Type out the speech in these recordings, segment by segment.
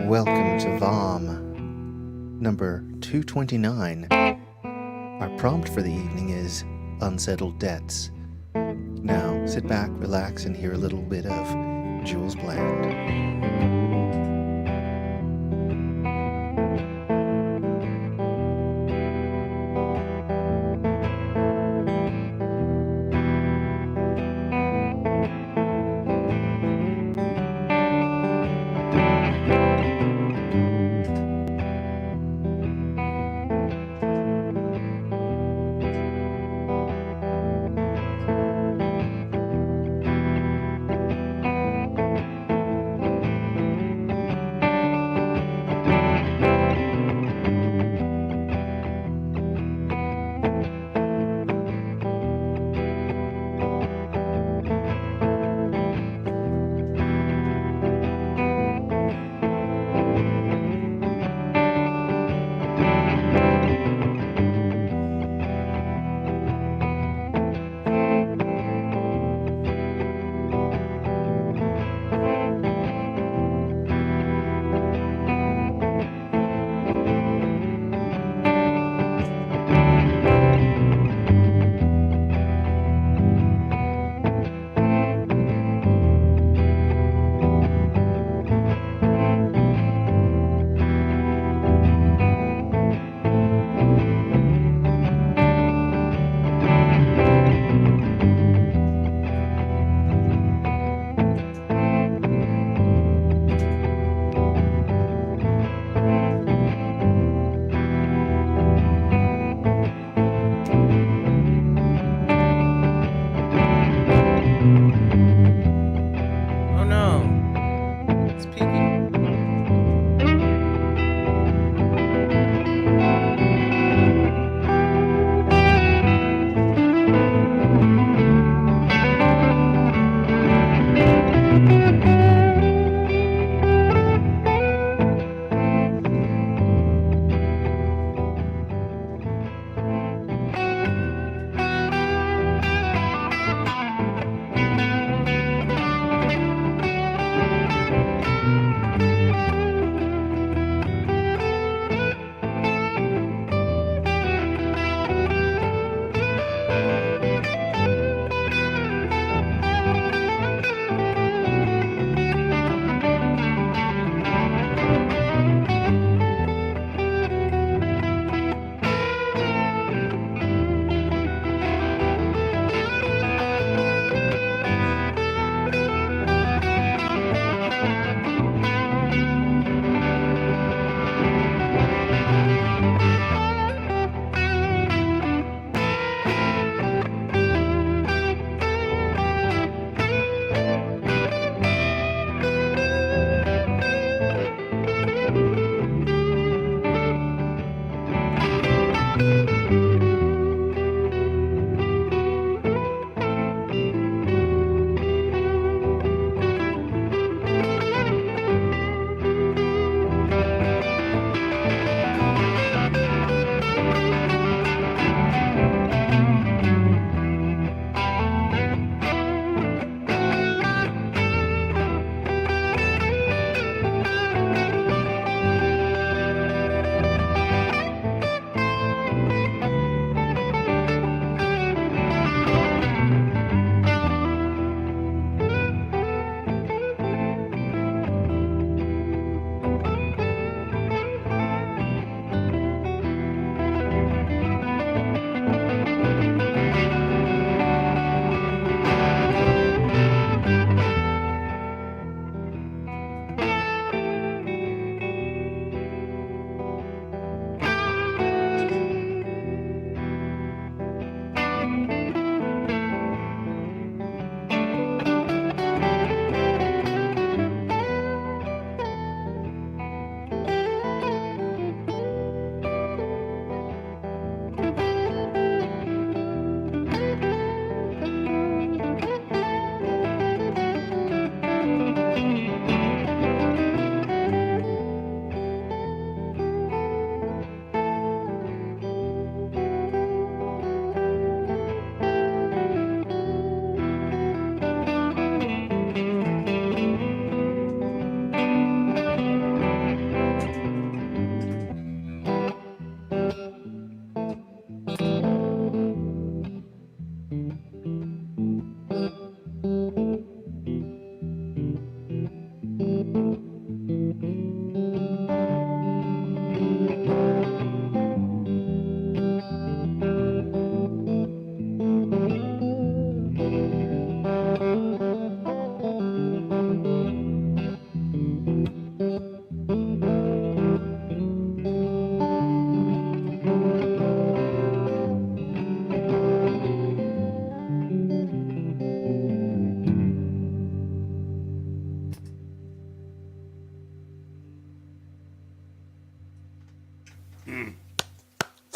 Welcome to VOM number 229. Our prompt for the evening is Unsettled Debts. Now, sit back, relax, and hear a little bit of Jules Bland.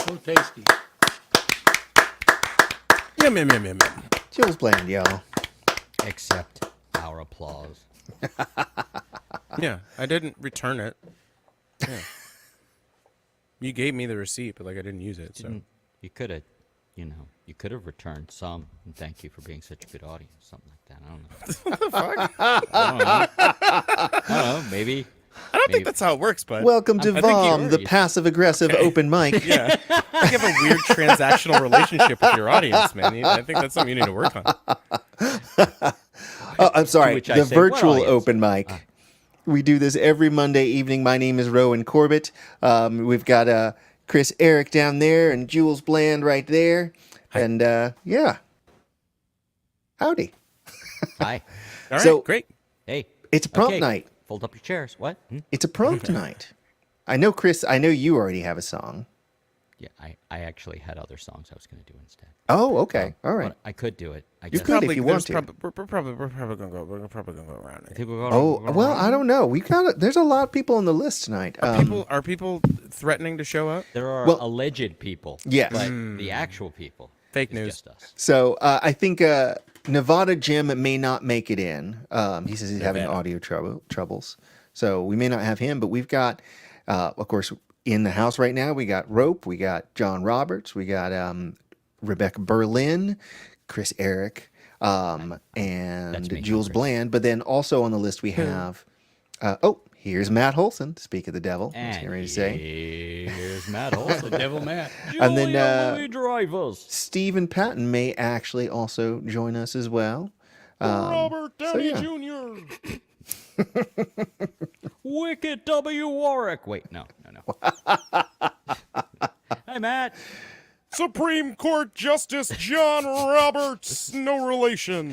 So tasty. Yum, yum, yum, yum, yum. Jules Bland, y'all. Except our applause. Yeah, I didn't return it. Yeah. You gave me the receipt, but like I didn't use it. So You could have, you could have returned some. And thank you for being such a good audience. Something like that. I don't know. what the fuck? I don't know. Maybe. I don't think that's how it works, but Welcome to I think you- VOM, the passive-aggressive open mic. Yeah, you have a weird transactional relationship with your audience, man. I think that's something you need to work on. Oh, I'm sorry. which I The say, what virtual audience? open mic. We do this every Monday evening. My name is Rowan Corbett. We've got Chris Eric down there and Jules Bland right there. And yeah. Howdy. Hi. All right, So- great. Hey. It's a prompt Okay, night. Fold up your chairs. What? It's a prompt night. I know, Chris, I know you already have a song. Yeah, I actually had other songs I was going to do instead. Oh, okay. All right. But I could do it. I You guess. could if you want there's to. We're probably gonna go. We're probably gonna go around it. People go, Oh, well, I don't know. There's a lot of people on the list tonight. Are people threatening to show up? There are Well- alleged people. Yes. But the actual people. Fake is news. Just us. So I think Nevada Jim may not make it in. He says he's having Nevada. audio troubles. So we may not have him, but we've got, of course, in the house right now, we got Rope, we got John Roberts, we got Rebecca Berlin, Chris Eric, and me, Jules Chris. Bland. But then also on the list we have, here's Matt Holson, speak of the devil. I was getting ready to say. Here's Matt Olson. Devil Matt. And then, Julia Louis-Dreyfus. Stephen Patton may actually also join us as well. Robert Downey yeah. Jr. Wicked W. Warwick. Wait, no. Hey, Matt. Supreme Court Justice John Roberts. No relation.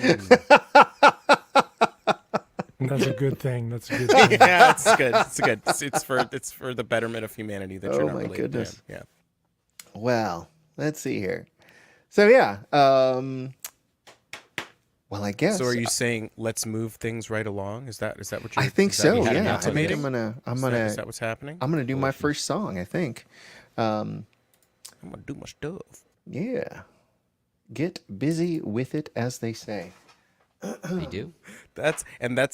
That's a good thing. That's a good thing. Yeah, it's good. It's good. It's for the betterment of humanity that Oh, you're not my related goodness. to him. Yeah. Well, let's see here. So yeah, well, I guess. So are you saying let's move things right along? Is that what you're? I think is that so. what you're Yeah, I think intimating? I'm Is gonna that what's happening? I'm gonna do my first song. I think. I'm gonna do my stuff. Yeah. Get busy with it, as they say. They do. That's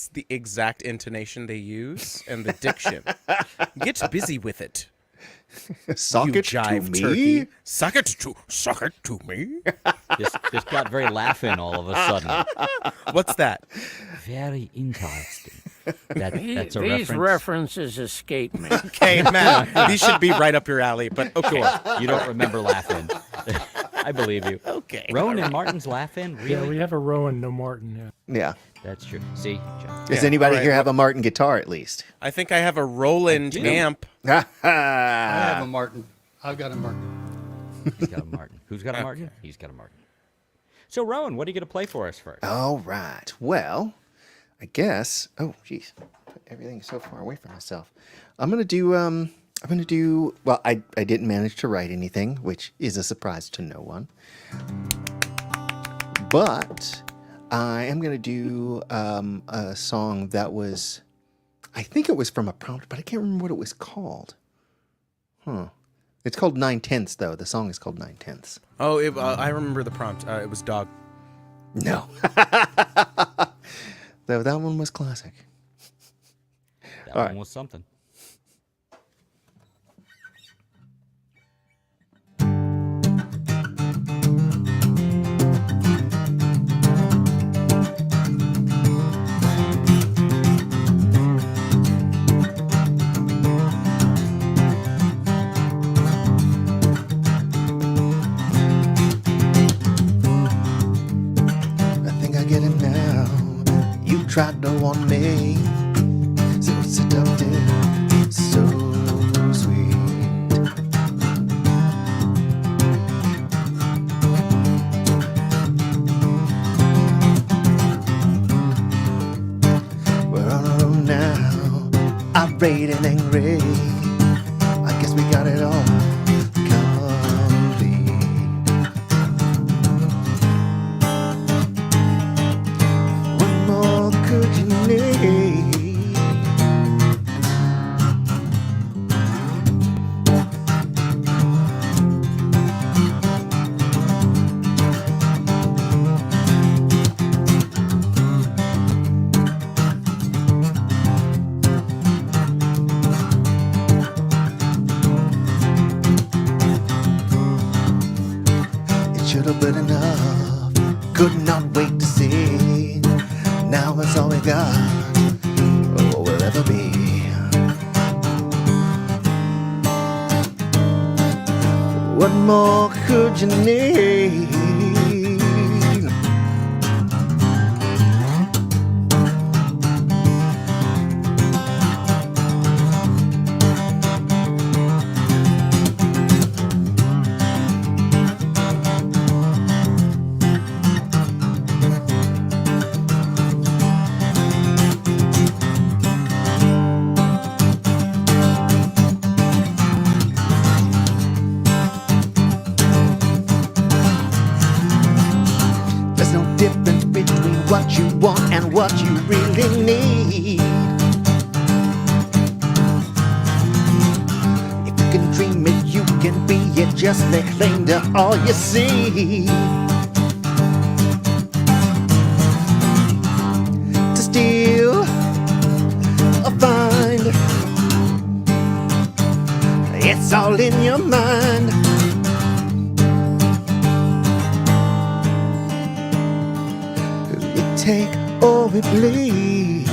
the exact intonation they use and the diction. Get busy with it. Sock You it to jive me. turkey. Suck it to me. This got very laughing all of a sudden. What's that? Very interesting. That's a These reference. references escape me. Okay, man. These should be right up your alley, but okay. You don't remember laughing. I believe you. Okay. Rowan and Martin's laughing? Really? Yeah, we have a Rowan, no Martin. Yeah. Yeah. That's true. See, John. Does Yeah, anybody all right, here have a Martin guitar at least? I think I have a Roland I do. amp. I have a Martin. I've got a Martin. He's got a Martin. Who's got a Martin? He's got a Martin. So, Rowan, what are you going to play for us first? All right. Well, I guess. Oh, jeez. Everything's so far away from myself. I'm gonna do. Well, I didn't manage to write anything, which is a surprise to no one. But I am gonna do a song that was. I think it was from a prompt, but I can't remember what it was called. It's called 9/10, though. The song is called 9/10. Oh, I remember the prompt. It was dog. No. Though that one was classic. That all one right. was something. I think I get it now. You tried to warn me. So seductive, so sweet. We're on our own now, irate and angry. I guess we got it all complete. What more could you need? will ever be. What more could you need? There's no difference between what you want and what you really need. If you can dream it, you can be it. Just lay claim to all you see. To steal or find, it's all in your mind. We take or we bleed.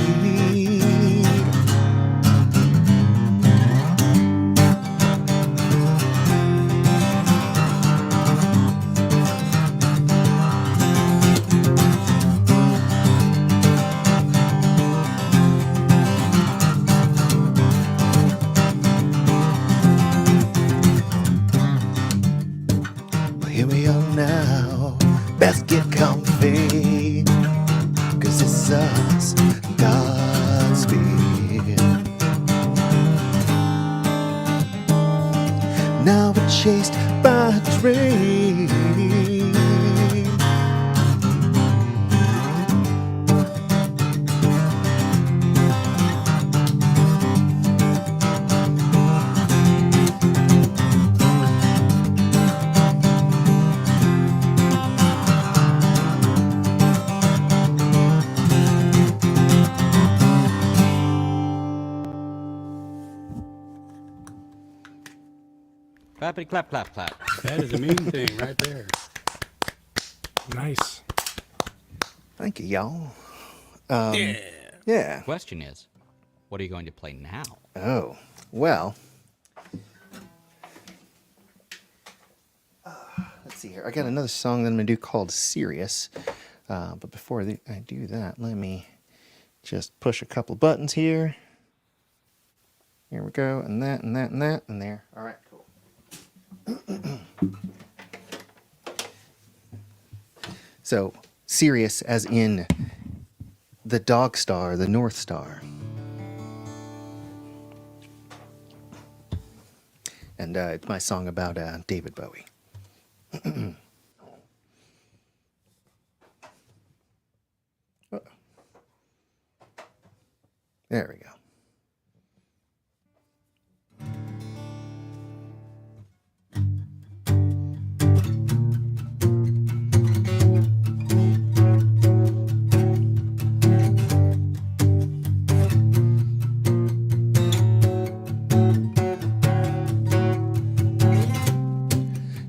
Well, here we are now. Best get comfy, 'cause it's us, Godspeed. Now we're chased by a dream. Clappity clap clap clap. That is a mean thing right there. Nice. Thank you, y'all. Yeah. Yeah. Question is, what are you going to play now? Oh, well. Let's see here. I got another song that I'm going to do called Serious. But before I do that, let me just push a couple buttons here. Here we go. And that, and that, and that, and there. All right, cool. So, Sirius as in the dog star, the North Star. And it's my song about David Bowie. There we go.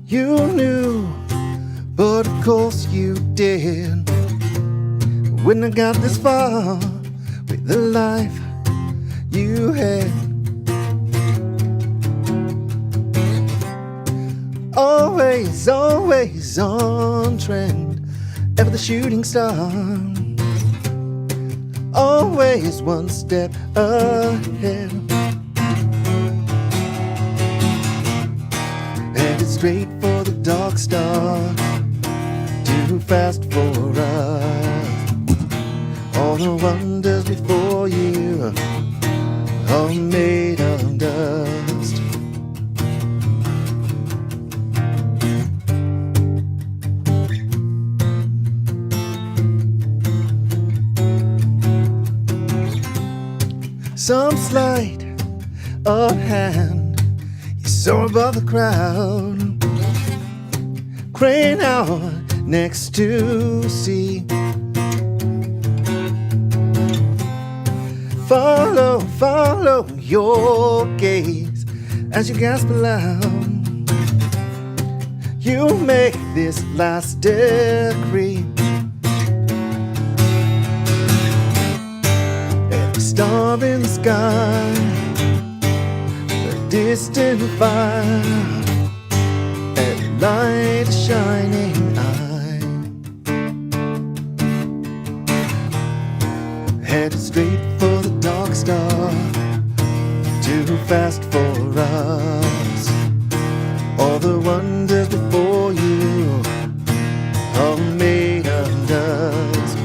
You knew, but of course you did. Wouldn't have got this far with the life you had. Always, always on trend, ever the shooting star. Always one step ahead. Headed straight for the dog star, too fast for us. All the wonders before you, all made of dust. Some sleight of hand, you soar above the crowd, crane out next to sea. Follow, follow your gaze as you gasp aloud. You make this last decree. star in the sky, a distant fire, a light shining eye, headed straight for the dark star, too fast for us. All the wonders before you, all made of dust.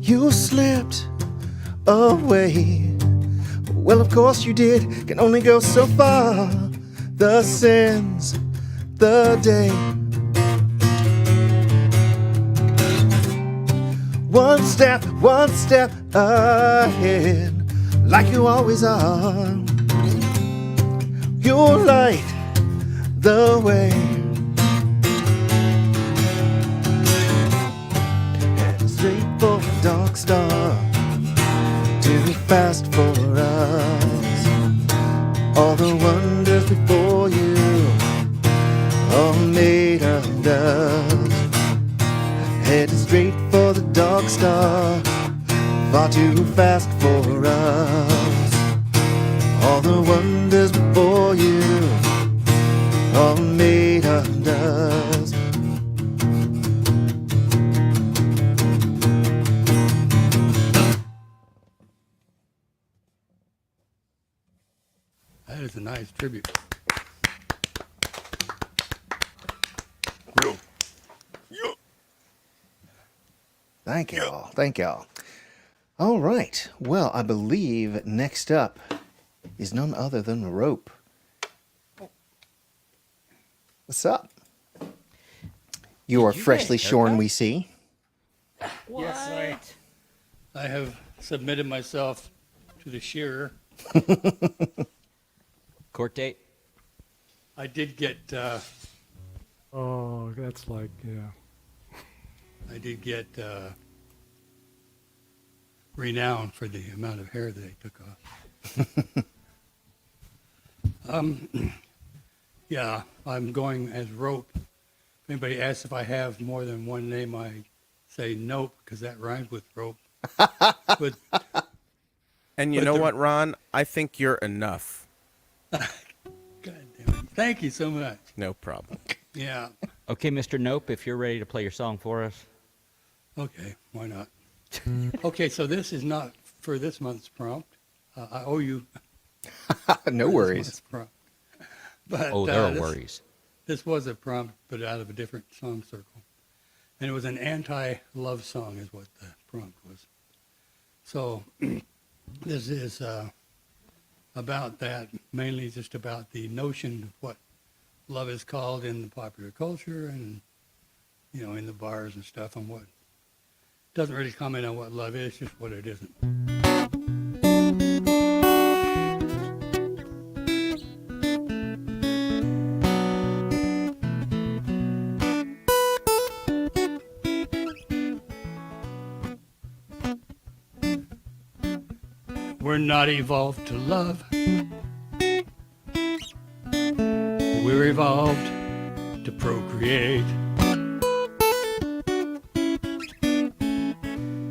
You slipped away. Well, of course you did, can only go so far. The sins, the day. One step ahead, like you always are. You'll light the way. Head straight for the dark star, too fast for us. All the wonders before you, all made of dust. Headed straight for the dark star, far too fast for us. All the wonders before you, all made of dust. That is a nice tribute. Thank y'all. Thank y'all. All right. Well, I believe next up is none other than Rope. What's up? You are freshly shorn, we see. What? Yes, I have submitted myself to the shearer. Court date? I did get Oh, that's like, yeah. Renowned for the amount of hair that they took off. Yeah, I'm going as Rope. If anybody asks if I have more than one name, I say nope, because that rhymes with rope. But And you know what, Ron? I think you're enough. God damn it. Thank you so much. No problem. Yeah. Okay, Mr. Nope, if you're ready to play your song for us. Okay, why not? Okay, so this is not for this month's prompt. I owe you. No for this worries. month's prompt. But, Oh, there are this, worries. This was a prompt, but out of a different song circle. And it was an anti-love song is what the prompt was. So this is about that, mainly just about the notion of what love is called in the popular culture and, you know, in the bars and stuff, and what doesn't really comment on what love is, just what it isn't. We're not evolved to love. We're evolved to procreate.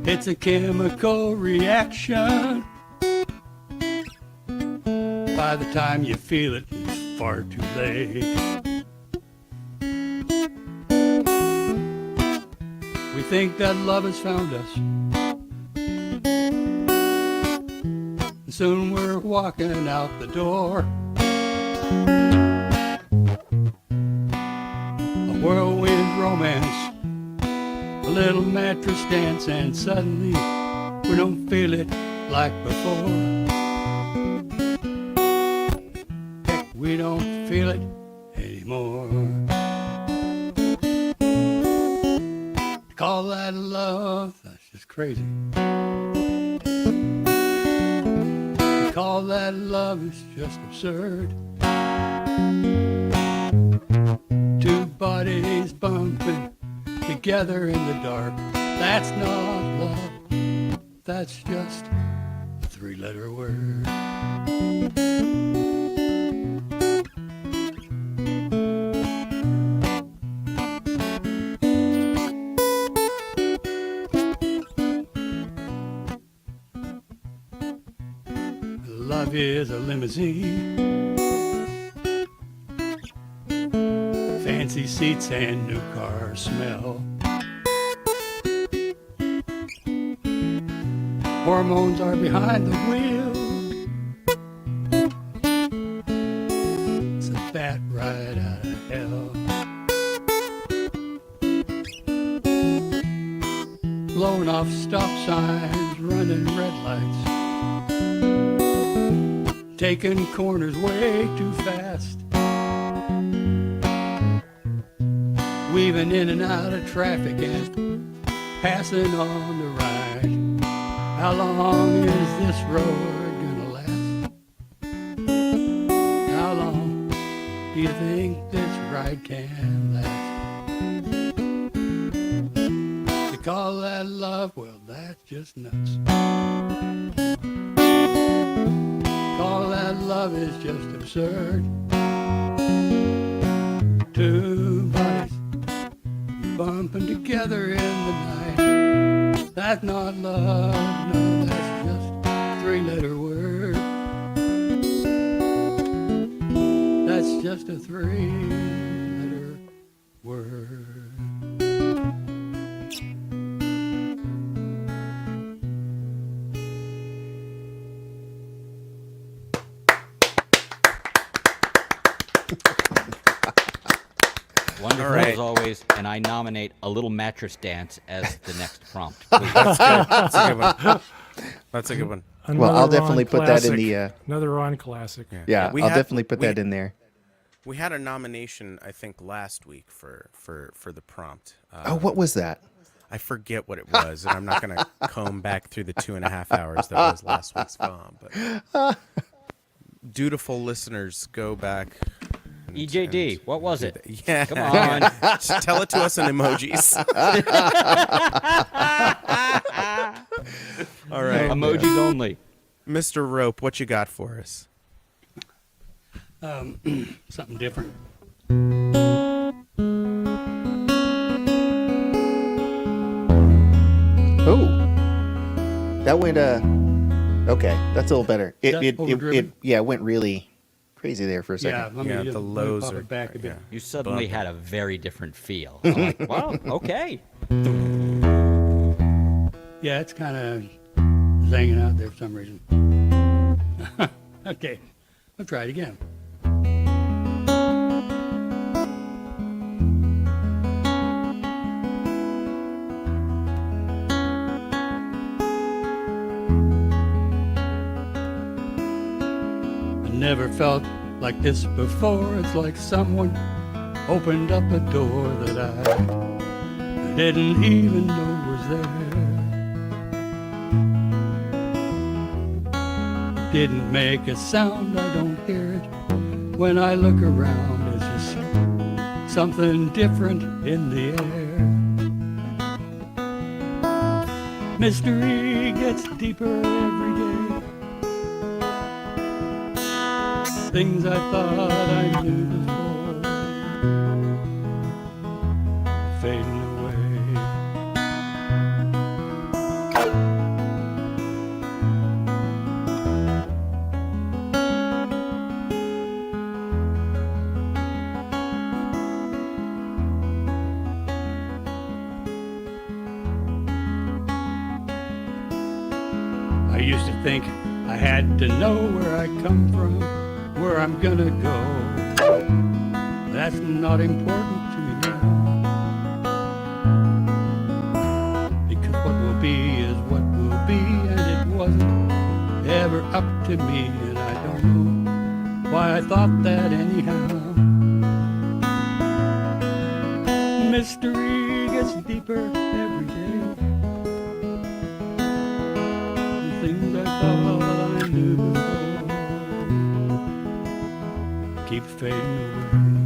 It's a chemical reaction. By the time you feel it, it's far too late. We think that love has found us. And soon we're walking out the door. A whirlwind romance, a little mattress dance, and suddenly we don't feel it like before. Heck, we don't feel it anymore. Call that love? That's just crazy. Call that love is just absurd. Two bodies bumping together in the dark. That's not love, that's just a three-letter word. Love is a limousine, fancy seats and new car smell. Hormones are behind the wheel. It's a bat right out of hell. Blowing off stop signs, running red lights, taking corners way too fast, weaving in and out of traffic and passing on the ride. How long is this road gonna last? How long do you think this ride can last? They call that love, well, that's just nuts. Call that love is just absurd. Two bodies bumping together in the night. That's not love, no, that's just a three-letter word. That's just a three-letter word. Wonderful All right. as always, and I nominate A Little Mattress Dance as the next prompt. Please. That's a good one. That's a good one. Well, I'll definitely put that in the. Another Ron classic. Yeah, We I'll had- definitely put we- that in there. We had a nomination, I think, last week for the prompt. Oh, what was that? I forget what it was, and I'm not going to comb back through the 2.5 hours that was last week's bomb. But dutiful listeners, go back. and- EJD, and what was do it? that. Yeah, Come on. Just tell it to us in emojis. All right, Emojis only. Mr. Rope, what you got for us? Something different. Oh, that went. Okay, that's a little better. That overdriven? Yeah, it went really crazy there for a Yeah, second. let me, Yeah, let the me lows pop are it back a bit. yeah. You suddenly Bumping. had a very different feel. I'm like, wow, okay. Yeah, it's kind of zanging out there for some reason. Okay, I'll try it again. I never felt like this before. It's like someone opened up a door that I didn't even know was there. Didn't make a sound, I don't hear it. When I look around, it's just something different in the air. Mystery gets deeper every day. Things I thought I knew before, fading away. I used to think I had to know where I come from, where I'm gonna go. That's not important to me now, because what will be is what will be, and it wasn't ever up to me, and I don't know why I thought that anyhow. Mystery gets deeper every day. The things I thought I knew before keep fading away.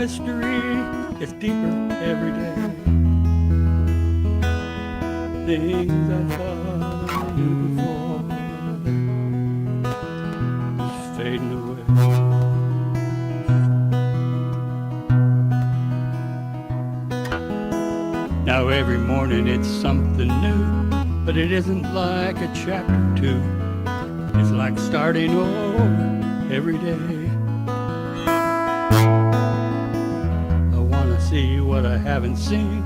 mystery gets deeper every day. Things I thought I knew before just fading away. Now every morning it's something new, but it isn't like a chapter 2. It's like starting over every day. I wanna see what I haven't seen,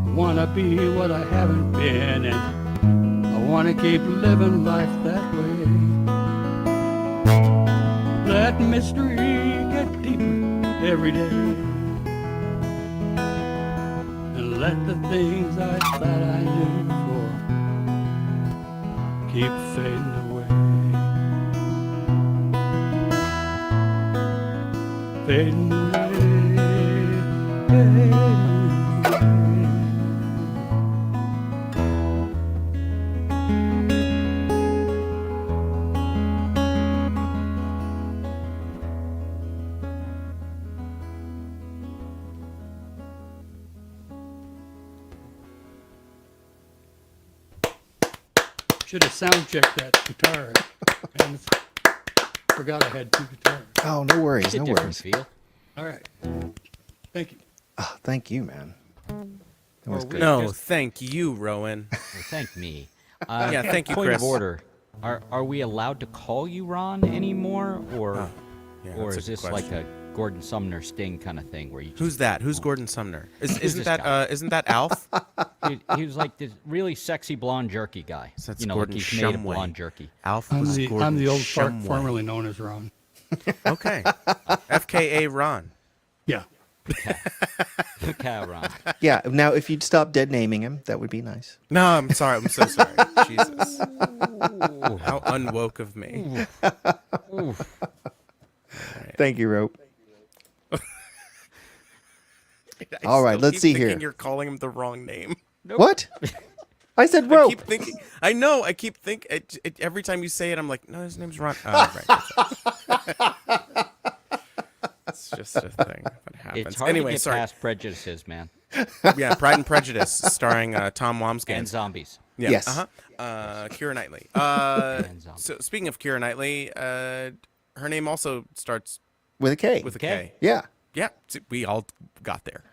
I wanna be what I haven't been, and I wanna keep living life that way. Let mystery get deeper every day, and let the things I thought I knew before keep fading away. Fading away. Should have sound checked that guitar. And forgot I had 2 guitars. Oh, no worries, It's a no different worries. feel. All right. Thank you. Oh, thank you, man. That was Or we- good. No, Just- thank you, Rowan. Well, thank me. Yeah, thank you, Point Chris. of order. Are we allowed to call you Ron anymore, or Oh, yeah, or that's a is good this question. like a Gordon Sumner Sting kind of thing where you just, Who's that? Who's Gordon Sumner? Isn't this that guy? isn't that Alf? he was like this really sexy blonde jerky guy. So that's you know, Gordon like he's made of Shumway. blonde jerky. Alf I'm was the, Gordon I'm the old fart Shumway. formerly known as Ron. Okay. FKA Ron. Yeah. Okay, Ron. Yeah, now if you'd stop dead naming him, that would be nice. No, I'm sorry. I'm so sorry. Jesus. How unwoke of me. Thank you, Rope. I All right, still let's keep see thinking here. You're calling him the wrong name. What? I said I Rope. keep thinking. I know. I keep thinking. Every time you say it, I'm like, no, his name's Ron. Oh, right. It's just a thing that happens. It's hard Anyway, to get sorry. past prejudices, man, Yeah, Pride and Prejudice, starring Tom and Wamsgans. zombies. Yeah. Yes. Keira Knightley. And zombies. So speaking of Keira Knightley, her name also starts With a K. with a K. K. Yeah. Yeah, we all got there.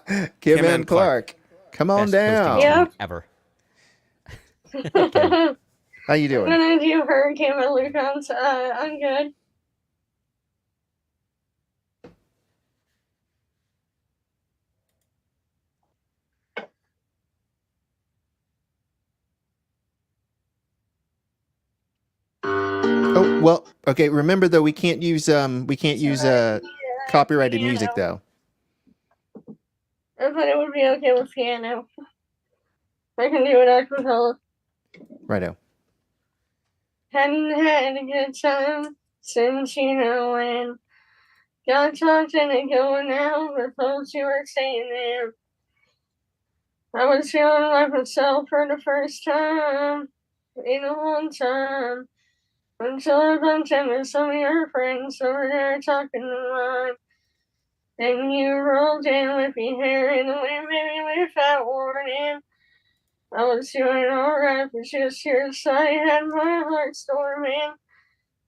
Kim Kim and and Clark. Clark. Come on Best hosting down. team ever. How you doing? I'm gonna do Hurricane with Lucas. I'm good. Oh, well, okay, remember though we can't use copyrighted music though. I thought it would be okay with piano. I can do it a cappella. Righto. Hadn't had a good time since you know when. Got talked into going out with folks you were staying there. I was feeling like myself for the first time in a long time. Until I bumped into some of your friends over there talking to mine. Then you rolled in with your hair in the wind, baby, without warning. I was doing alright, but just your sight had my heart storming.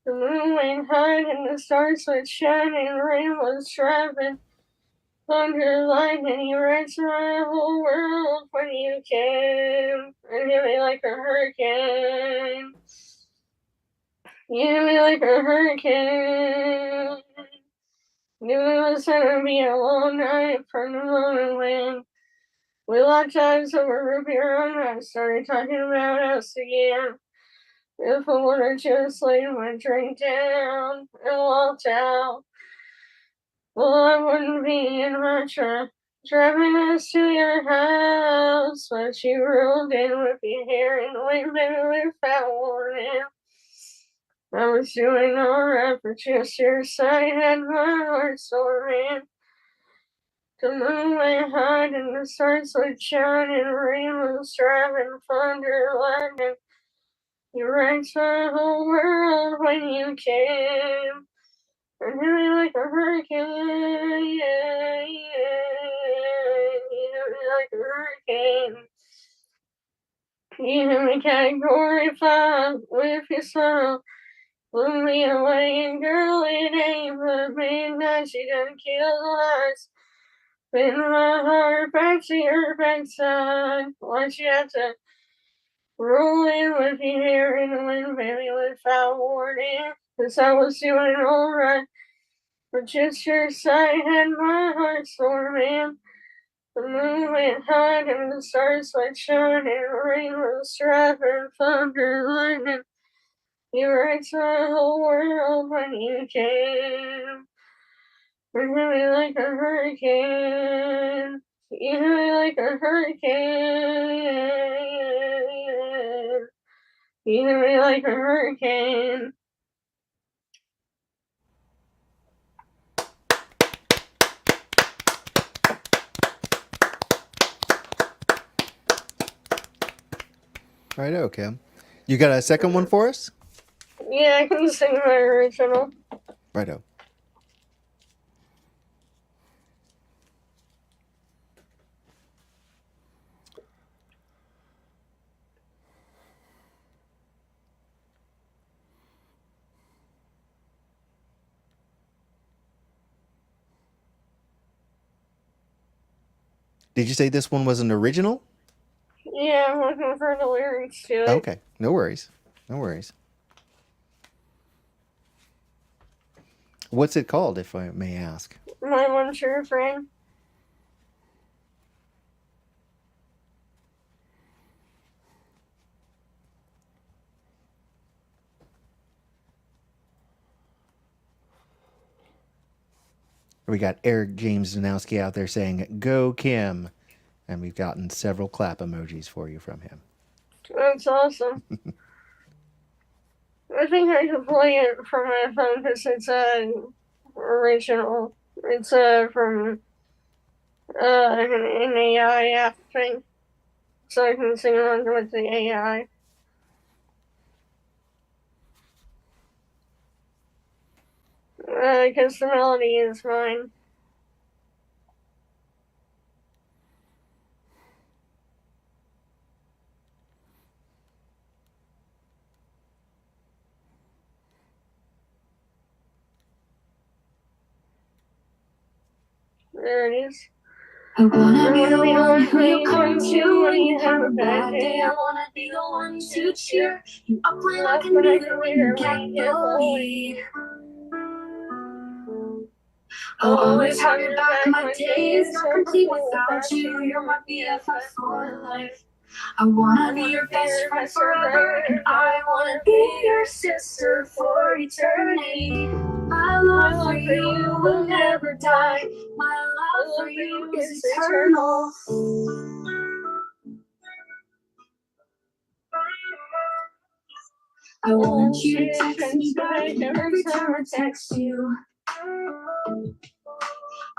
The moon went high and the stars were shining, rain was driving. Thunder, lightning, you wrecked my whole world when you came and hit me like a hurricane. You hit me like a hurricane. Knew it was gonna be a long night from the moment when we locked eyes over root beer and I started talking about us again. If I wanted just laid my drink down and walked out, well, I wouldn't be in my truck driving us to your house, but you rolled in with your hair in the wind, baby, without warning. I was doing alright, but just your sight had my heart storming. The moon went high and the stars would shine and rain was driving, thunder, lightning. You wrecked my whole world when you came And hit me like a hurricane. Yeah, you hit me like a hurricane. You hit me category 5 with your smile. Blew me away, and girl, it ain't but midnight. She done killed the lights. Been my heart back to your backside. Why'd you have to roll in with your hair in the wind, baby, without warning? 'Cause I was doing alright, but just your sight had my heart storming. The moon went high and the stars went shining, rain was driving, thunder, lightning. You wrecked my whole world when you came. You hit me like a hurricane. You hit me like a hurricane. You hit me like a hurricane. Righto, Kim. You got a second one for us? Yeah, I can sing my original. Righto. Did you say this one was an original? Yeah, I'm looking for the lyrics to it. Okay, no worries. No worries. What's it called, if I may ask? My one true friend. We got Eric James Danowski out there saying, "Go, Kim." And we've gotten several clap emojis for you from him. That's awesome. I think I could play it from my phone because it's original. It's from an AI app thing. So I can sing along with the AI. Because the melody is mine. There it is. I wanna be the one who you come to when you have a bad day. I wanna be the one to cheer you up when I can be there when you can't believe. I'll always have your back. My day is not complete without you. You're my BFF for life. I wanna be your best friend forever, and I wanna be your sister for eternity. My love for you will never die. My love for you is eternal. I want you to text me back every time I text you.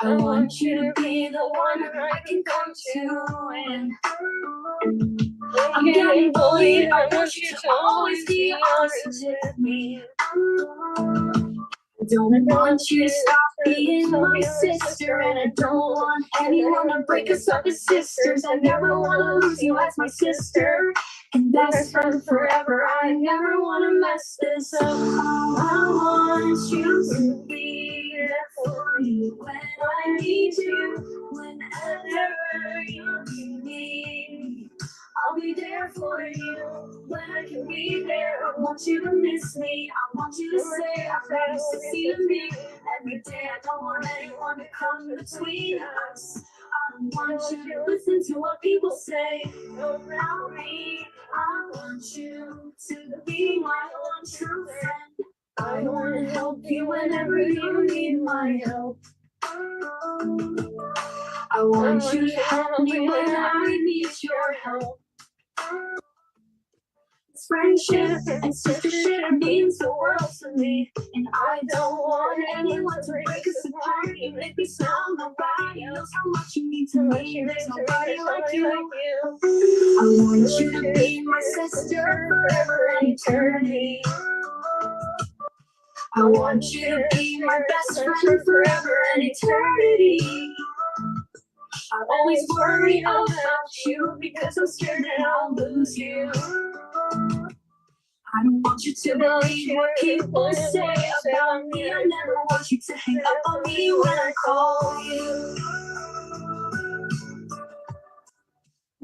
I want you to be the one I can come to when I'm getting bullied. I want you to always be honest with me. I don't want you to stop being my sister, and I don't want anyone to break us up as sisters. I never want to lose you as my sister and best friend forever. I never want to mess this up. I want you to be there for me when I need you, whenever you need me. I'll be there for you when I can be there. I want you to miss me. I want you to say I've got to see me every day. I don't want anyone to come between us. I don't want you to listen to what people say around me. I want you to be my one true friend. I want to help you whenever you need my help. I want you to help me when I need your help. Friendship and sistership means the world to me, and I don't want anyone to break us apart. You make me sound nobody knows how much you mean to me. There's nobody like you. I want you to be my sister forever and eternity. I want you to be my best friend forever and eternity. I always worry about you because I'm scared that I'll lose you. I don't want you to believe what people say about me. I never want you to hang up on me when I call you.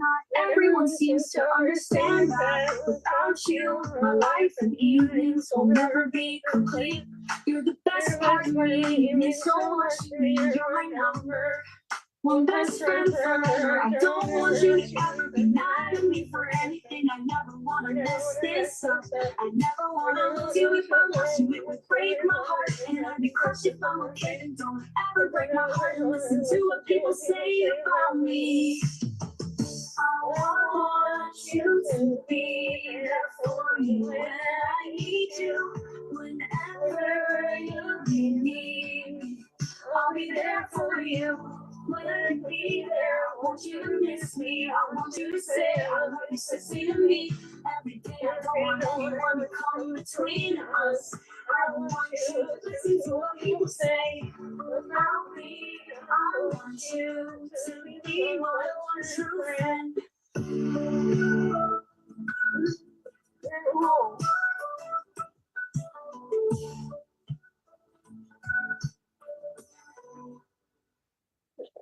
Not everyone seems to understand that without you, my life and evenings will never be complete. You're the best part of me, you mean so much to me. You're my number one best friend forever. I don't want you to ever be mad at me for anything. I never want to mess this up. I never want to lose you. If I lost you, it would break my heart. And I'd be crushed if I'm okay. And don't ever break my heart and listen to what people say about me. I want you to be there for me when I need you. Whenever you need me, I'll be there for you. When I be there, I want you to miss me. I want you to say I love you sexy to me. Every day I don't want anyone to come between us. I don't want you to listen to what people say about me. I want you to be my one true friend.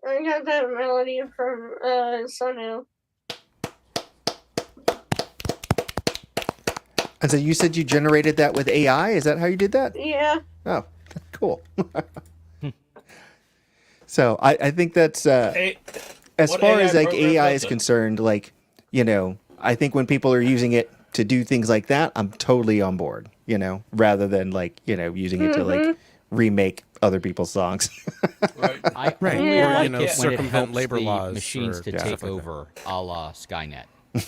I got that melody from Sunu. And so you said you generated that with AI? Is that how you did that? Yeah. Oh, cool. So I think that's as what far AI as like program AI does is it? concerned, like, you know, I think when people are using it to do things like that, I'm totally on board, you know, rather than like, you know, using it to like remake other people's songs. Right. I Right. only Yeah. Or, like you know, it when it circumvent helps labor the laws machines or to stuff take like that. over a la Skynet.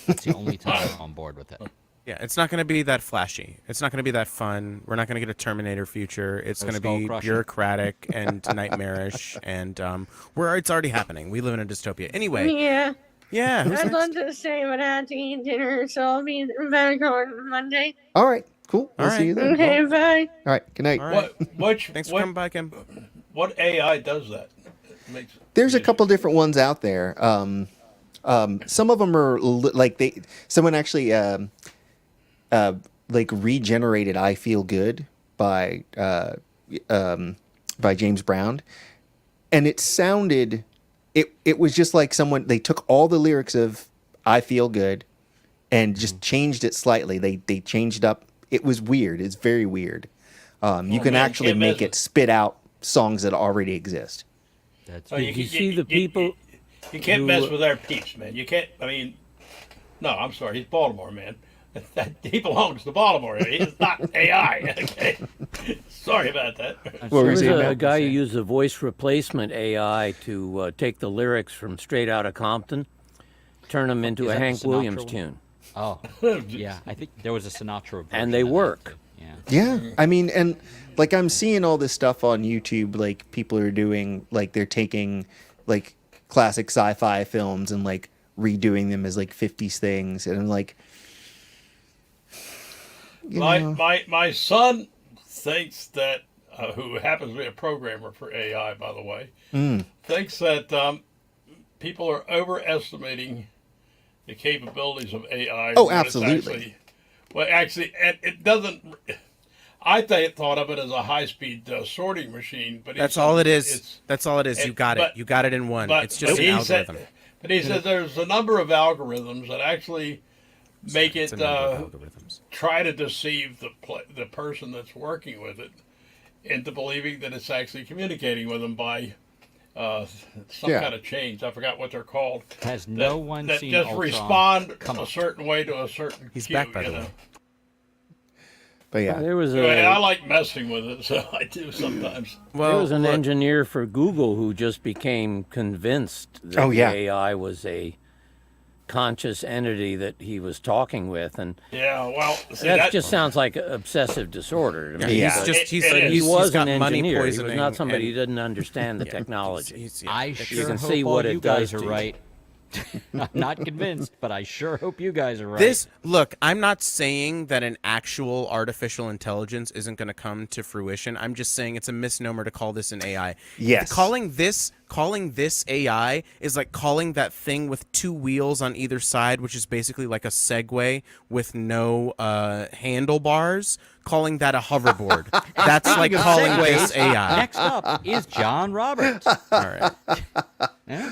That's the only time I'm on board with it. Yeah, it's not going to be that flashy. It's not going to be that fun. We're not going to get a Terminator future. It's Or going to be skull-crushing. bureaucratic and nightmarish, and where it's already happening. We live in a dystopia. Anyway, Yeah. yeah. Who's I'd next? love to stay, but I have to eat dinner, so I'll be back on Monday. All right, cool. We'll All see you then. Okay, bye. All right, good night. All right. Which Thanks for what, coming by, Kim. what AI does that? Makes There's a couple different ones out there. Some of them are like someone actually like regenerated "I Feel Good" by James Brown, and it sounded it was just like someone, they took all the lyrics of "I Feel Good" and just changed it slightly. They changed up. It was weird. It's very weird. You can man, actually can't make mess it spit out songs that already exist. That's Oh, Did you see the people You can't who- mess with our peeps, man. You can't. I mean, no, I'm sorry. He's Baltimore, man. He belongs to Baltimore. He's not AI. Okay. Sorry about that. What were you There's saying, a Mel? guy who used a voice replacement AI to take the lyrics from Straight Outta Compton, turn them into Is a that the Hank Sinatra Williams one? tune. Oh, yeah. I think there was a Sinatra version And they of that, work. too. Yeah. Yeah, I mean, and like I'm seeing all this stuff on YouTube, like people are doing, like they're taking like classic sci-fi films and like redoing them as like 50s things, and I'm like, you know, My son thinks that, who happens to be a programmer for AI, by the way, thinks that people are overestimating the capabilities of AI. Oh, when it's absolutely. actually, and it doesn't. I thought of it as a high-speed sorting machine, but he That's said all it is. it's- That's all it is. You got it. but- You got it in one. But, It's just but an he said- algorithm. but he said there's a number of algorithms that actually make It's it a number of algorithms. try to deceive the person that's working with it into believing that it's actually communicating with them by some Yeah. kind of change. I forgot what they're called. Has no one that seen just Ultron respond come a up? certain way to a certain He's cue, back, by you the know? way. but yeah, There was Anyway, I a like messing with it, so I do sometimes. there was an look, engineer for Google who just became convinced that Oh, yeah. the AI was a conscious entity that he was talking with, and Yeah, well, see, that just sounds like obsessive disorder to me. Yeah. he's but- just he's, But But he he's was got an money engineer. He was poisoning not somebody who and- didn't understand the technology. he's- yeah, I it's- sure can hope see all what you it guys does are to you. right, I'm not convinced, but I sure hope you guys are right. Look, I'm not saying that an actual artificial intelligence isn't going to come to fruition. I'm just saying it's a misnomer to call this an AI. Yes. Calling this AI is like calling that thing with two wheels on either side, which is basically like a Segway with no handlebars, calling that a hoverboard. That's like Speaking of calling segues, this AI. Next up is John Roberts. All right.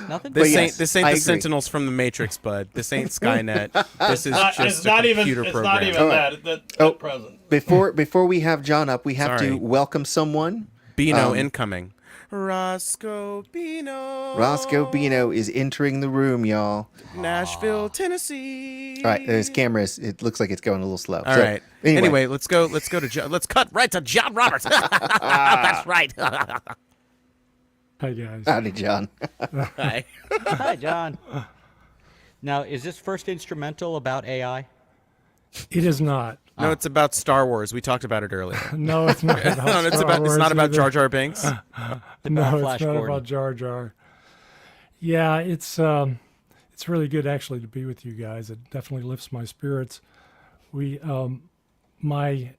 Nothing. This But ain't yes, this ain't I the agree. Sentinels from the Matrix, bud. This ain't Skynet. This is just It's a not computer even. It's program. not even All right. that Oh. at present. Before we have John up, we have Sorry. to welcome someone. Beano incoming. Roscoe Beano. Roscoe Beano is entering the room, y'all. Nashville, Tennessee. All right, there's cameras. It looks like it's going a little slow. All right. Anyway, let's go to John. Let's cut right to John Roberts. That's right. Hi guys. howdy, John. Hi. Hi, John. Now, is this first instrumental about AI? It is not. No, it's about Star Wars. We talked about it earlier. No, it's not about No, it's Star about. It's Wars not about either. Jar Jar Binks. No, Flash it's not Gordon. about Jar Jar. Yeah, it's really good actually to be with you guys. It definitely lifts my spirits. We my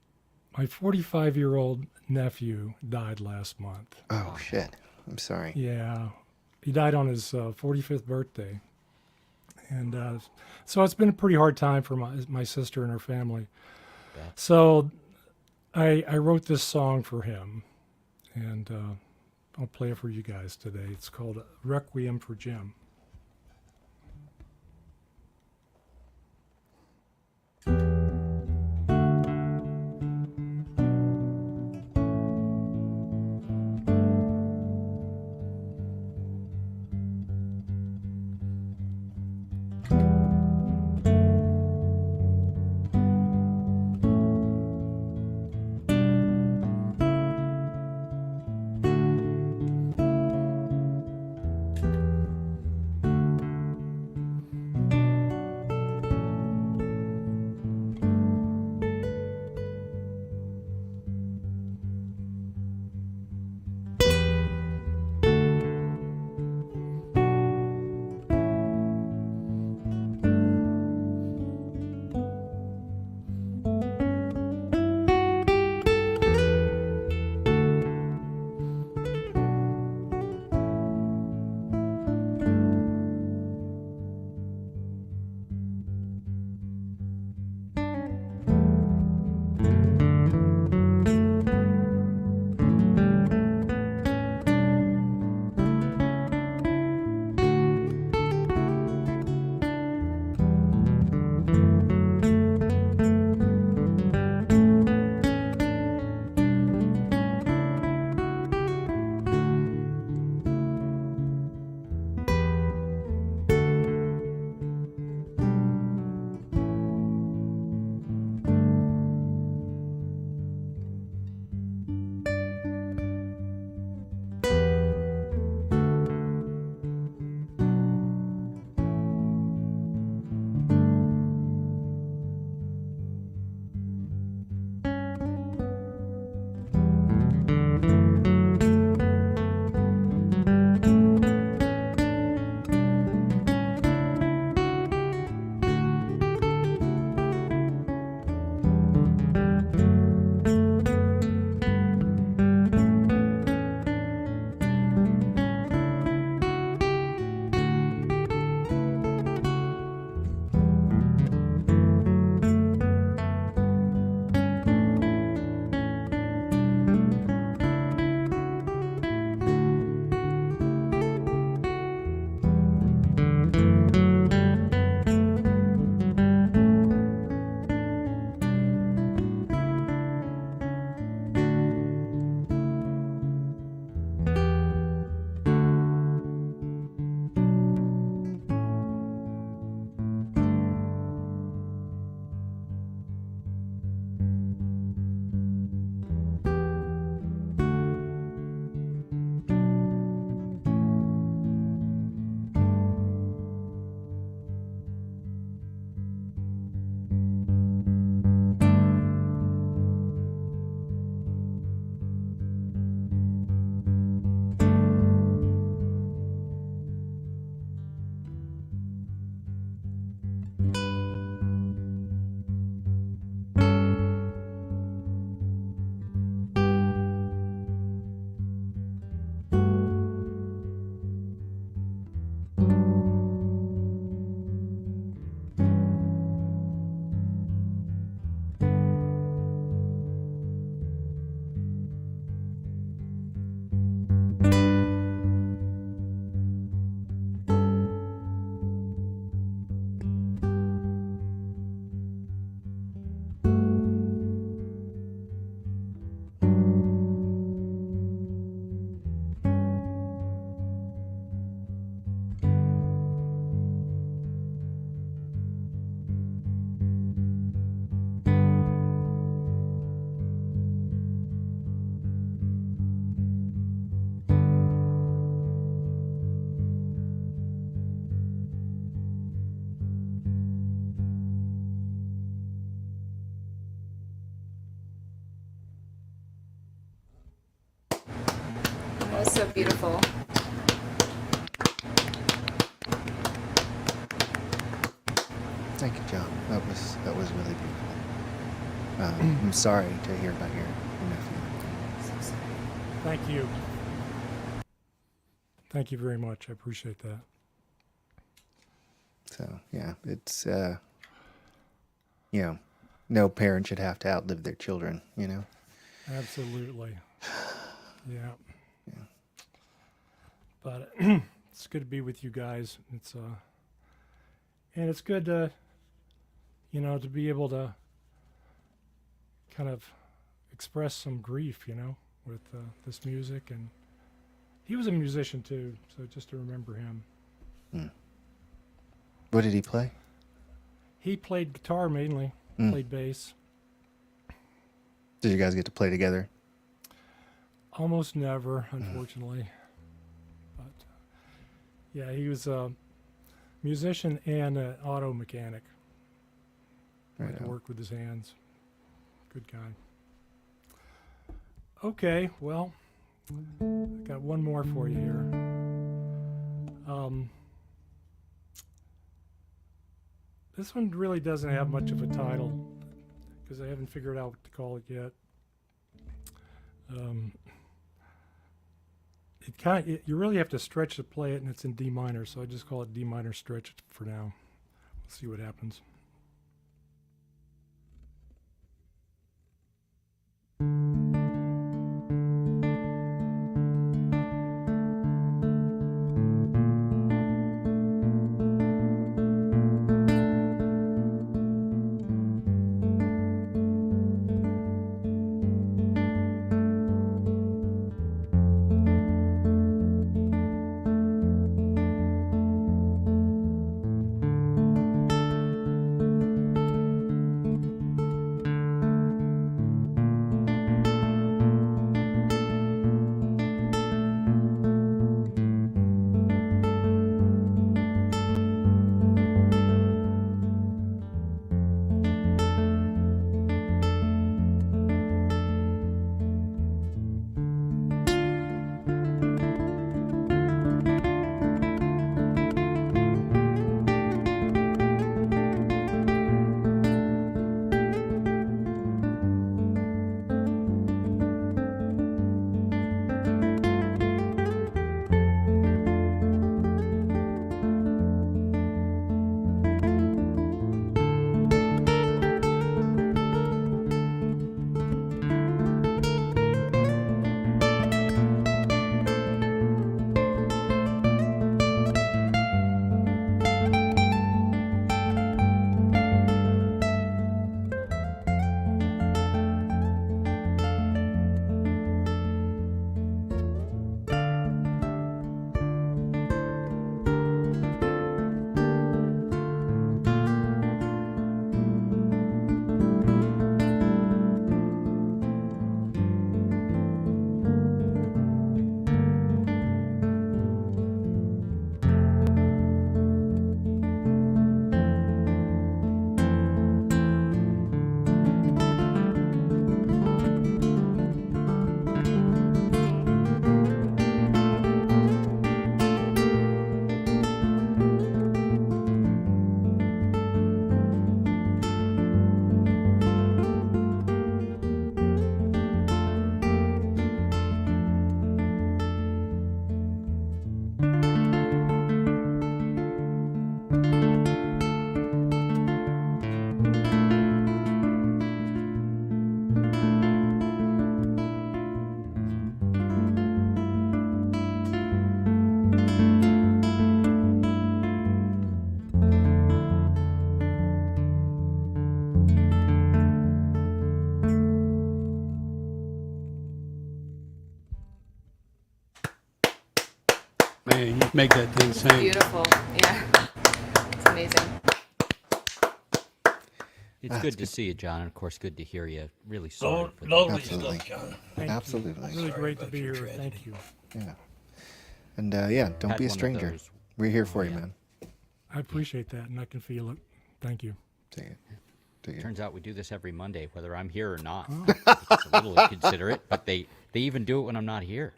45-year-old nephew died last month. Oh shit! I'm sorry. Yeah, he died on his 45th birthday, and so it's been a pretty hard time for my sister and her family. So I wrote this song for him, and I'll play it for you guys today. It's called Requiem for Jim. Beautiful. Thank you, John. That was really beautiful. I'm sorry to hear about your nephew. Thank you. Thank you very much. I appreciate that. So yeah, it's no parent should have to outlive their children. Absolutely. Yeah. But it's good to be with you guys. And it's good to to be able to kind of express some grief, with this music. And he was a musician too, so just to remember him. What did he play? He played guitar mainly, played bass. Did you guys get to play together? Almost never, unfortunately. But yeah, he was a musician and an auto mechanic. Right Like to on. work with his hands. Good guy. Okay, well, got one more for you here. This one really doesn't have much of a title because I haven't figured out what to call it yet. You really have to stretch to play it, and it's in D minor, so I just call it D minor stretch for now. We'll see what happens. Man, you make that thing sing. Beautiful. Yeah. It's amazing. It's good to see you, John, and of course, good to hear you. Really sorry. for the- Lovely Absolutely. stuff, John. Thank you. Absolutely. Really great to be here. Thank you. Yeah. And yeah, don't Had be a one of stranger. those. We're here for you, yeah. man. I appreciate that, and I can feel it. Thank you. Take it. Take it. Turns out we do this every Monday, whether I'm here or not. It's a little inconsiderate, but they even do it when I'm not here.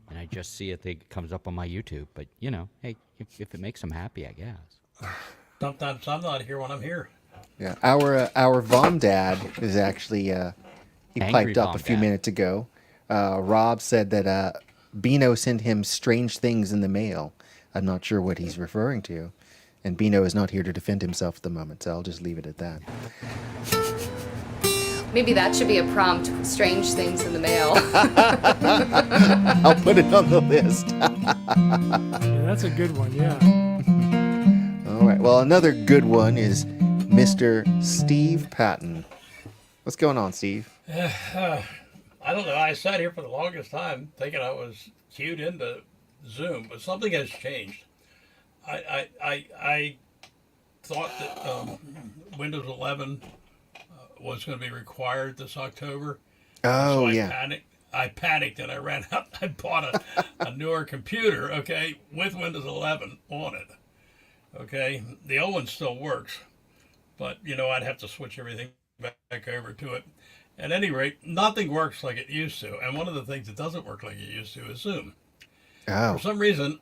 and I just see it comes up on my YouTube. But you know, hey, if it makes them happy, I guess. Sometimes I'm not here when I'm here. Yeah, our VOM dad is actually he Angry piped up Vom a few Dad. minutes ago. Rob said that Bino sent him strange things in the mail. I'm not sure what he's referring to, and Bino is not here to defend himself at the moment, so I'll just leave it at that. Maybe that should be a prompt. Strange things in the mail. I'll put it on the list. Yeah, that's a good one. Yeah. All right. Well, another good one is Mr. Steve Patton. What's going on, Steve? I don't know. I sat here for the longest time thinking I was cued into Zoom, but something has changed. I thought that Windows 11 was going to be required this October. Oh, So yeah. I panicked and I ran out. I bought a newer computer, okay, with Windows 11 on it. Okay, the old one still works, but you know I'd have to switch everything back over to it. At any rate, nothing works like it used to, and one of the things that doesn't work like it used to is Zoom. Oh, For some reason,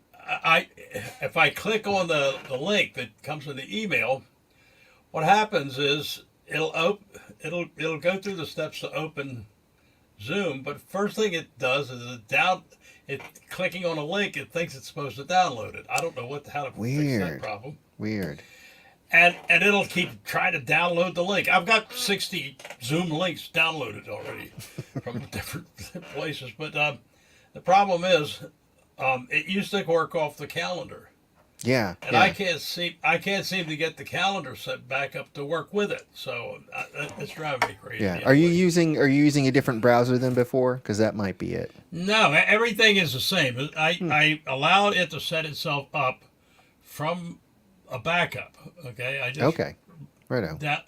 if I click on the link that comes in the email, what happens is it'll go through the steps to open Zoom, but first thing it does is clicking on a link, it thinks it's supposed to download it. I don't know how to fix that Weird. problem. weird. And it'll keep trying to download the link. I've got 60 Zoom links downloaded already from different places. But the problem is, it used to work off the calendar, Yeah. and yeah. I can't seem to get the calendar set back up to work with it. So it's driving me crazy. Yeah. Are you using a different browser than before? Because that might be it. No, everything is the same. I allowed it to set itself up from a backup. Okay, I just Okay. Righto. that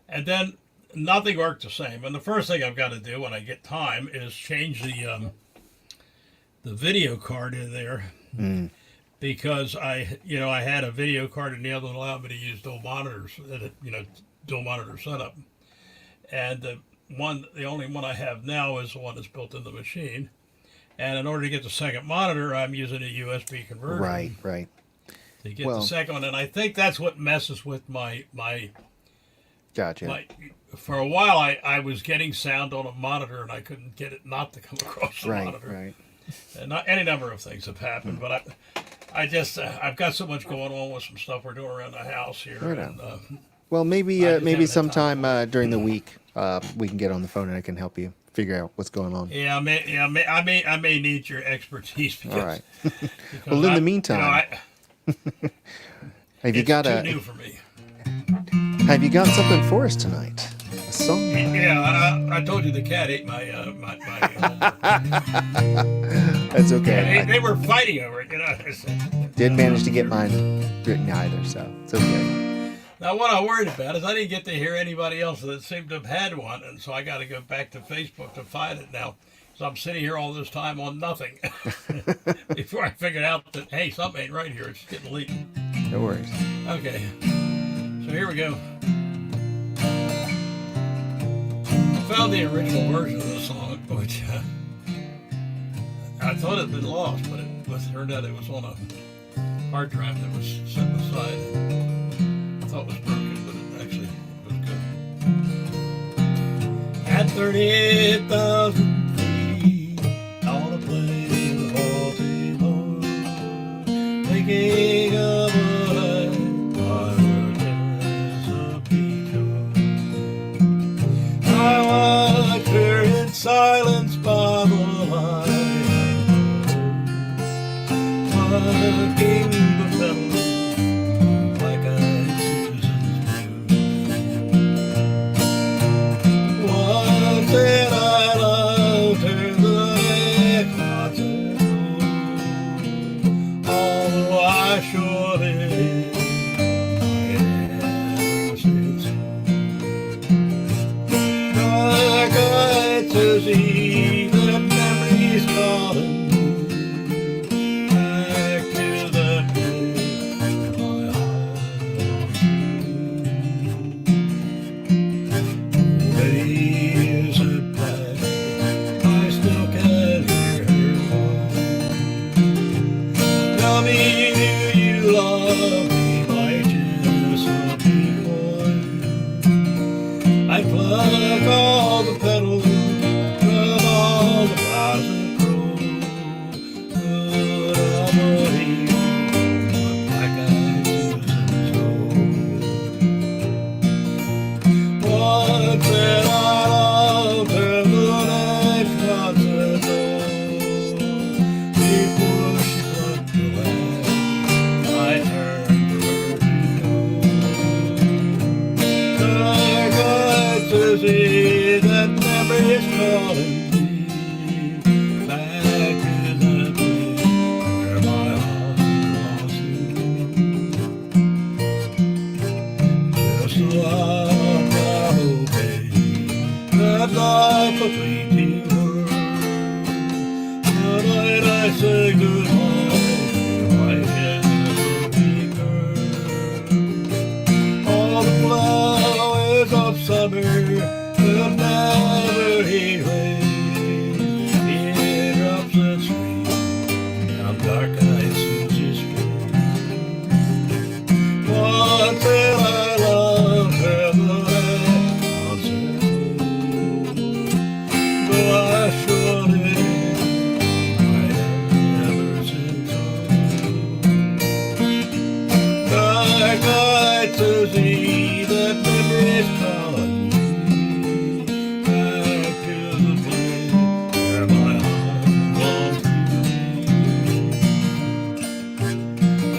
and then nothing worked the same. And the first thing I've got to do when I get time is change the video card in there because I had a video card in the other that allowed me to use dual monitors, dual monitor setup, and the only one I have now is the one that's built in the machine. And in order to get the second monitor, I'm using a USB converter. Right. To get Well- the second one, and I think that's what messes with my Gotcha. for a while I was getting sound on a monitor and I couldn't get it not to come across the monitor. Right. And any number of things have happened, but I just I've got so much going on with some stuff we're doing around the house here. Right And, Well, maybe I just haven't had sometime during the week we can get on the phone and I can help you figure out what's going on. I may need your expertise because, All right. because Well, in the I- meantime, have you it's got too new for me. Have you got something for us tonight? A song? Yeah, I told you the cat ate my homework. That's okay. They were fighting over it, Didn't manage to get mine written either, so it's okay. Now, what I'm worried about is I didn't get to hear anybody else that seemed to have had one, and so I got to go back to Facebook to find it now. So I'm sitting here all this time on nothing before I figured out that, hey, something ain't right here. It's getting late. No worries. Okay, so here we go. I found the original version of the song, which I thought it had been lost, but it turned out it was on a hard drive that was set aside. I thought it was broken, but it actually was good. At 38,000 feet, I wanna play the Baltimore, thinking of a life by the Chesapeake shore. I wanna clear in silence by the light, hugging the metal like a citizen's view. One said I love to see that memory's calling me back to the place where my heart lost you. Just a while I obey that life a fleeting world. The night I say goodbye to my happy girl. All the flowers of summer will never heed rain. Teardrops that stream down dark-eyed Susie's face. Once said I loved her, but once said though I surely might have never said so. Dark-eyed Susie, that memory's calling me back to the place where my heart longs to be.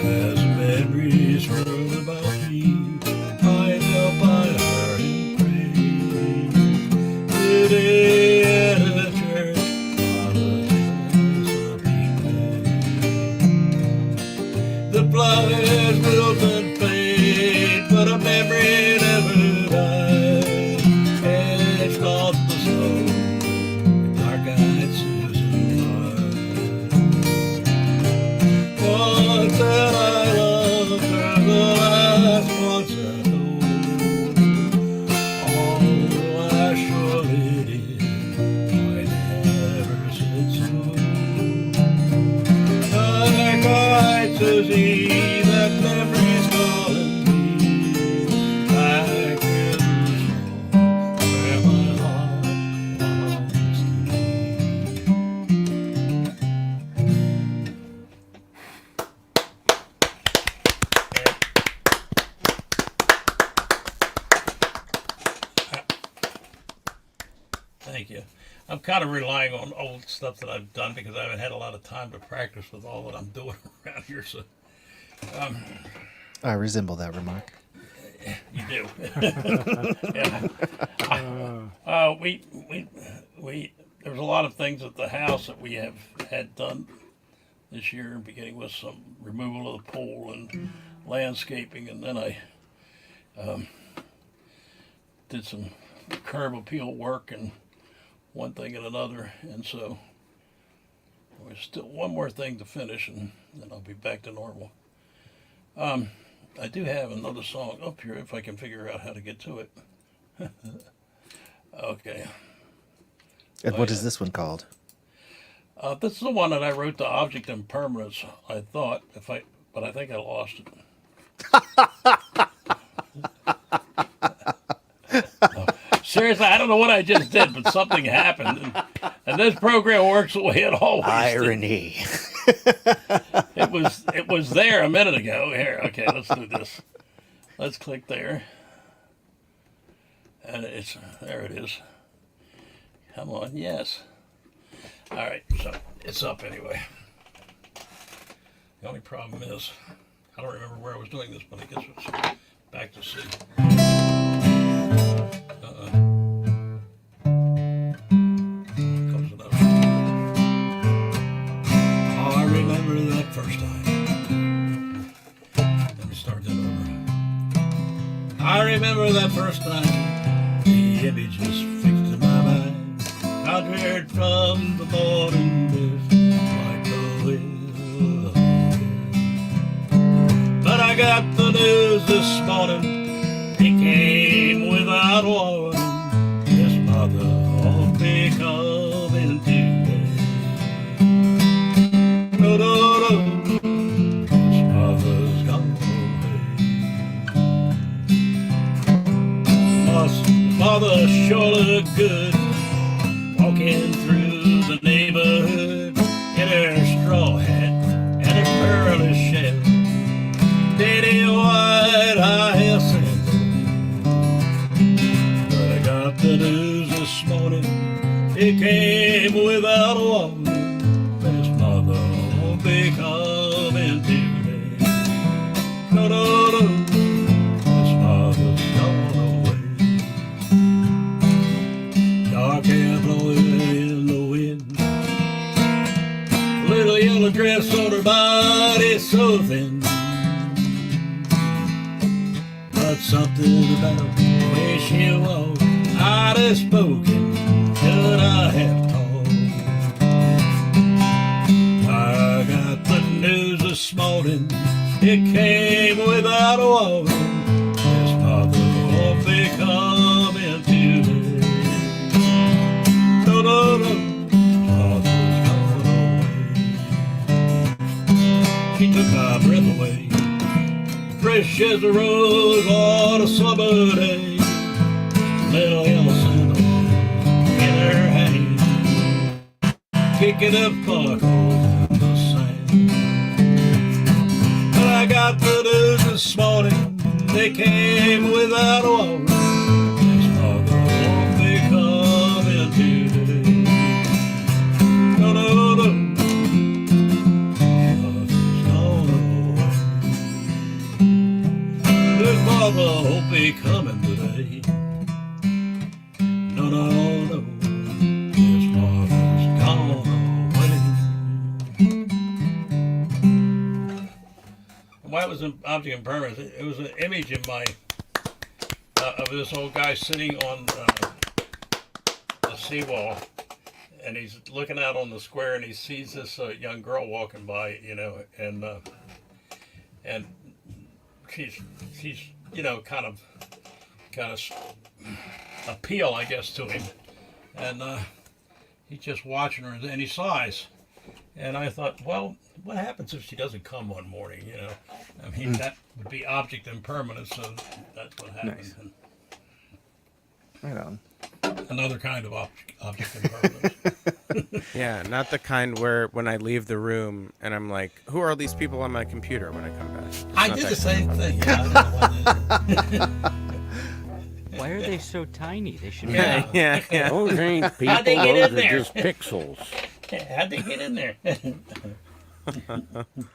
As memories swirl about me, I knelt by her and prayed. Today at a church on a Chesapeake Bay. The flowers wilt and fade, but a memory never dies. Etched on the snow, dark-eyed Susan lies. Once that I loved her, the last once I told. Although I surely did, I never said so. Dark-eyed Susie, that memory's calling me back to the shore where my heart longs to be. Thank you. I'm kind of relying on old stuff that I've done because I haven't had a lot of time to practice with all that I'm doing around here. So, I resemble that remark. you do. Yeah. We there's a lot of things at the house that we have had done this year, beginning with some removal of the pool and landscaping, and then I did some curb appeal work and one thing and another, and so there's still one more thing to finish, and then I'll be back to normal. I do have another song up here if I can figure out how to get to it. Okay. And what is this one called? This is the one that I wrote, The Object Impermanence. I thought, but I think I lost it. No. Seriously, I don't know what I just did, but something happened, and this program works the way it always did. Irony. It was there a minute ago. Here, okay, let's do this. Let's click there, and there it is. Come on, yes. All right, so it's up anyway. The only problem is I don't remember where I was doing this, but I guess it's back to C. Comes it up. Oh, I remember that first time. Let me start that over. I remember that first time. The image is fixed in my mind. Conjured from the morning mist like the will of the wind. But I got the news this morning. It came without warning. This mother won't be coming today. No, no, no. This mother's gone away. Mother sure looked good walking through the neighborhood in her straw hat and a pearly shell. Daddy white hyacinth. But I got the news this morning. It came without warning. This mother won't be coming today. No, no, no. This mother's gone away. nothing, but something about the way she walked. I'd have spoken, could I have talked? I got the news this morning, it came without a warning. His mother won't be coming today. No, no, no, mother's gone away. She took my breath away. Fresh as a rose on a summer day. Little yellow sandal in her hand, kicking up sparkles in the sand. But I got the news this morning, they came without a warning. His mother won't be coming today. No, no, no, mother's gone away. His mother won't be coming today. No, no, no, his mother's gone away. Why it was an object impermanence? It was an image in my of this old guy sitting on the seawall, and he's looking out on the square, and he sees this young girl walking by, and she's kind of appeal, I guess, to him, and he's just watching her, and he sighs. And I thought, well, what happens if she doesn't come one morning? I mean, that would be object impermanence, so that's what happens. Nice. Right on. Another kind of object impermanence. Yeah, not the kind where when I leave the room and I'm like, who are these people on my computer when I come back? It's I not did that the same kind of thing. Yeah, I don't know what Why are they so tiny? They should be. Yeah, yeah, yeah. Those ain't people, How'd they get those in are there? just pixels. How'd they get in there?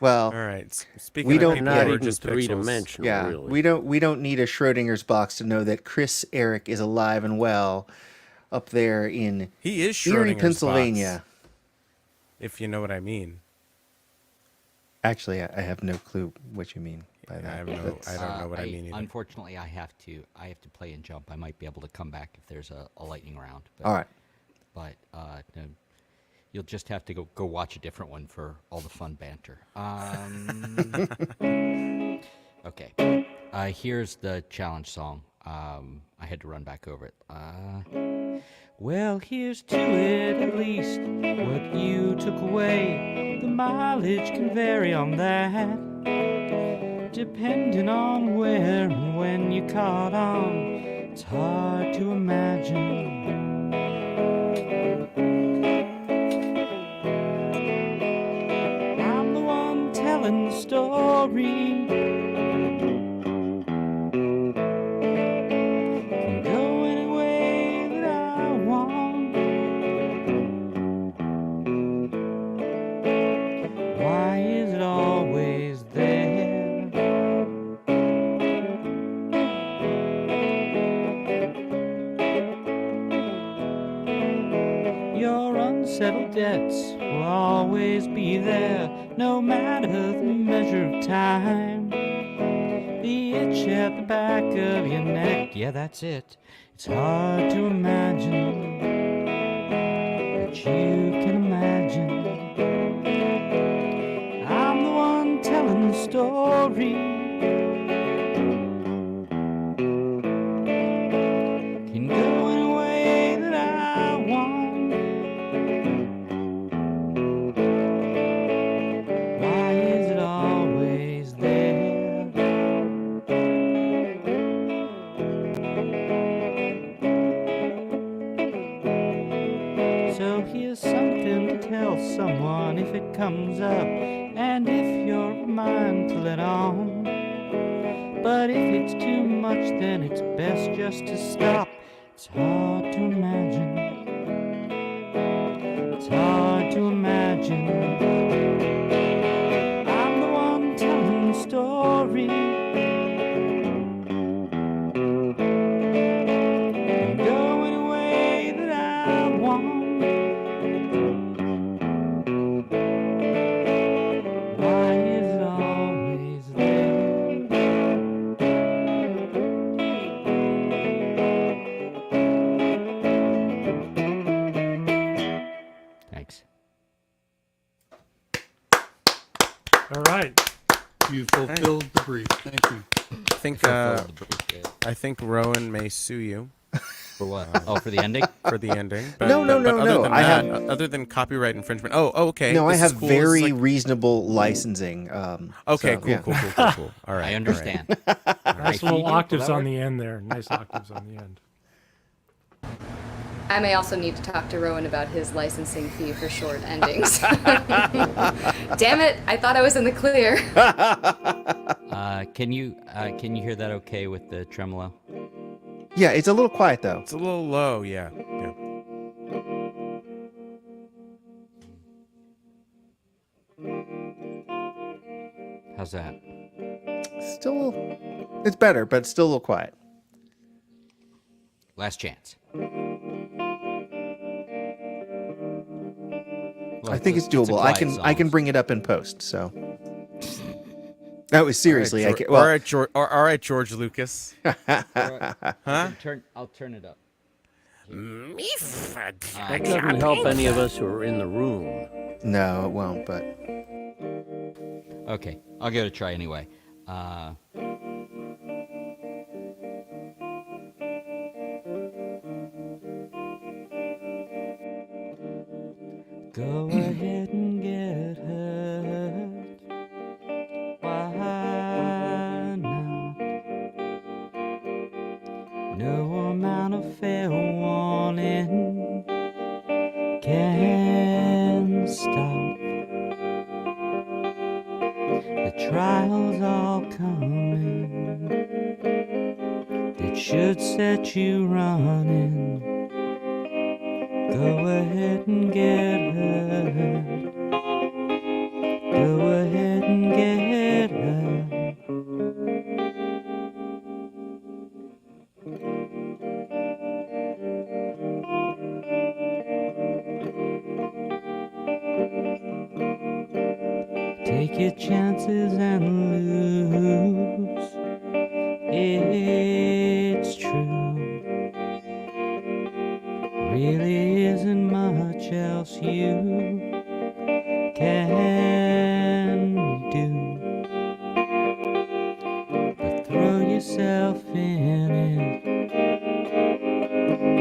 Well, All right. Speaking We of don't- people Not who are even just pixels, three-dimensional, yeah, really. we don't need a Schrodinger's box to know that Chris Eric is alive and well up there in he is Erie, Schrodinger's Pennsylvania. box, if you know what I mean. Actually, I have no clue what you mean by that. I have no, That's- I don't know what I mean either. Unfortunately, I have to play and jump. I might be able to come back if there's a lightning round. But, All right. But no, you'll just have to go watch a different one for all the fun banter. Okay. Here's the challenge song. I had to run back over it. Well, here's to it at least. What you took away, the mileage can vary on that. Depending on where and when you caught on, it's hard to imagine. I'm the one telling the story. Can go any way that I want. Why is it always there? Your unsettled debts will always be there, no matter the measure of time. The itch at the back of your neck, yeah, that's it. It's hard to imagine, but you can imagine. I'm the one telling the story. Can go any way that I want. Why is it always there? So here's something to tell someone if it comes up, and if you're of a mind to let on. But if it's too much, then it's best just to stop. It's hard to imagine. It's hard to imagine. I'm the one telling the story. Can go any way that I want. Why is it always fulfilled the brief. Thank you. I think Rowan may sue you. For what? Oh, for the ending? For the ending. No. Other than I that, have other than copyright infringement. Oh, okay. no. I This have is cool. very This is like- reasonable licensing. Okay, so, cool, yeah. cool. All right. I understand. Nice little octaves on the end there. Nice octaves on the end. I may also need to talk to Rowan about his licensing fee for short endings. Damn it! I thought I was in the clear. Can you hear that okay with the tremolo? Yeah, it's a little quiet though. It's a little low, yeah. How's that? Still, it's better, but still a little quiet. Last chance. I think it's doable. I can bring it up in post. So. That was seriously. All right, all right, George Lucas. Huh? Huh? I'll turn it up. That doesn't help any of us who are in the room. No, it won't. But okay, I'll give it a try anyway. Go ahead and get hurt. Why not? No amount of fair warning can stop the trials all coming that should set you running. Go ahead and get hurt. Go ahead and get hurt. Take your chances and lose. It's true. Really isn't much else you can do but throw yourself in it.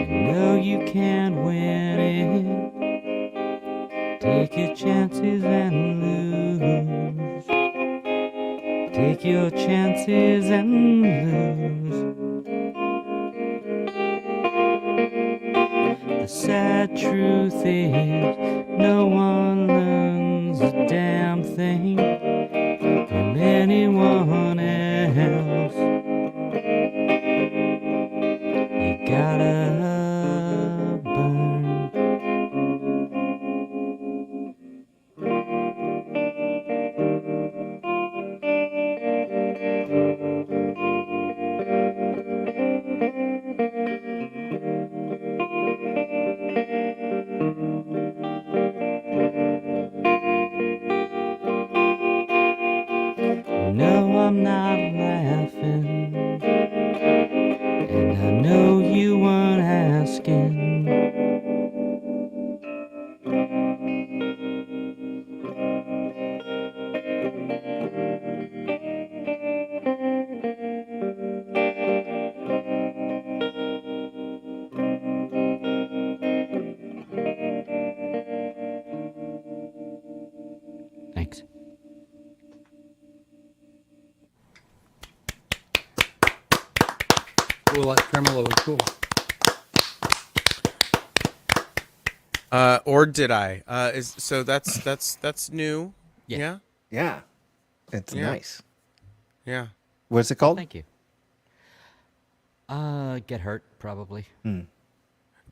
You know you can't win it. Take your chances and lose. Take your chances and lose. The sad truth is, no one learns a damn thing from anyone else. You gotta burn. No, I'm not laughing, and I know you weren't asking. Thanks. Cool, that tremolo was cool. Or did I? That's new. Yeah. yeah, it's Yeah. nice. Yeah. What's it called? Thank you. Get hurt probably.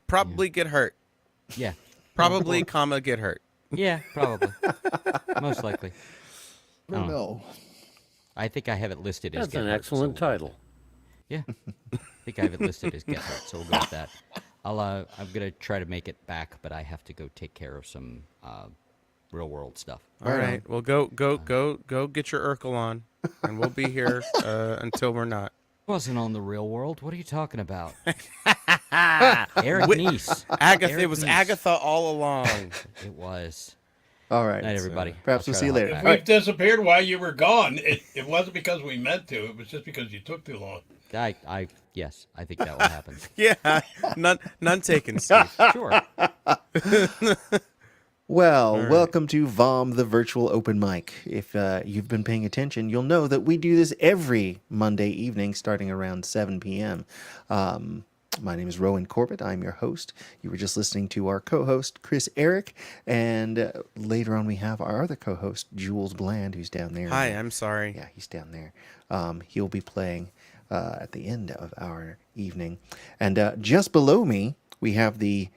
Probably get hurt. Yeah. Probably, comma, get hurt. Yeah, probably. Most likely. I don't know. I think I have it listed as That's Get an Hurt, excellent so, title. Yeah. I think I have it listed as Get Hurt, so we'll go with that. I'm gonna try to make it back, but I have to go take care of some real world stuff. All right. Well, go get your Urkel on, and we'll be here until we're not. Wasn't on the real world. What are you talking about? Eric Nice. Agatha. Eric It was Nice. Agatha all along. It was. All right. Night, everybody. Perhaps I'll we'll try see you to later. If All we've right. disappeared while you were gone, it wasn't because we meant to. It was just because you took too long. Yes, I think that will happen. Yeah, none taken, Steve. Sure. Well, welcome to VOM, the virtual open mic. If you've been paying attention, you'll know that we do this every Monday evening starting around 7 p.m. My name is Rowan Corbett. I'm your host. You were just listening to our co-host, Chris Eric, and later on we have our other co-host, Jules Bland, who's down there. Hi, I'm sorry. Yeah, he's down there. He'll be playing at the end of our evening. And just below me, we have the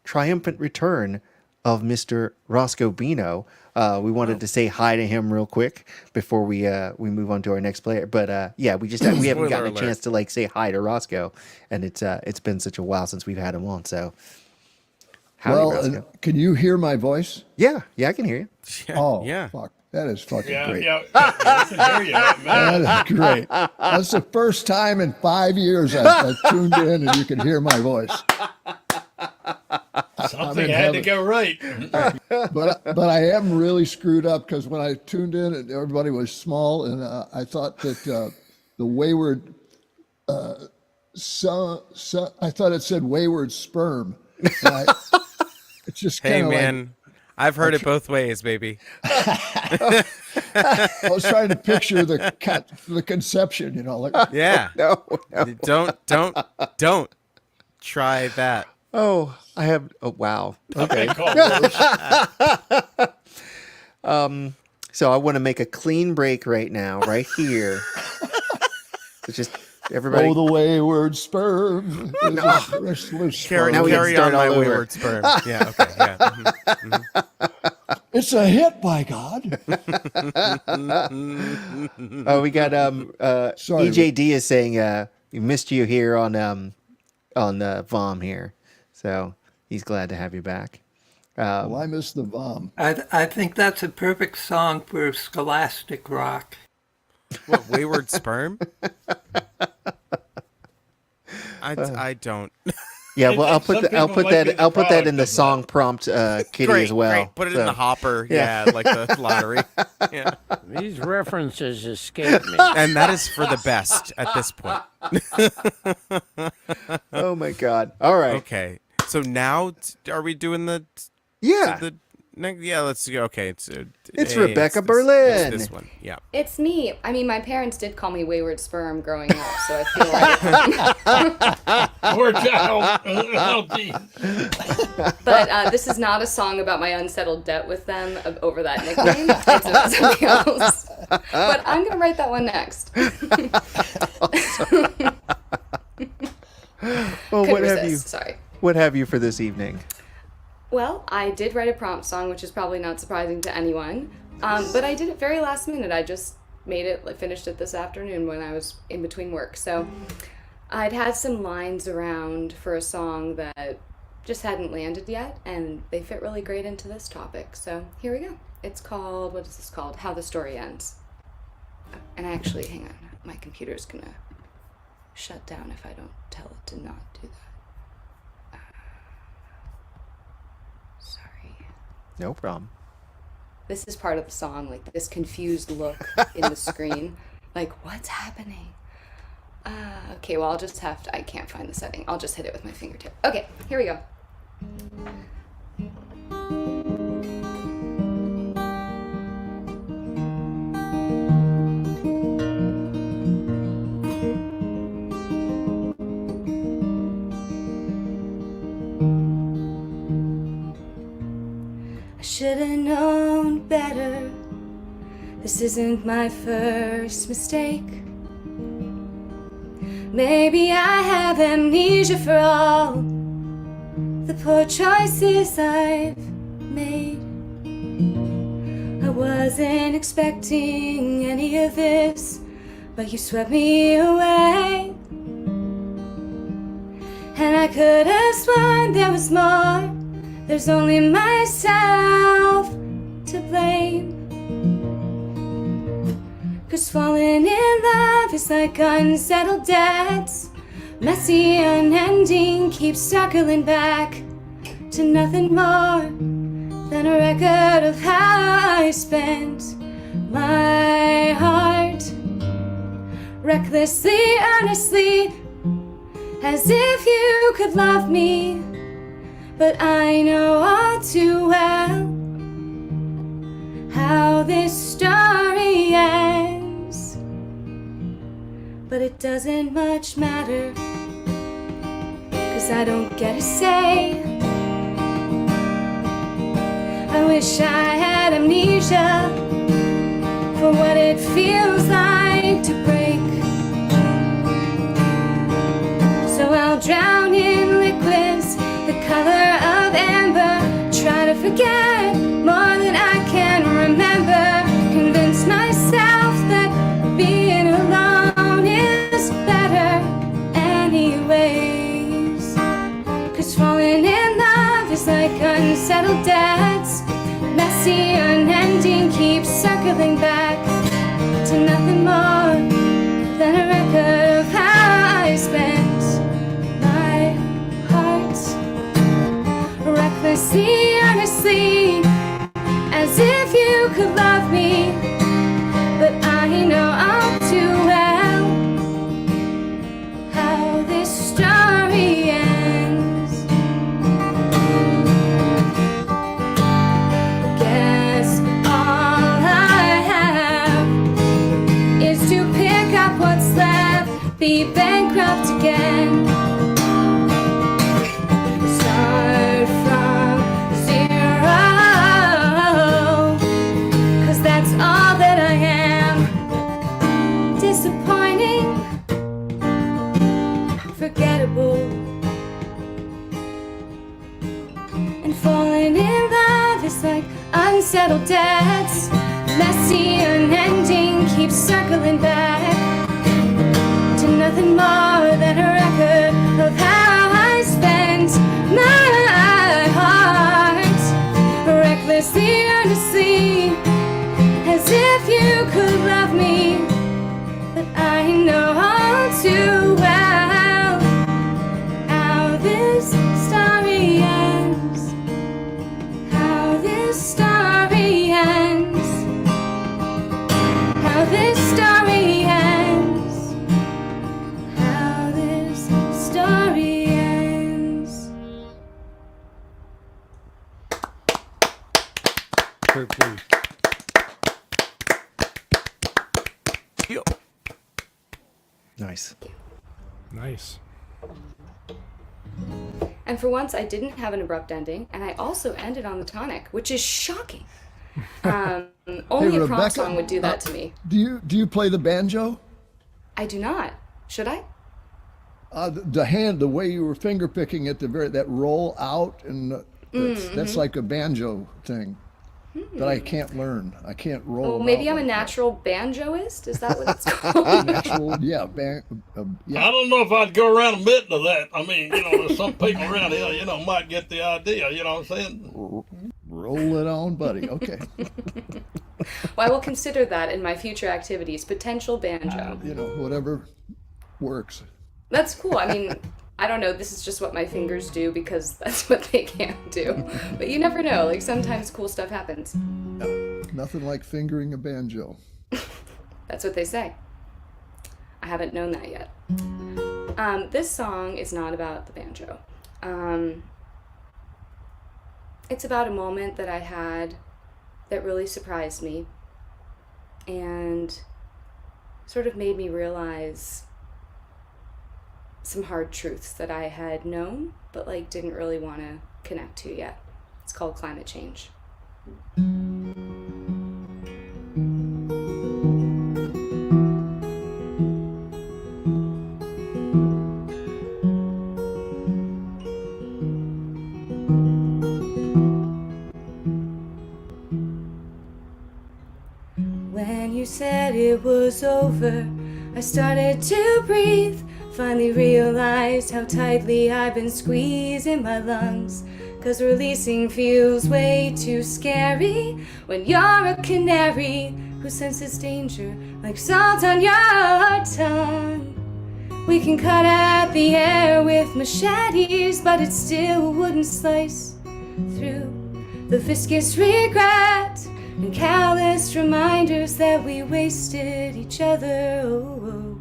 triumphant return of Mr. Roscoe Bino. We wanted to say hi to him real quick before we move on to our next player. But yeah, we haven't Spoiler gotten a alert. chance to say hi to Roscoe, and it's been such a while since we've had him on. So, howdy, Roscoe. Can you hear my voice? Yeah, I can hear you. Oh, yeah. fuck. That is fucking great. Yeah, we can hear you. Man. That is great. That's the first time in 5 years I've tuned in and you can hear my voice. Something had to go right. But I am really screwed up because when I tuned in, everybody was small, and I thought that the wayward, I thought it said wayward sperm. And it's just Hey, kind of man, I've heard it both ways, baby. I was trying to picture the conception, Yeah. No. Don't try that. Oh, I have. Oh, wow. Okay. So I want to make a clean break right now, right here. It's just everybody. Oh, the wayward sperm. Is a restless Carry Now we sperm. can on start my all over. wayward sperm. Yeah, okay, yeah. It's a hit, by God. Oh, we got Sorry. EJD is saying we missed you here on VOM here, so he's glad to have you back. Well, I missed the VOM. I think that's a perfect song for scholastic rock. What, wayward sperm? I don't. Yeah, well, I'll Some put I'll people put might be that the I'll put that product in the of song that. prompt, Kitty, Great, as well. great. Put it So, in the hopper. yeah. Yeah, like the lottery. Yeah. These references escape me. And that is for the best at this point. Oh my God! All right. Okay. So now, are we doing the? Yeah. Yeah. Let's go. Okay. It's Rebecca this, Berlin. It's this one. Yeah. It's me. I mean, my parents did call me wayward sperm growing up, so I feel like. Poor child. Oh, geez. But this is not a song about my unsettled debt with them over that nickname. It's about something else. But I'm gonna write that one next. Well, Couldn't what have you? resist, sorry. What have you for this evening? Well, I did write a prompt song, which is probably not surprising to anyone. But I did it very last minute. I just finished it this afternoon when I was in between work. So I'd had some lines around for a song that just hadn't landed yet, and they fit really great into this topic. So here we go. It's called, what is this called? How the Story Ends. And actually, hang on, my computer's gonna shut down if I don't tell it to not do that. Sorry. No problem. This is part of the song, like this confused look in the screen. Like, what's happening? Okay, well, I can't find the setting. I'll just hit it with my fingertip. Okay, here we go. I should have known better. This isn't my first mistake. Maybe I have amnesia for all the poor choices I've made. I wasn't expecting any of this, but you swept me away. And I could have sworn there was more. There's only myself to blame. 'Cause falling in love is like unsettled debts. Messy, unending, keeps circling back to nothing more than a record of how I spent my heart. Recklessly, earnestly, as if you could love me. But I know all too well how this story ends. But it doesn't much matter, 'cause I don't get a say. I wish I had amnesia for what it feels like to break. So I'll drown in liquids the color of amber, try to forget more than I can remember. Convince myself that being alone is better anyways. 'Cause falling in love is like unsettled debts, messy, unending, keeps circling back to nothing more than a record of how I spent my heart. Recklessly, earnestly, as if you could love me. But I know all too well how this story ends. Guess all I have is to pick up what's left, be bankrupt again. Start from zero, 'cause that's all that I am. Disappointing, forgettable, and falling in love is like unsettled debts, messy, unending, keeps circling back to nothing more than a record of how I spent my heart. Recklessly, earnestly, as if you could love me. But I know all too well how this story ends. How this story ends. How this story ends. How this story ends. Kurt, please. Nice. Nice. And for once, I didn't have an abrupt ending, and I also ended on the tonic, which is shocking. Only a prompt Rebecca, song would do that to me. Do you play the banjo? I do not. Should I? The way you were finger picking at that roll out, and that's like a banjo thing that I can't learn. I can't roll. Oh, maybe out I'm a like natural banjoist? Is that what it's called? natural, yeah, yeah. I don't know if I'd go around admitting to that. I mean, there's some people around here, might get the idea, you know what I'm saying? Roll it on, buddy. Okay. Well, I will consider that in my future activities. Potential banjo. Whatever works. That's cool. I mean, I don't know. This is just what my fingers do because that's what they can do. But you never know. Like, sometimes cool stuff happens. Nothing like fingering a banjo. That's what they say. I haven't known that yet. This song is not about the banjo. It's about a moment that I had that really surprised me and sort of made me realize some hard truths that I had known but didn't really want to connect to yet. It's called climate change. When you said it was over, I started to breathe. Finally realized how tightly I've been squeezing my lungs. 'Cause releasing feels way too scary when you're a canary who senses danger like salt on your tongue. We can cut at the air with machetes, but it still wouldn't slice through the viscous regret and callous reminders that we wasted each other. Oh.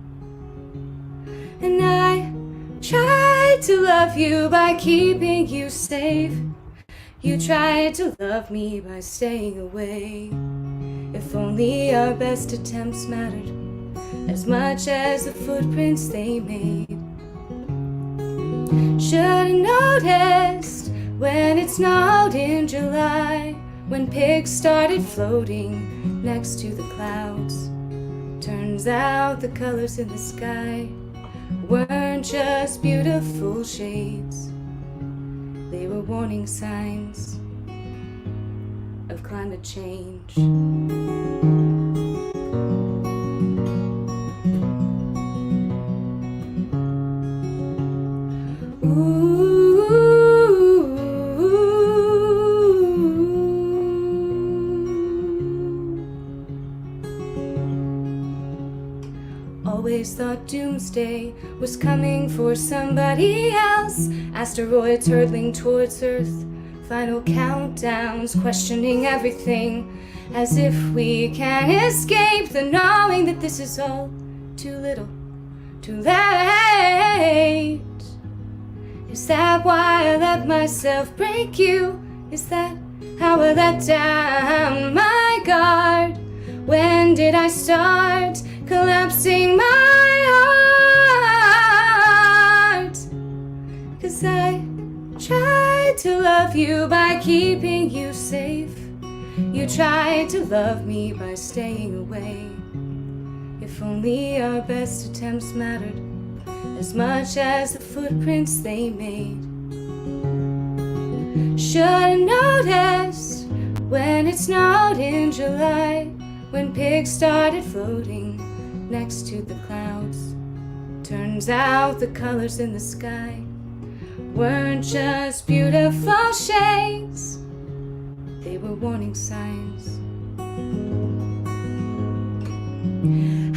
And I tried to love you by keeping you safe. You tried to love me by staying away. If only our best attempts mattered as much as the footprints they made. Should've noticed when it snowed in July, when pigs started floating next to the clouds. Turns out the colors in the sky weren't just beautiful shades. They were warning signs of climate change. Always thought doomsday was coming for somebody else. Asteroids hurtling towards Earth, final countdowns, questioning everything, as if we can't escape the knowing that this is all too little, too late. Is that why I let myself break you? Is that how I let down my guard? When did I start collapsing my heart? 'Cause I tried to love you by keeping you safe. You tried to love me by staying away. If only our best attempts mattered as much as the footprints they made. Should've noticed when it snowed in July, when pigs started floating next to the clouds. Turns out the colors in the sky weren't just beautiful shades. They were warning signs.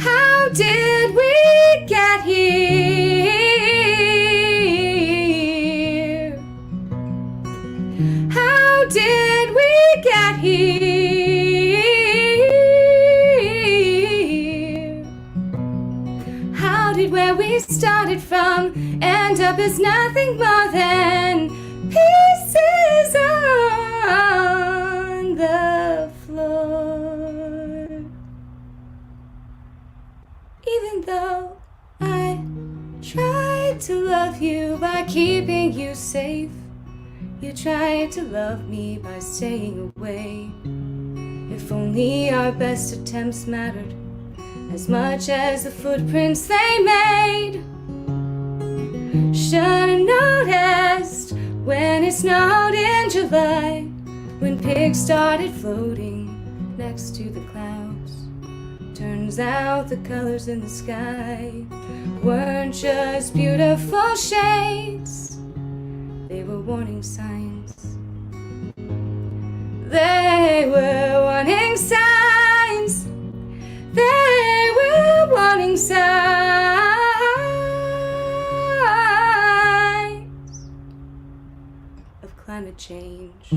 How did we get here? How did we get here? How did where we started from end up as nothing more than pieces on the floor? Even though I tried to love you by keeping you safe, you tried to love me by staying away. If only our best attempts mattered as much as the footprints they made. Should've noticed when it snowed in July, when pigs started floating next to the clouds. Turns out the colors in the sky weren't just beautiful shades. They were warning signs. They were warning signs. They were warning signs of climate change.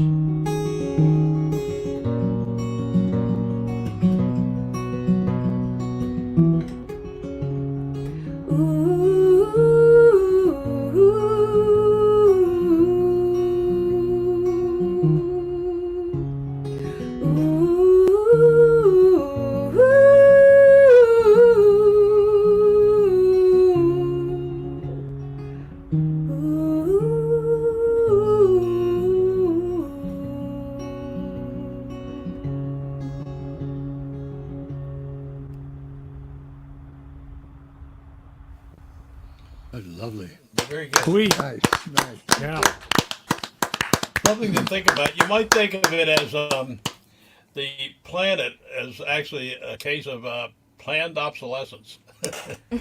That's lovely. Very good. Sweet. Nice, nice. Yeah. Something to think about. You might think of it as the planet as actually a case of planned obsolescence.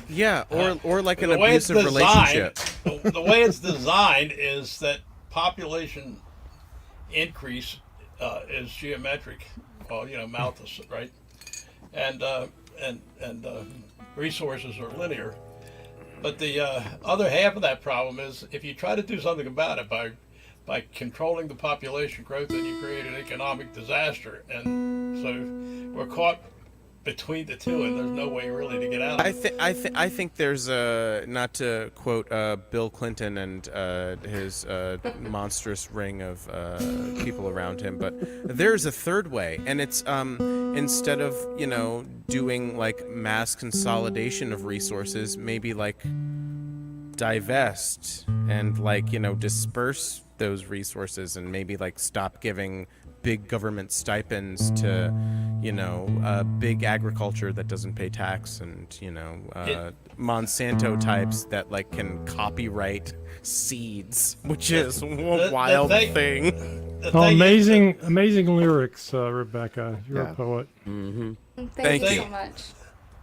Yeah, or like an The way it's abusive relationship. the way it's designed is that population increase is geometric. Well, Malthus, right? And resources are linear. But the other half of that problem is if you try to do something about it by by controlling the population growth, and you create an economic disaster. And so we're caught between the two, and there's no way really to get out of it. I think there's not to quote Bill Clinton and his monstrous ring of people around him, but there's a third way, and it's instead of doing like mass consolidation of resources, maybe like divest and like disperse those resources, and maybe like stop giving big government stipends to big agriculture that doesn't pay tax, and Monsanto types that like can copyright seeds, which is a wild thing. Oh, amazing lyrics, Rebecca. You're a poet. Mm-hmm. Thank you so much.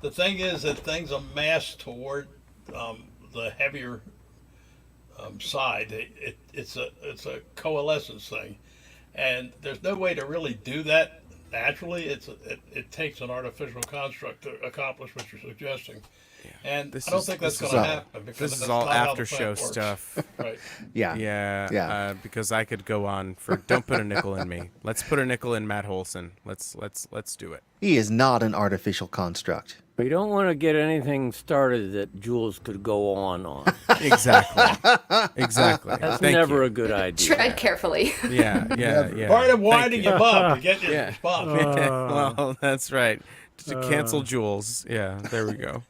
The thing is that things amass toward the heavier side. It's a coalescence thing, and there's no way to really do that naturally. It takes an artificial construct to accomplish what you're suggesting, and I don't think that's going to happen, because this is that's all not how the after show plant works. stuff. Right? Yeah. Because I could go on for. Don't put a nickel in me. Let's put a nickel in Matt Holson. Let's do it. He is not an artificial construct. We don't want to get anything started that Jules could go on. Exactly. That's Thank never you. a good idea. Tread carefully. Yeah. Part of winding him up to get his response. Well, that's right. To cancel Jules. Yeah, there we go.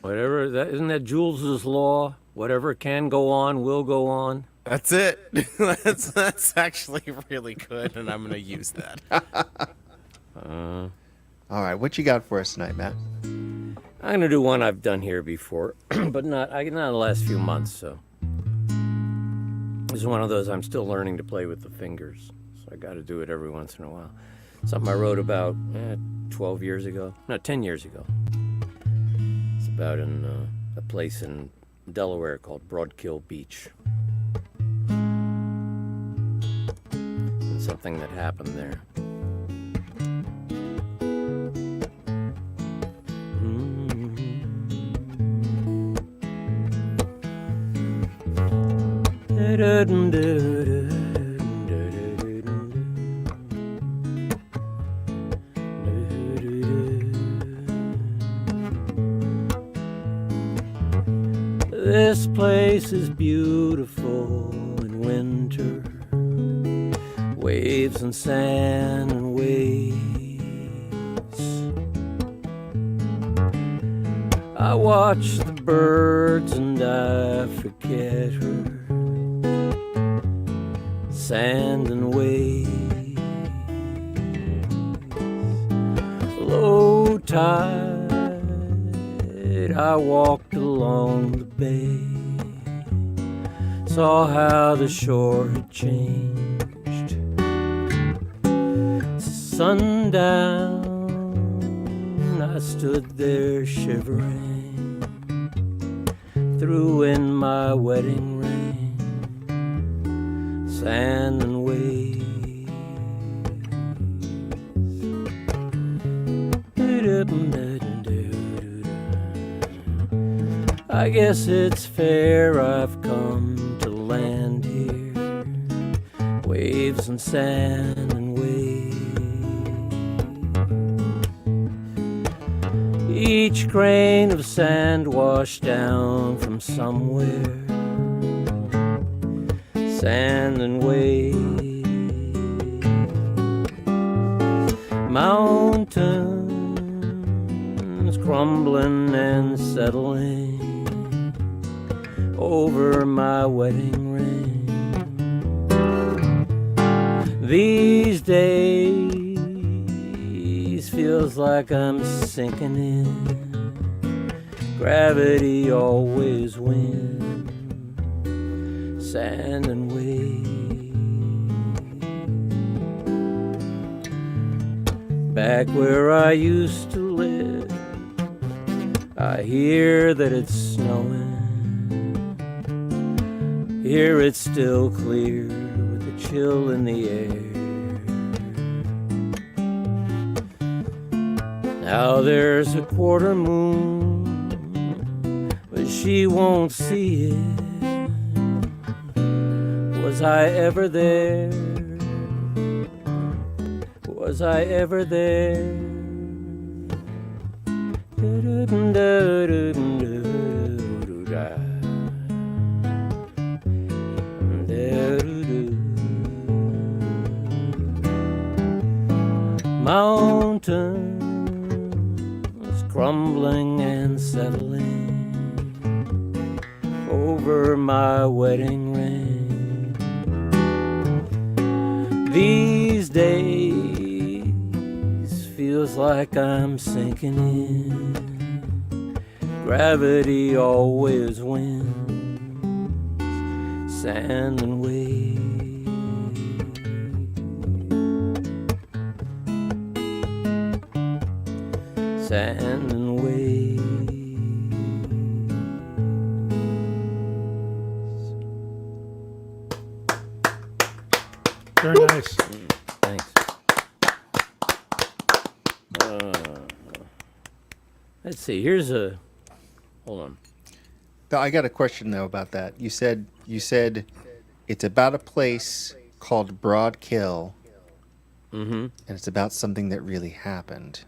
Isn't that Jules's law? Whatever can go on will go on. That's it. That's actually really good, and I'm going to use that. All right, what you got for us tonight, Matt? I'm going to do one I've done here before, but not in the last few months. So this is one of those I'm still learning to play with the fingers. So I got to do it every once in a while. Something I wrote about 10 years ago. It's about in a place in Delaware called Broadkill Beach. And something that happened there. This place is beautiful in winter, waves and sand and waves. I watch the birds and I forget her. Sand and waves, low tide, I walked along the bay, saw how the shore had changed. Sundown, I stood there shivering, threw in my wedding ring. Sand and waves. I guess it's fair I've come to land here. Waves and sand and waves. Each grain of sand washed down from somewhere. Sand and waves, mountains crumbling and settling over my wedding ring. These days feels like I'm sinking in. Gravity always wins. Sand and waves. Back where I used to live, I hear that it's snowing. Here it's still clear with a chill in the air. Now there's a quarter moon, but she won't see it. Was I ever there? Was I ever there? Mountains crumbling and settling over my wedding ring. These days feels like I'm sinking in. Gravity always wins, sand and waves. Sand and waves. Very nice. Thanks. Let's see. Here's a. Hold on. I got a question though about that. You said it's about a place called Broad Kill, and it's about something that really happened.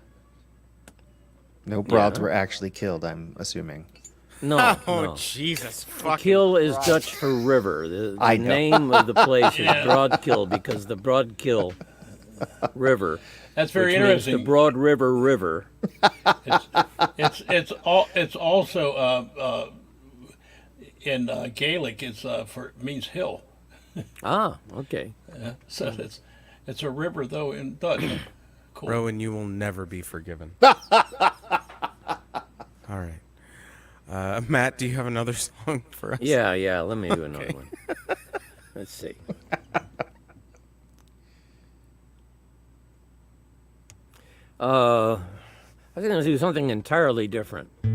No broads Yeah. were actually killed, I'm assuming. No. Oh, no. Jesus fucking Kill is Christ. Dutch for river. The I know. name of the place Yeah. is Broadkill because the Broadkill River. That's very which means interesting. the Broad River. It's also in Gaelic. Means hill. Ah, okay. So it's a river though in Dutch. Cool. Rowan, you will never be forgiven. All right. Matt, do you have another song for us? Yeah. Let me do another one. Let's see. I was going to do something entirely different. Wait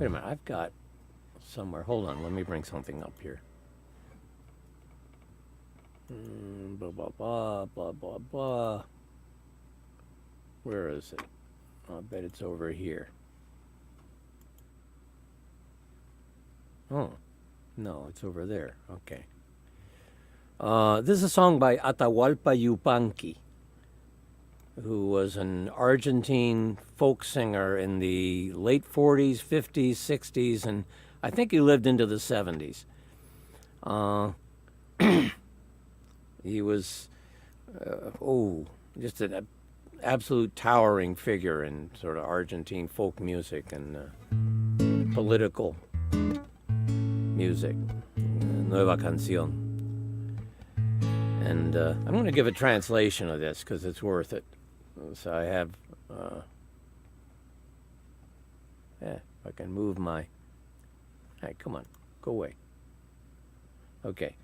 a minute. I've got somewhere. Hold on. Let me bring something up here. Blah, blah, blah, blah, blah, blah. Where is it? I bet it's over here. Oh, no, it's over there. Okay. This is a song by Atahualpa Yupanqui, who was an Argentine folk singer in the late 40s, 50s, 60s, and I think he lived into the 70s. He was, just an absolute towering figure in sort of Argentine folk music and political music. Nueva Canción. And I'm going to give a translation of this because it's worth it. So I have, if I can move my, hey, come on, go away. Okay.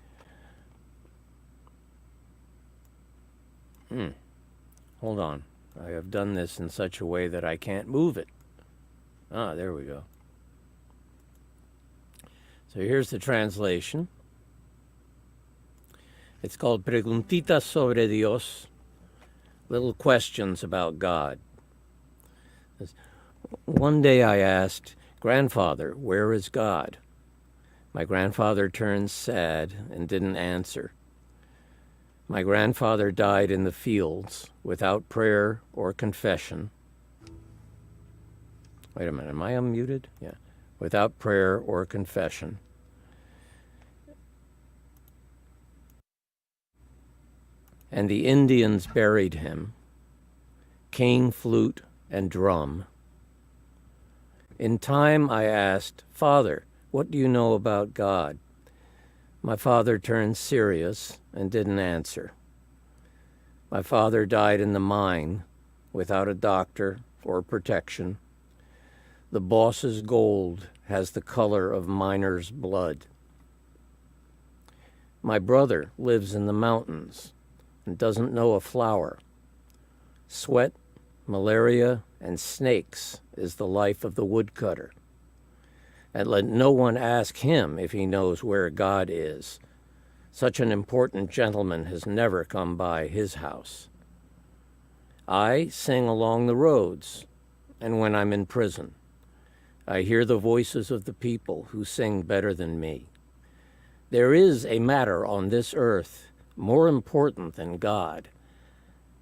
Hold on. I have done this in such a way that I can't move it. Ah, there we go. So here's the translation. It's called Preguntitas sobre Dios, little questions about God. One day I asked, "Grandfather, where is God?" My grandfather turned sad and didn't answer. My grandfather died in the fields without prayer or confession. Wait a minute, am I unmuted? Yeah. Without prayer or confession. And the Indians buried him, cane, flute, and drum. In time I asked, "Father, what do you know about God?" My father turned serious and didn't answer. My father died in the mine without a doctor or protection. The boss's gold has the color of miner's blood. My brother lives in the mountains and doesn't know a flower. Sweat, malaria, and snakes is the life of the woodcutter. And let no one ask him if he knows where God is. Such an important gentleman has never come by his house. I sing along the roads, and when I'm in prison, I hear the voices of the people who sing better than me. There is a matter on this earth more important than God,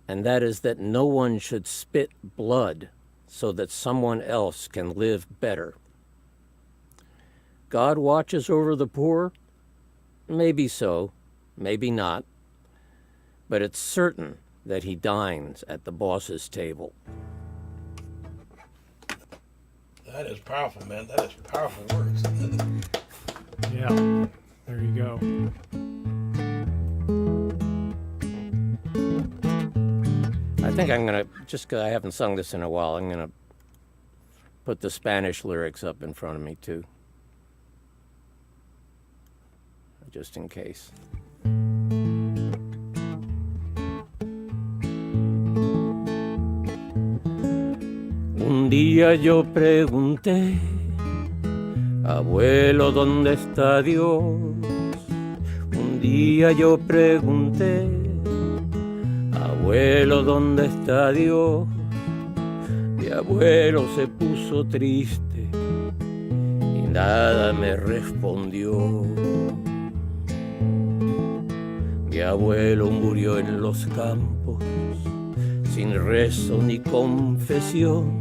and that is that no one should spit blood so that someone else can live better. God watches over the poor? Maybe so, maybe not. But it's certain that he dines at the boss's table. That is powerful, man. That is powerful words. Yeah, there you go. I think I'm going to, just because I haven't sung this in a while, I'm going to put the Spanish lyrics up in front of me, too. Just in case. Un día yo pregunté, abuelo, ¿dónde está Dios? Un día yo pregunté, abuelo, ¿dónde está Dios? Mi abuelo se puso triste y nada me respondió. Mi abuelo murió en los campos sin rezo ni confesión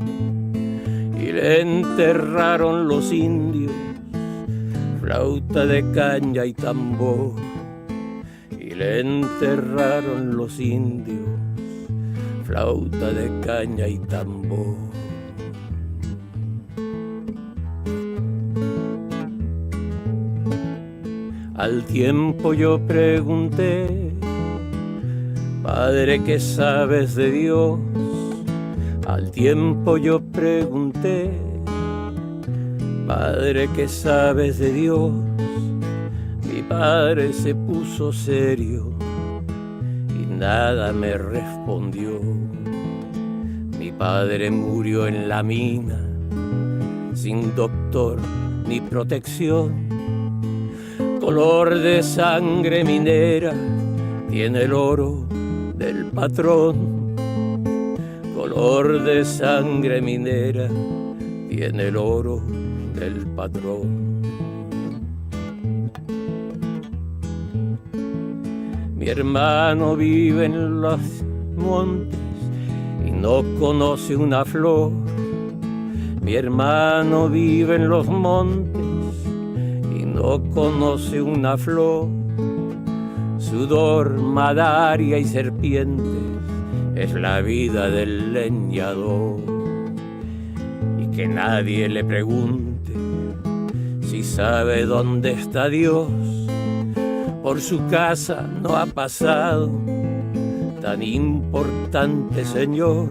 y le enterraron los indios, flauta de caña y tambor. Y le enterraron los indios, flauta de caña y tambor. Al tiempo yo pregunté, Padre, ¿qué sabes de Dios? Al tiempo yo pregunté, Padre, ¿qué sabes de Dios? Mi padre se puso serio y nada me respondió. Mi padre murió en la mina, sin doctor ni protección. Color de sangre minera tiene el oro del patrón. Color de sangre minera tiene el oro del patrón. Mi hermano vive en los montes y no conoce una flor. Mi hermano vive en los montes y no conoce una flor. Sudor, malaria y serpientes es la vida del leñador. Y que nadie le pregunte si sabe dónde está Dios. Por su casa no ha pasado tan importante señor.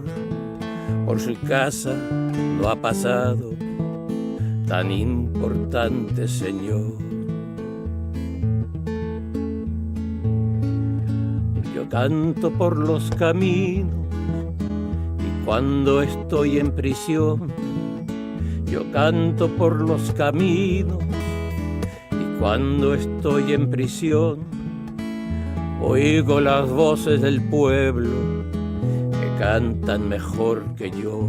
Por su casa no ha pasado tan importante señor. Yo canto por los caminos y cuando estoy en prisión, yo canto por los caminos. Cuando estoy en prisión, oigo las voces del pueblo que cantan mejor que yo.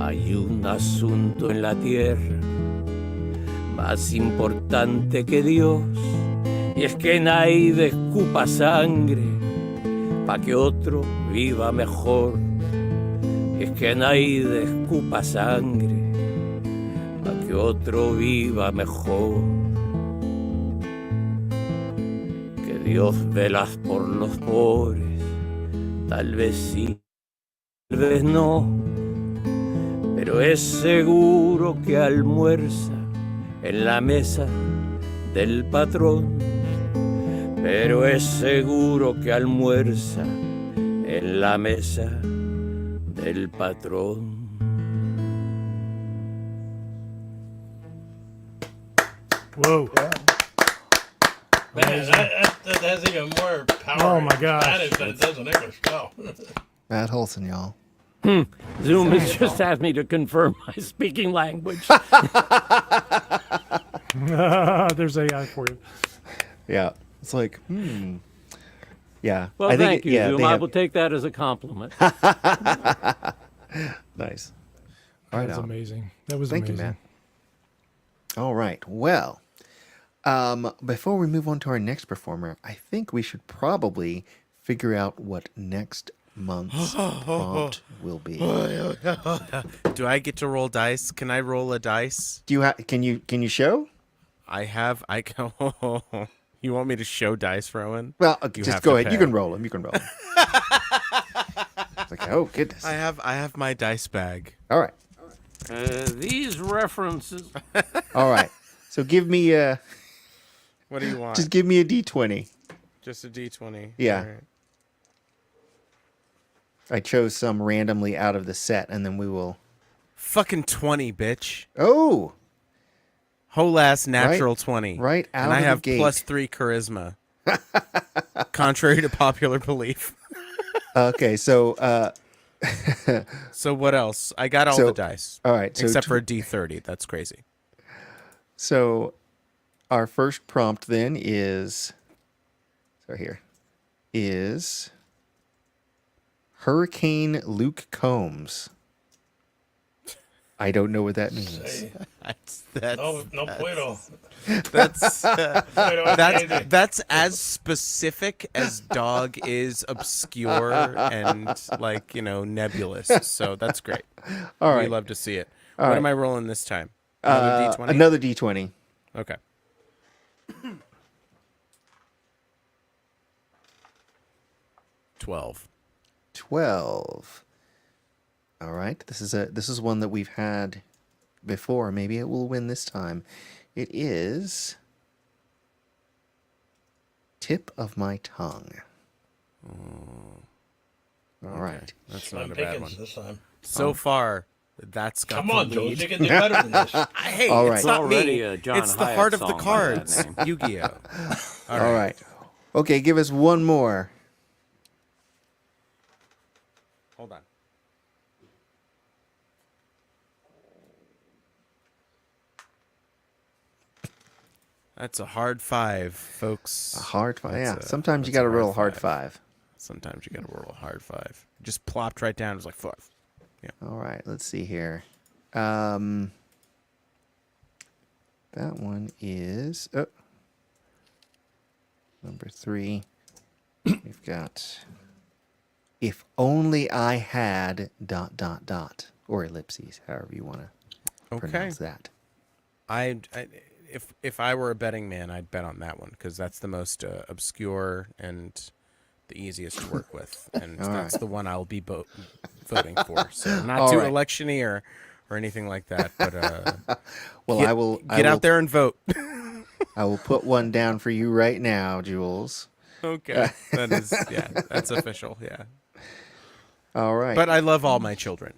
Hay un asunto en la tierra más importante que Dios, y es que nadie escupa sangre pa' que otro viva mejor. Y es que nadie escupa sangre que otro viva mejor. Que Dios velas por los pobres, tal vez sí, tal vez no, pero es seguro que almuerza en la mesa del patrón. Pero es seguro que almuerza en la mesa del patrón. Whoa. Yeah. Man, that has even more power. Oh, my gosh. That is, than it does in English. No. Matt Holson, y'all. Zoom has just asked me to confirm my speaking language. There's AI for you. Yeah. It's like, Yeah. Well, I think thank you, yeah, Zoom. they I have- will take that as a compliment. Nice. All right, That was Al. amazing. That was Thank amazing. you, man. All right. Well, before we move on to our next performer, I think we should probably figure out what next month's prompt will be. Do I get to roll dice? Can I roll a dice? Do you can you show? I have. I can. You want me to show dice, Rowan? Well, You just have go to ahead. pay. You can roll them. You can roll them. It's like, oh goodness. I have my dice bag. All right. These references. All right. So give me What do you want? just give me a D20. Just a D20. Yeah. All right. I chose some randomly out of the set, and then we will. Fucking 20, bitch. Oh. Whole ass natural Right- 20. right out And I of the have gate. +3 charisma. Contrary to popular belief. Okay. So. So what else? I got all So- the dice. all right, so Except for a D30. That's crazy. So, our first prompt then is. So here is. Hurricane Luke Combs. I don't know what that means. Say, That's no puedo. that's as specific as dog is obscure and nebulous. So that's great. All We right. love to see it. All What right. am I rolling this time? Another D20? Another D20. Okay. $12. 12. All right. This is one that we've had before. Maybe it will win this time. It is Tip of My Tongue. All right. That's Slim not a bad pickings one. this time. So far, that's got Come the on, lead. Jules, you can do better than this. Hey, All it's right. not Already me. a John It's the Hyatt heart of the song by that cards. name. Yu-Gi-Oh. All right. Okay, give us one more. Hold on. That's a hard 5, folks. A hard five. Yeah. That's Sometimes you that's got to a roll a hard 5. Sometimes you got to roll a hard 5. Just plopped right down. It was like 5. Yeah. All right. Let's see here. That one is number 3. We've got If Only I Had ... or ellipses, however you want to pronounce that. If I were a betting man, I'd bet on that one because that's the most obscure and the easiest to work with, and that's the one I'll be voting for. So not All to right. electioneer or anything like that, but Well, I will get out there and vote. I will put one down for you right now, Jules. Okay, that's official. Yeah, All right. but I love all my children.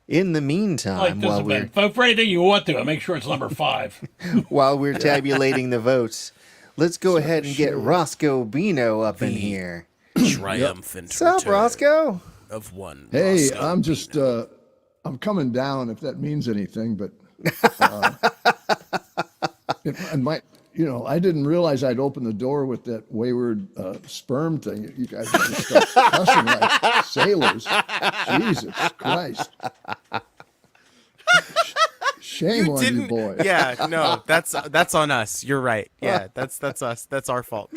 In the Like meantime, this event. Vote for anything you want to. Make sure it's number 5. while we're tabulating the votes, let's go ahead and get Roscoe Bino up in here. Triumphant What's up, return Roscoe? of one. Hey, Roscoe I'm just, I'm coming down if that means anything, but it might, I didn't realize I'd opened the door with that wayward sperm thing. You guys just start cussing like sailors. Jesus Christ. Shame on you, boy. Yeah, no, that's on us. You're right. Yeah, that's us. That's our fault.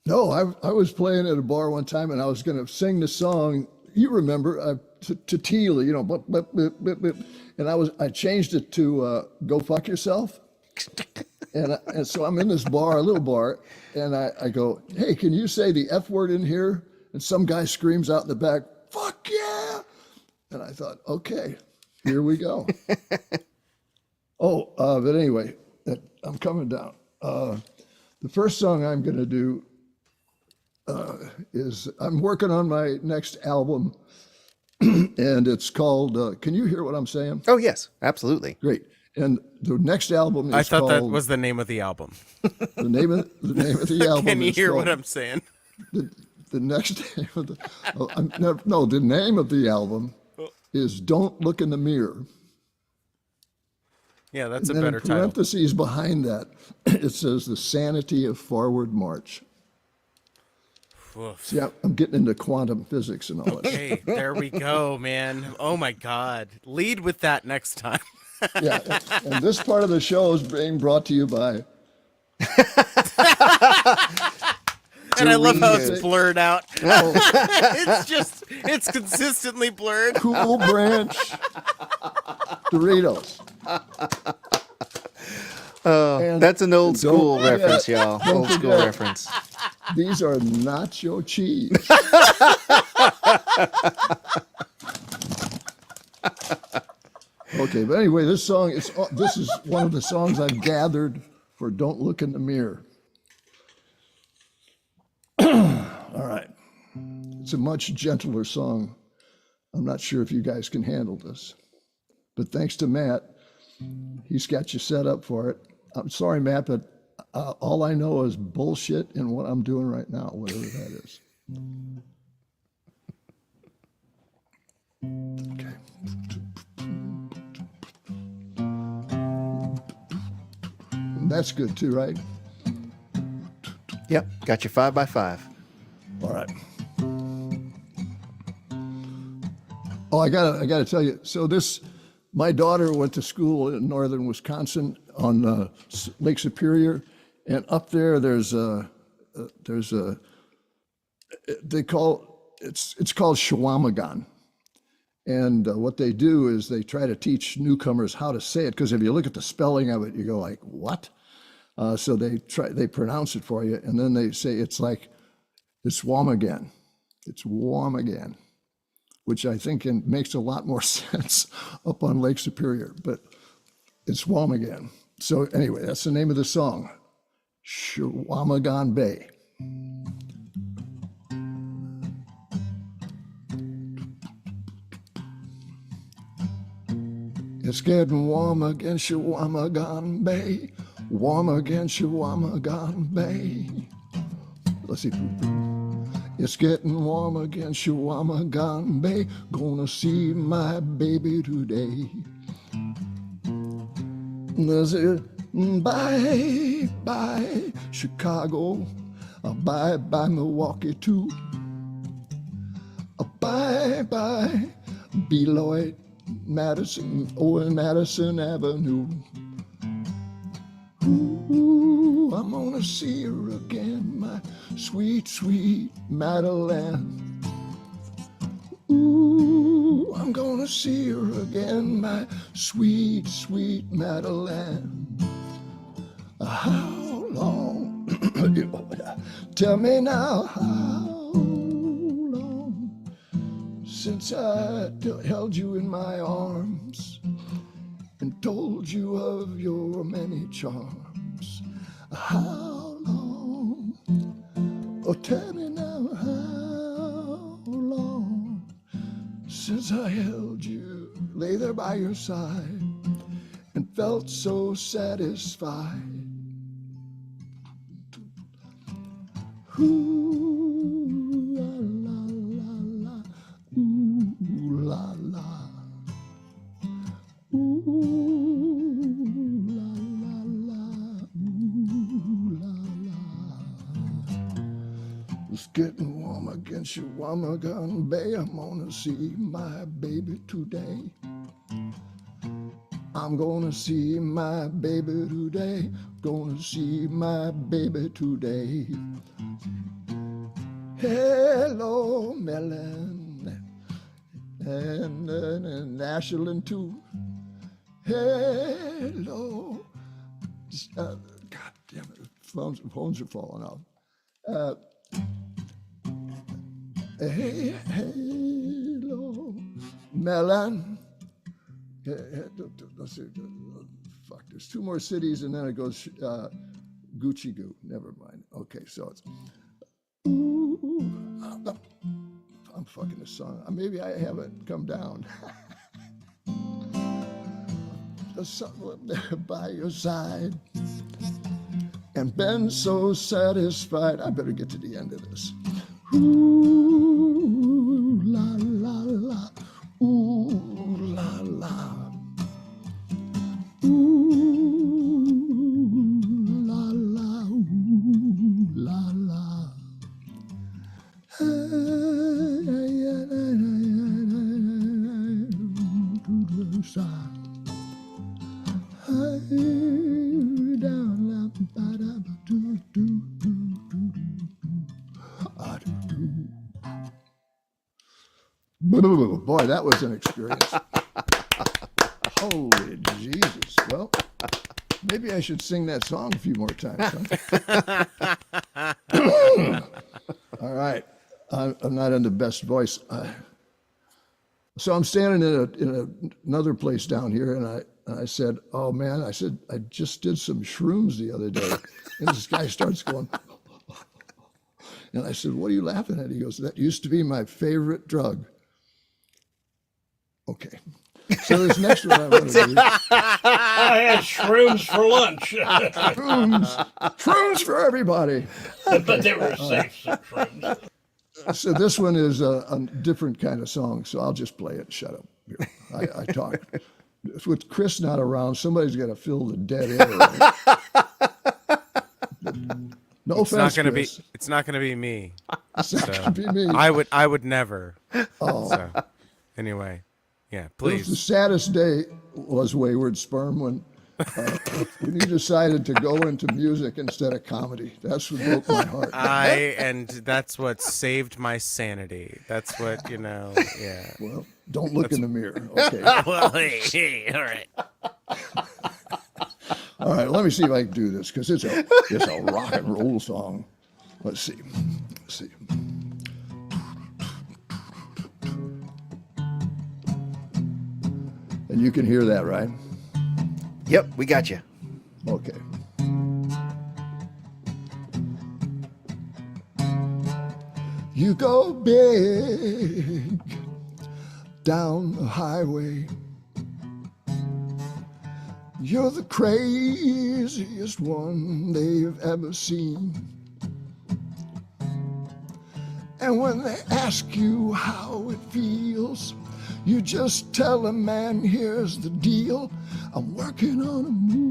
No, I was playing at a bar one time and I was going to sing the song. You remember to Tila, blip, blip, blip, blip. And I changed it to Go Fuck Yourself. And so I'm in this bar, a little bar, and I go, hey, can you say the F word in here? And some guy screams out in the back, fuck yeah. And I thought, okay, here we go. But anyway, I'm coming down. The first song I'm going to do is I'm working on my next album, and it's called, can you hear what I'm saying? Oh, yes, absolutely. Great. And the next album is I thought that called- was the name of the album. the name of the album. Can you is hear called- what I'm saying? The next name of the the name of the album is "Don't Look in the Mirror." Yeah, that's And a then better in title. parentheses behind that, it says "The Sanity of Forward March." See, I'm getting into quantum physics and all that. Okay, there we go, man. Oh my God, lead with that next time. Yeah, and this part of the show is being brought to you by. And I love how it's Doritos. blurred out. It's consistently blurred. Cool Branch Doritos. And That's an old don't school forget- reference, y'all. don't Old school forget, reference. These are nacho cheese. Okay, but anyway, this is one of the songs I've gathered for Don't Look in the Mirror. All right. It's a much gentler song. I'm not sure if you guys can handle this. But thanks to Matt, he's got you set up for it. I'm sorry, Matt, but all I know is bullshit in what I'm doing right now, whatever that is. Okay. And that's good too, right? Yep, got your 5x5. All right. Oh, I gotta tell you. So my daughter went to school in northern Wisconsin on Lake Superior, and up there it's called Shawamagan. And what they do is they try to teach newcomers how to say it, because if you look at the spelling of it, you go like, what? So they pronounce it for you, and then they say it's Wamagan. It's Wamagan, which I think makes a lot more sense up on Lake Superior, but it's Wamagan. So anyway, that's the name of the song, Shawamagan Bay. It's getting warm again, Shawamagan Bay. Warm again, Shawamagan Bay. Let's see. It's getting warm again, Shawamagan Bay. Gonna see my baby today. There's a bye, bye, Chicago. Bye, bye, Milwaukee, too. Bye, bye, Beloit, Madison, Madison Avenue. Ooh, I'm gonna see her again, my sweet, sweet Madeline. Ooh, I'm gonna see her again, my sweet, sweet Madeline. How long? Tell me now, how long since I held you in my arms and told you of your many charms? How long? Oh, tell me now, how long since I held you, lay there by your side, and felt so satisfied? Ooh, la, la, la, la. Ooh, la, la. Ooh, la, la, la. Ooh, la, la. It's getting warm again, Shawamagan Bay. I'm gonna see my baby today. I'm gonna see my baby today. Gonna see my baby today. Hello, Melon, and Ashland too. Hello. God damn it, phones are falling off. Hey, hello, Melon. Let's see. Fuck, there's two more cities, and then it goes Gucci Goo. Never mind. Okay, so it's. Ooh, I'm fucking this song. Maybe I haven't come down. The sun up there by your side and been so satisfied. I better get to the end of this. Ooh, la, la, la. Ooh, la, la. Ooh, la, la. Ooh, la, la. Boy, that was an experience. Holy Jesus. Well, maybe I should sing that song a few more times. Huh? All right. I'm not in the best voice. So I'm standing in another place down here, and I said, oh, man, I said, I just did some shrooms the other day. And this guy starts going, and I said, what are you laughing at? He goes, that used to be my favorite drug. Okay. So this next one I want to do. I had shrooms for lunch. Shrooms for everybody. But they were safe shrooms. So this one is a different kind of song, so I'll just play it and shut up. Here. I talk. With Chris not around, somebody's got to fill the dead air. Right? No offense, Chris. It's not gonna be me. It's not gonna be me. I would never. Oh. So, anyway, yeah, Well, please. the saddest day was Wayward Sperm when you decided to go into music instead of comedy. That's what broke my heart. And that's what saved my sanity. That's what, yeah. Well, don't look in the mirror. Okay. Well, hey, all right. All right, let me see if I can do this, because it's a rock and roll song. Let's see. And you can hear that, right? Yep, we got you. Okay. You go big down the highway. You're the craziest one they've ever seen. And when they ask you how it feels, you just tell them, man, here's the deal. I'm working on a move.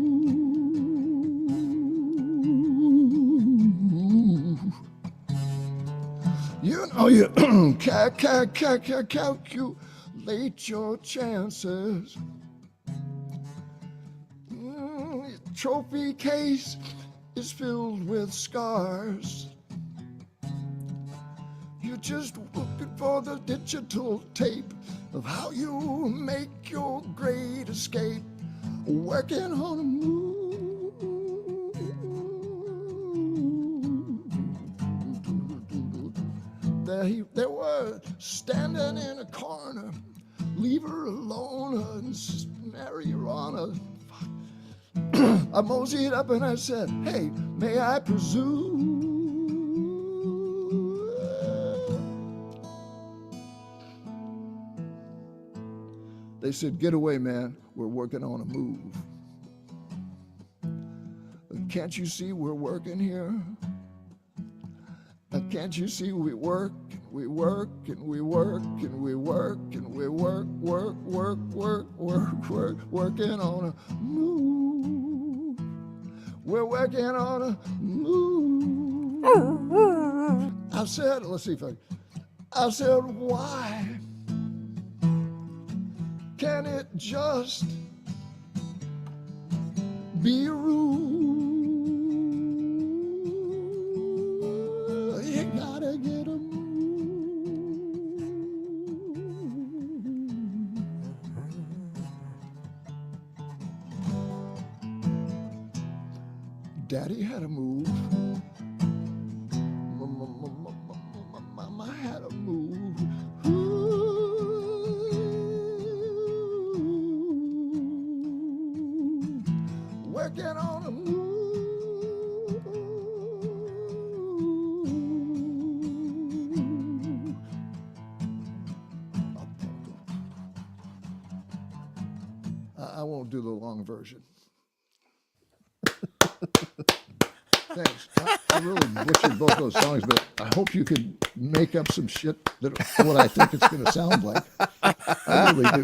You know you calculate your chances. Your trophy case is filled with scars. You're just looking for the digital tape of how you make your great escape. Working on a move. They were standing in a corner. Leave her alone and marry her on a. I moseyed up and I said, hey, may I presume? They said, get away, man. We're working on a move. Can't you see we're working here? Can't you see we work, and we work, and we work, and we work, and we work, working on a move. We're working on a move. I said, let's see if I said, why can't it just be rude? You gotta get a move. Daddy had a move. Mama had a move. Working on a move. I won't do the long version. Thanks. I really butchered both those songs, but I hope you could make up some shit that what I think it's going to sound like. I really do.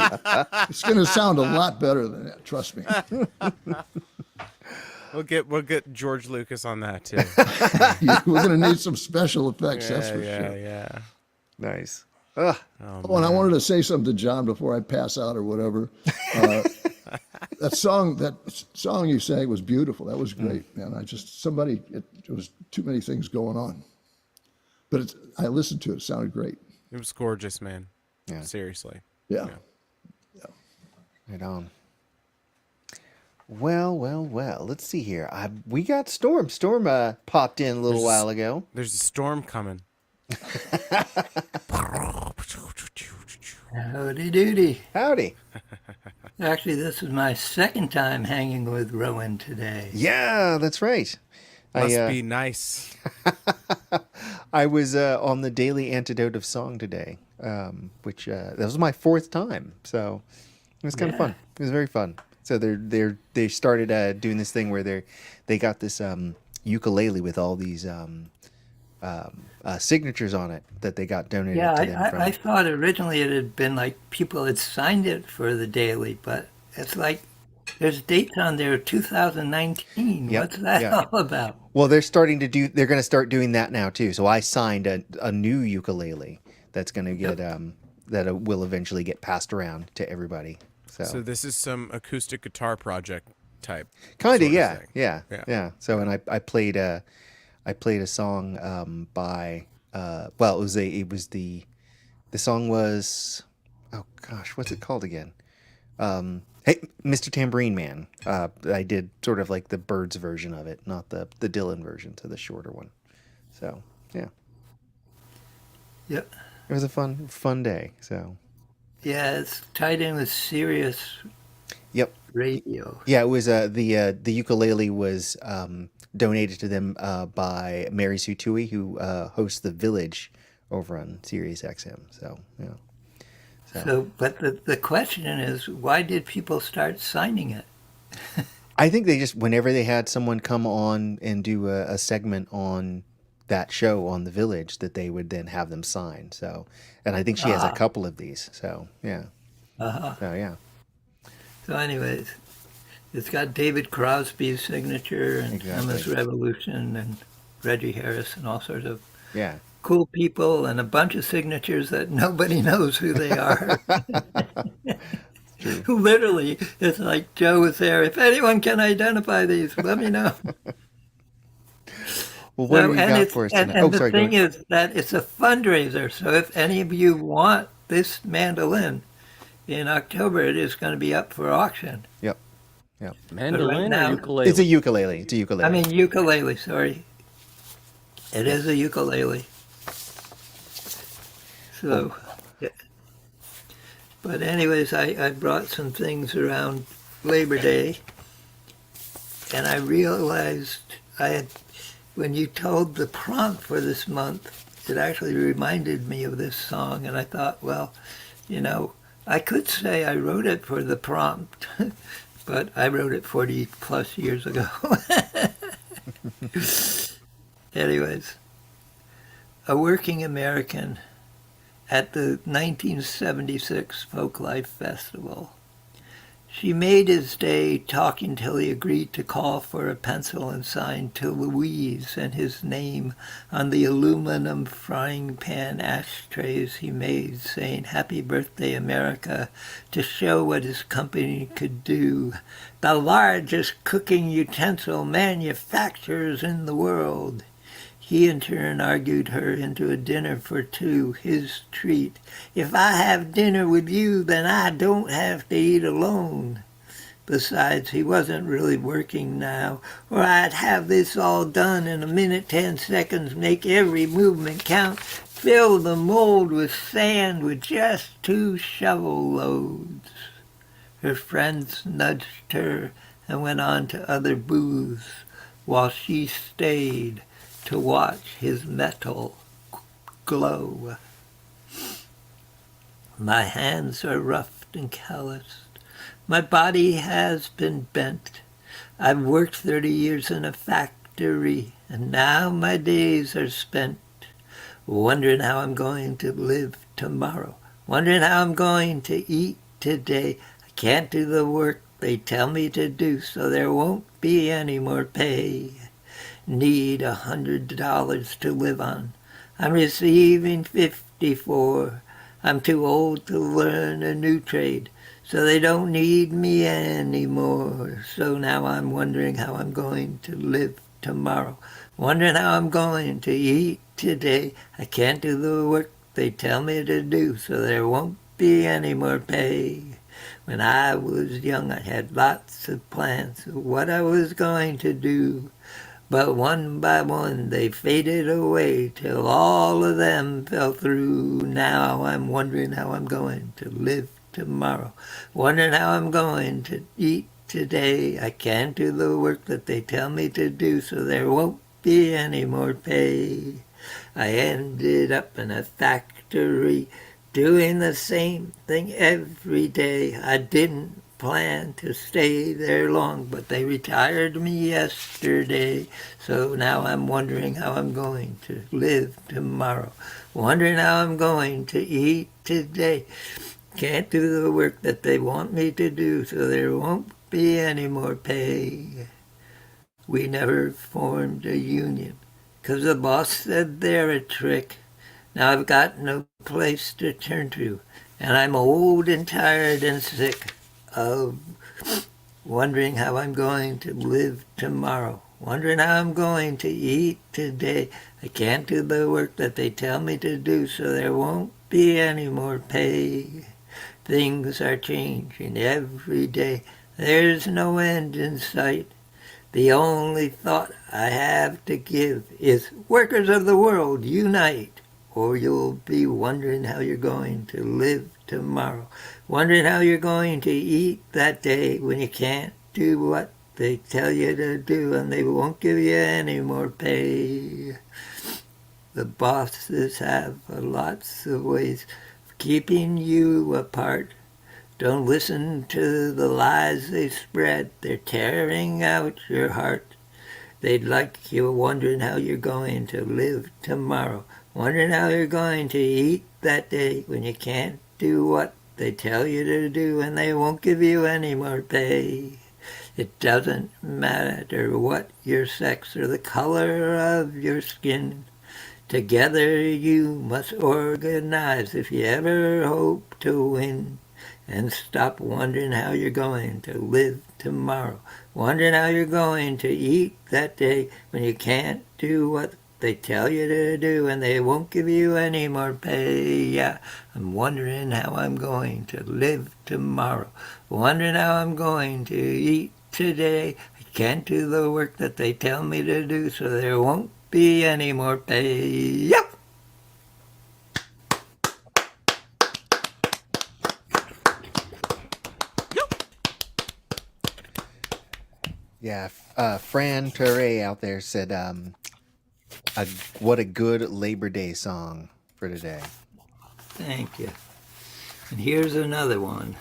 It's going to sound a lot better than that. Trust me. We'll get George Lucas on that too. We're going to need some special effects. Yeah, that's for sure. Yeah. Nice. Oh, and I wanted to say something to John before I pass out or whatever. That song you sang was beautiful. That was great, man. It was too many things going on. But I listened to it. It sounded great. It was gorgeous, man. Yeah. Seriously. Yeah. Right on. Well. Let's see here. We got Storm. Storm popped in a little while ago. There's a storm coming. Howdy doody. Howdy. Actually, this is my second time hanging with Rowan today. Yeah, that's right. Must be nice. I was on the Daily Antidote of Song today, which that was my 4th time. So it was kind of fun. It was very fun. So they started doing this thing where they got this ukulele with all these signatures on it that they got donated to them from. I thought originally it had been like people had signed it for the Daily, but it's like there's dates on there 2019. Yep, What's that all about? Well, they're going to start doing that now too. So I signed a new ukulele that's going to get that will eventually get passed around to everybody. So this is some acoustic guitar project type. Kind of, yeah. Yeah. So and I played a song by the song was, oh gosh, what's it called again? Hey, Mr. Tambourine Man. I did sort of like the Birds version of it, not the Dylan version, so the shorter one. So yeah. Yep. It was a fun day. So. Yeah, it's tied in with Sirius. Yep. Radio. Yeah, it was the ukulele was donated to them by Mary Sue Tui, who hosts The Village over on Sirius XM. So yeah. But the question is, why did people start signing it? I think they just, whenever they had someone come on and do a segment on that show on The Village, that they would then have them sign. So, and I think she has a couple of these. So yeah. So yeah. So anyways, it's got David Crosby's signature and Emma's Revolution and Reggie Harris and all sorts of cool people and a bunch of signatures that nobody knows who they are. Literally, it's like Joe was there. If anyone can identify these, let me know. Well, what do you got for us tonight? And the thing is that it's a fundraiser. So if any of you want this mandolin, in October it is going to be up for auction. Yep. Mandolin or ukulele? It's a ukulele. I mean ukulele, sorry. It is a ukulele. So, but anyways, I brought some things around Labor Day, and I realized when you told the prompt for this month, it actually reminded me of this song, and I thought, well, I could say I wrote it for the prompt, but I wrote it 40 plus years ago. Anyways, a working American at the 1976 Folklife Festival. She made his day talking till he agreed to call for a pencil and sign to Louise and his name on the aluminum frying pan ashtrays he made, saying, "Happy birthday, America," to show what his company could do. The largest cooking utensil manufacturers in the world. He in turn argued her into a dinner for two, his treat. "If I have dinner with you, then I don't have to eat alone." Besides, he wasn't really working now, or I'd have this all done in a minute, 10 seconds, make every movement count, fill the mold with sand with just 2 shovel loads. Her friends nudged her and went on to other booths, while she stayed to watch his metal glow. My hands are roughed and calloused. My body has been bent. I've worked 30 years in a factory, and now my days are spent wondering how I'm going to live tomorrow, wondering how I'm going to eat today. I can't do the work they tell me to do, so there won't be any more pay. Need $100 to live on. I'm receiving 54. I'm too old to learn a new trade, so they don't need me anymore. So now I'm wondering how I'm going to live tomorrow. Wondering how I'm going to eat today. I can't do the work they tell me to do, so there won't be any more pay. When I was young, I had lots of plans of what I was going to do. But one by one they faded away till all of them fell through. Now I'm wondering how I'm going to live tomorrow. Wondering how I'm going to eat today. I can't do the work that they tell me to do, so there won't be any more pay. I ended up in a factory doing the same thing every day. I didn't plan to stay there long, but they retired me yesterday. So now I'm wondering how I'm going to live tomorrow. Wondering how I'm going to eat today. Can't do the work that they want me to do, so there won't be any more pay. We never formed a union, 'cause the boss said they're a trick. Now I've got no place to turn to, and I'm old and tired and sick of wondering how I'm going to live tomorrow. Wondering how I'm going to eat today. I can't do the work that they tell me to do, so there won't be any more pay. Things are changing every day. There's no end in sight. The only thought I have to give is, workers of the world, unite, or you'll be wondering how you're going to live tomorrow. Wondering how you're going to eat that day when you can't do what they tell you to do, and they won't give you any more pay. The bosses have lots of ways of keeping you apart. Don't listen to the lies they spread. They're tearing out your heart. They'd like you wondering how you're going to live tomorrow. Wondering how you're going to eat that day when you can't do what they tell you to do, and they won't give you any more pay. It doesn't matter what your sex or the color of your skin. Together you must organize if you ever hope to win. And stop wondering how you're going to live tomorrow. Wondering how you're going to eat that day when you can't do what they tell you to do, and they won't give you any more pay. Yeah, I'm wondering how I'm going to live tomorrow. Wondering how I'm going to eat today. I can't do the work that they tell me to do, so there won't be any more pay. Yep. Yeah, Fran Ture out there said, what a good Labor Day song for today. Thank you. And here's another one.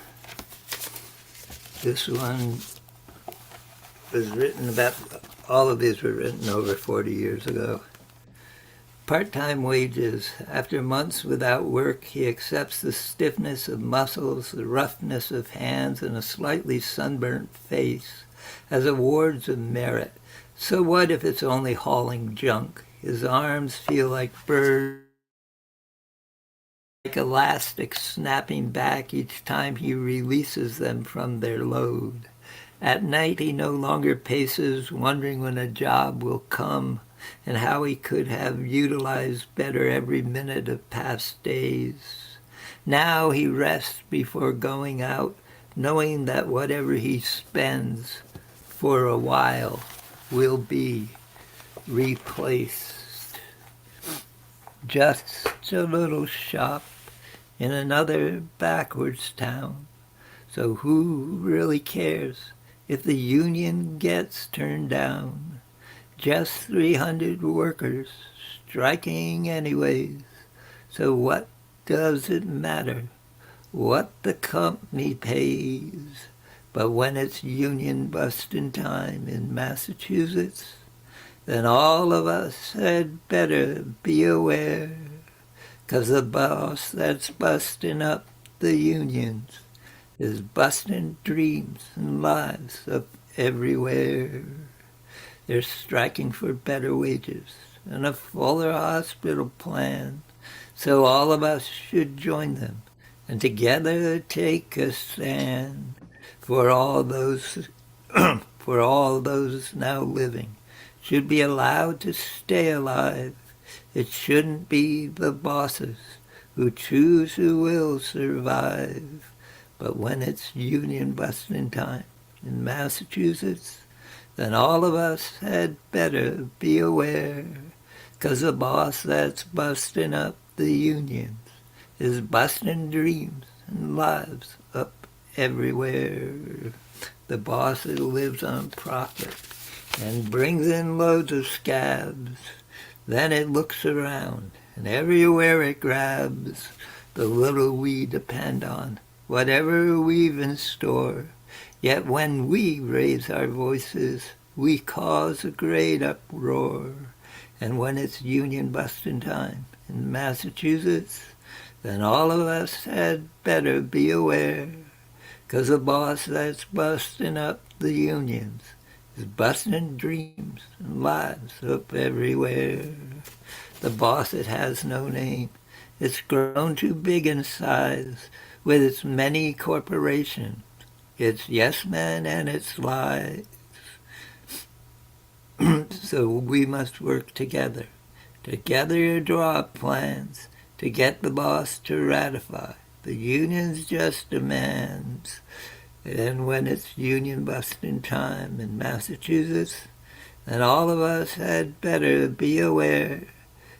This one was written about, all of these were written over 40 years ago. Part-time wages. After months without work, he accepts the stiffness of muscles, the roughness of hands, and a slightly sunburnt face as awards of merit. So what if it's only hauling junk? His arms feel like birds, like elastic snapping back each time he releases them from their load. At night he no longer paces, wondering when a job will come and how he could have utilized better every minute of past days. Now he rests before going out, knowing that whatever he spends for a while will be replaced. Just a little shop in another backwards town. So who really cares if the union gets turned down? Just 300 workers striking anyways. So what does it matter what the company pays? But when it's union busting time in Massachusetts, then all of us had better be aware, 'cause the boss that's busting up the unions is busting dreams and lives up everywhere. They're striking for better wages and a fuller hospital plan, so all of us should join them and together take a stand for all those for all those now living should be allowed to stay alive. It shouldn't be the bosses who choose who will survive. But when it's union busting time in Massachusetts, then all of us had better be aware, 'cause the boss that's busting up the unions is busting dreams and lives up everywhere. The boss that lives on profit and brings in loads of scabs, then it looks around and everywhere it grabs the little we depend on, whatever we've in store. Yet when we raise our voices, we cause a great uproar. And when it's union busting time in Massachusetts, then all of us had better be aware, 'cause the boss that's busting up the unions is busting dreams and lives up everywhere. The boss that has no name, it's grown too big in size with its many corporations, its yes men and its lies. So we must work together to draw up plans to get the boss to ratify the union's just demands. And when it's union busting time in Massachusetts, then all of us had better be aware,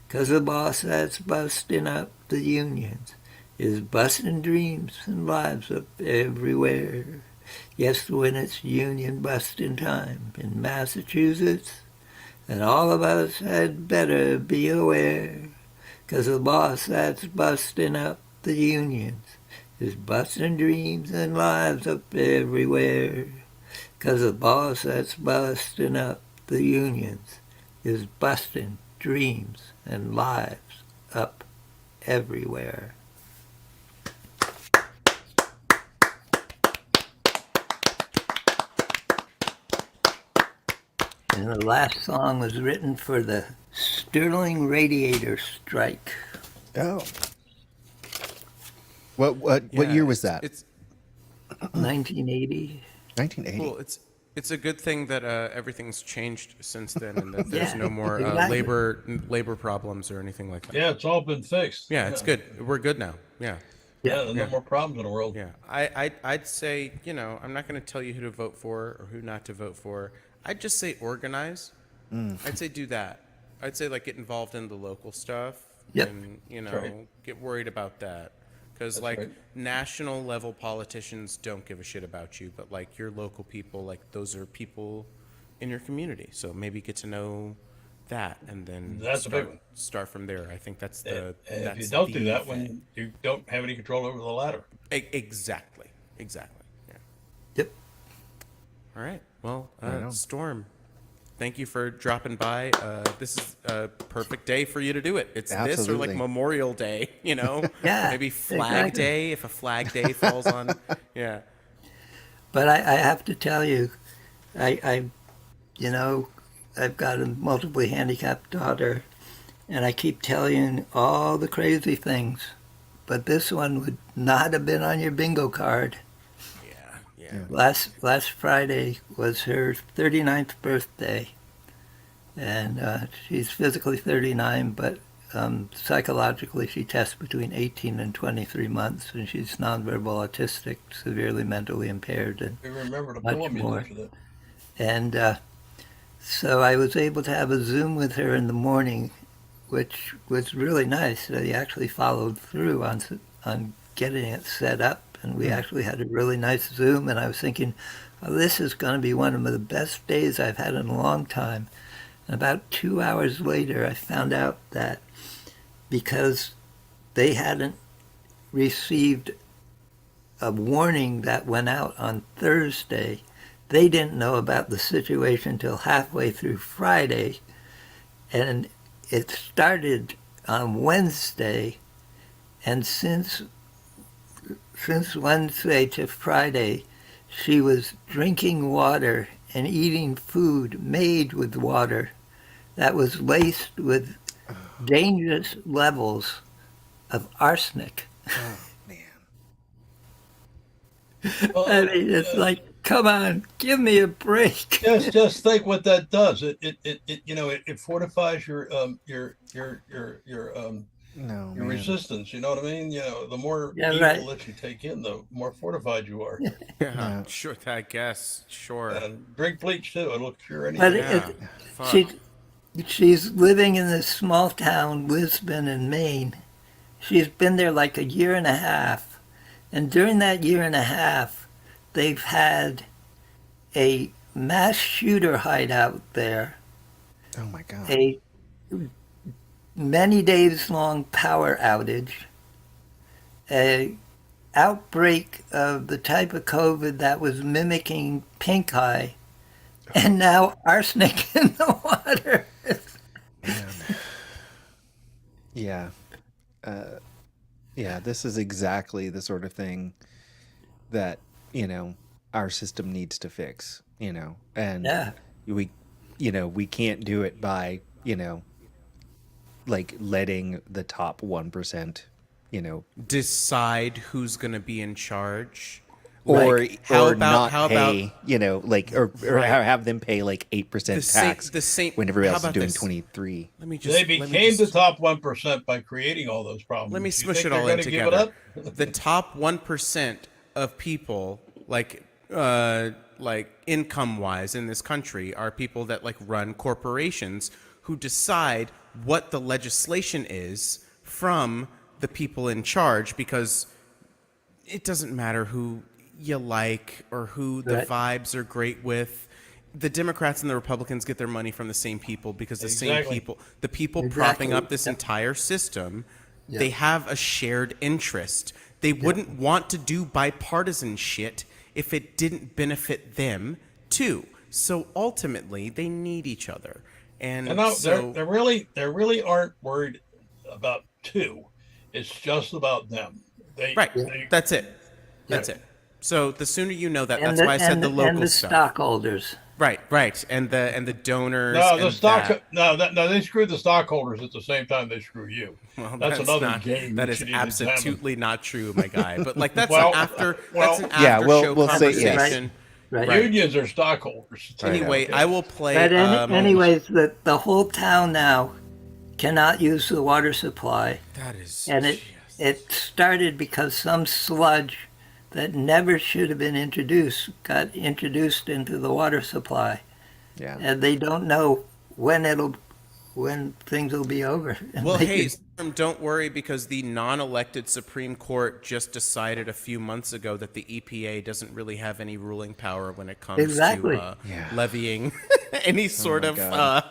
'cause the boss that's busting up the unions is busting dreams and lives up everywhere. Yes, when it's union busting time in Massachusetts, then all of us had better be aware, 'cause the boss that's busting up the unions is busting dreams and lives up everywhere. 'Cause the boss that's busting up the unions is busting dreams and lives up everywhere. And the last song was written for the Sterling Radiator Strike. Oh. What year was that? It's 1980. 1980. Well, it's a good thing that everything's changed since then, and that there's Yeah, no more exactly. labor problems or anything like that. Yeah, it's all been fixed. Yeah, it's good. We're good now. Yeah. Yeah, there's no more problems in the world. Yeah, I'd say, I'm not going to tell you who to vote for or who not to vote for. I'd just say organize. I'd say do that. I'd say get involved in the local stuff. Yep. And right. get worried about that, because right. national level politicians don't give a shit about you, but your local people, those are people in your community. So maybe get to know that, and then That's a big one. start from there. I think that's the. And that's if you don't the do that, thing. when you don't have any control over the ladder. Exactly. Yeah. Yep. All right. Well, Right on. Storm, thank you for dropping by. This is a perfect day for you to do it. It's this or Absolutely. Memorial Day, Yeah, maybe Flag exactly. Day if a Flag Day falls on. Yeah. But I have to tell you, I've got a multiply handicapped daughter, and I keep telling all the crazy things, but this one would not have been on your bingo card. Yeah. Last Friday was her 39th birthday, and she's physically 39, but psychologically she tests between 18 and 23 months, and she's nonverbal autistic, severely mentally impaired, and You remember to much pull me more. after that. And so I was able to have a Zoom with her in the morning, which was really nice. They actually followed through on getting it set up, and we actually had a really nice Zoom. And I was thinking, oh, this is going to be one of the best days I've had in a long time. And about 2 hours later, I found out that because they hadn't received a warning that went out on Thursday, they didn't know about the situation till halfway through Friday, and it started on Wednesday, and since Wednesday to Friday, she was drinking water and eating food made with water that was laced with dangerous levels of arsenic. Oh, man. I mean, it's like, come on, give me a break. Just think what that does. It fortifies No, your man. resistance. You know what I mean? The more Yeah, evil right. that you take in, the more fortified you are. Yeah, No. sure. I guess. Sure. And drink bleach too. It'll cure But anything. Yeah. Fuck. she's living in this small town, Lisbon in Maine. She's been there like a year and a half. And during that year and a half, they've had a mass shooter hideout there, Oh my God. a many days long power outage, a outbreak of the type of COVID that was mimicking pink eye, and now arsenic in the water. Yeah. Yeah, this is exactly the sort of thing that, our system needs to fix, and Yeah. we can't do it by, like letting the top 1%, Decide who's going to be in charge. or Like, how or about- not how pay, about- like or Right. have them pay like 8% tax when everybody how else is about doing this? 23. Let me They just. became the top 1% by creating all those problems. Let me You smush think it they're all in gonna give together. it up? The top 1% of people, like income wise in this country, are people that like run corporations who decide what the legislation is from the people in charge, because it doesn't matter who you like or who the Right. vibes are great with. The Democrats and the Republicans get their money from the same people, because the same Exactly. people, the people Exactly. propping up this entire system, they have a shared interest. They wouldn't want to do bipartisan shit if it didn't benefit them too. So ultimately, they need each other. And And no, so they really aren't worried about two. It's just about them. right, that's it. That's it. So the sooner you know that, And that's why I said the local and the stuff. stockholders. Right, and the donors. No, the and stock. that. No, they screw the stockholders at the same time they screw you. Well, that's another not, game. That that is you need to examine. absolutely not true, my guy. But like that's Well, an after. well, That's an yeah, after we'll- show we'll say yes. conversation. Right. Unions are stockholders. Anyway, Okay. I will play. But anyways, the whole town now cannot use the water supply. That is. And it started because some sludge that never should have been introduced got introduced into the water supply. Yeah. And they don't know when things will be over. Well, They hey, could- Storm, don't worry, because the non-elected Supreme Court just decided a few months ago that the EPA doesn't really have any ruling power when it comes Exactly. to Yeah. levying any sort my of God.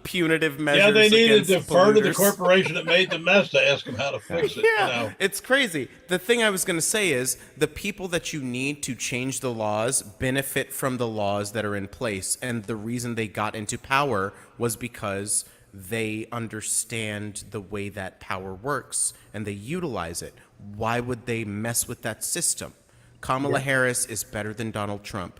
punitive measures. Yeah, they need to against defer to the polluters. corporation that made the mess to ask them how to fix it. Yeah, it's crazy. The thing I was going to say is the people that you need to change the laws benefit from the laws that are in place. And the reason they got into power was because they understand the way that power works and they utilize it. Why would they mess with that system? Kamala Harris is better than Donald Trump.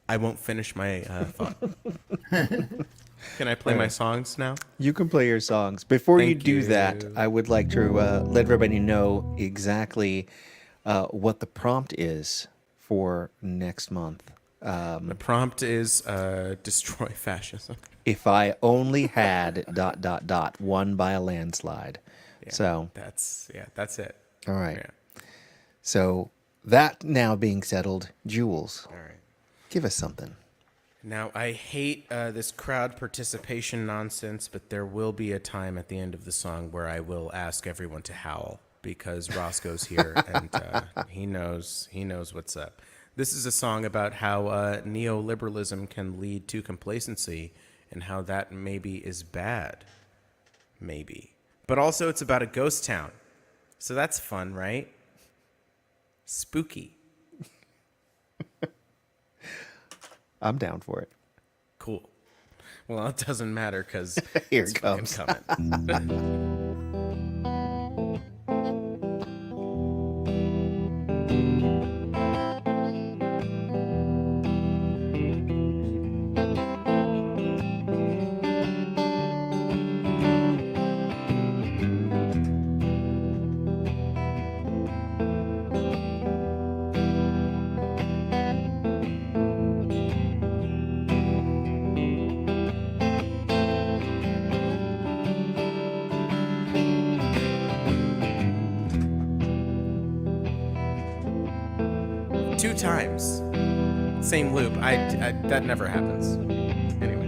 I won't finish my thought. Can I play my songs now? You can play your songs. Before you Thank do you. that, I would like to let everybody know exactly what the prompt is for next month. The prompt is destroy fascism. If I only had ... won by a landslide. So That's it. all right. Yeah. So that now being settled, Jules, All right. give us something. Now, I hate this crowd participation nonsense, but there will be a time at the end of the song where I will ask everyone to howl, because Roscoe's here and he knows what's up. This is a song about how neoliberalism can lead to complacency and how that maybe is bad. Maybe. But also it's about a ghost town. So that's fun, right? Spooky. I'm down for it. Cool. Well, it doesn't matter because Here it's it fucking comes. coming. 2 times. Same loop. I that never happens. Anyway.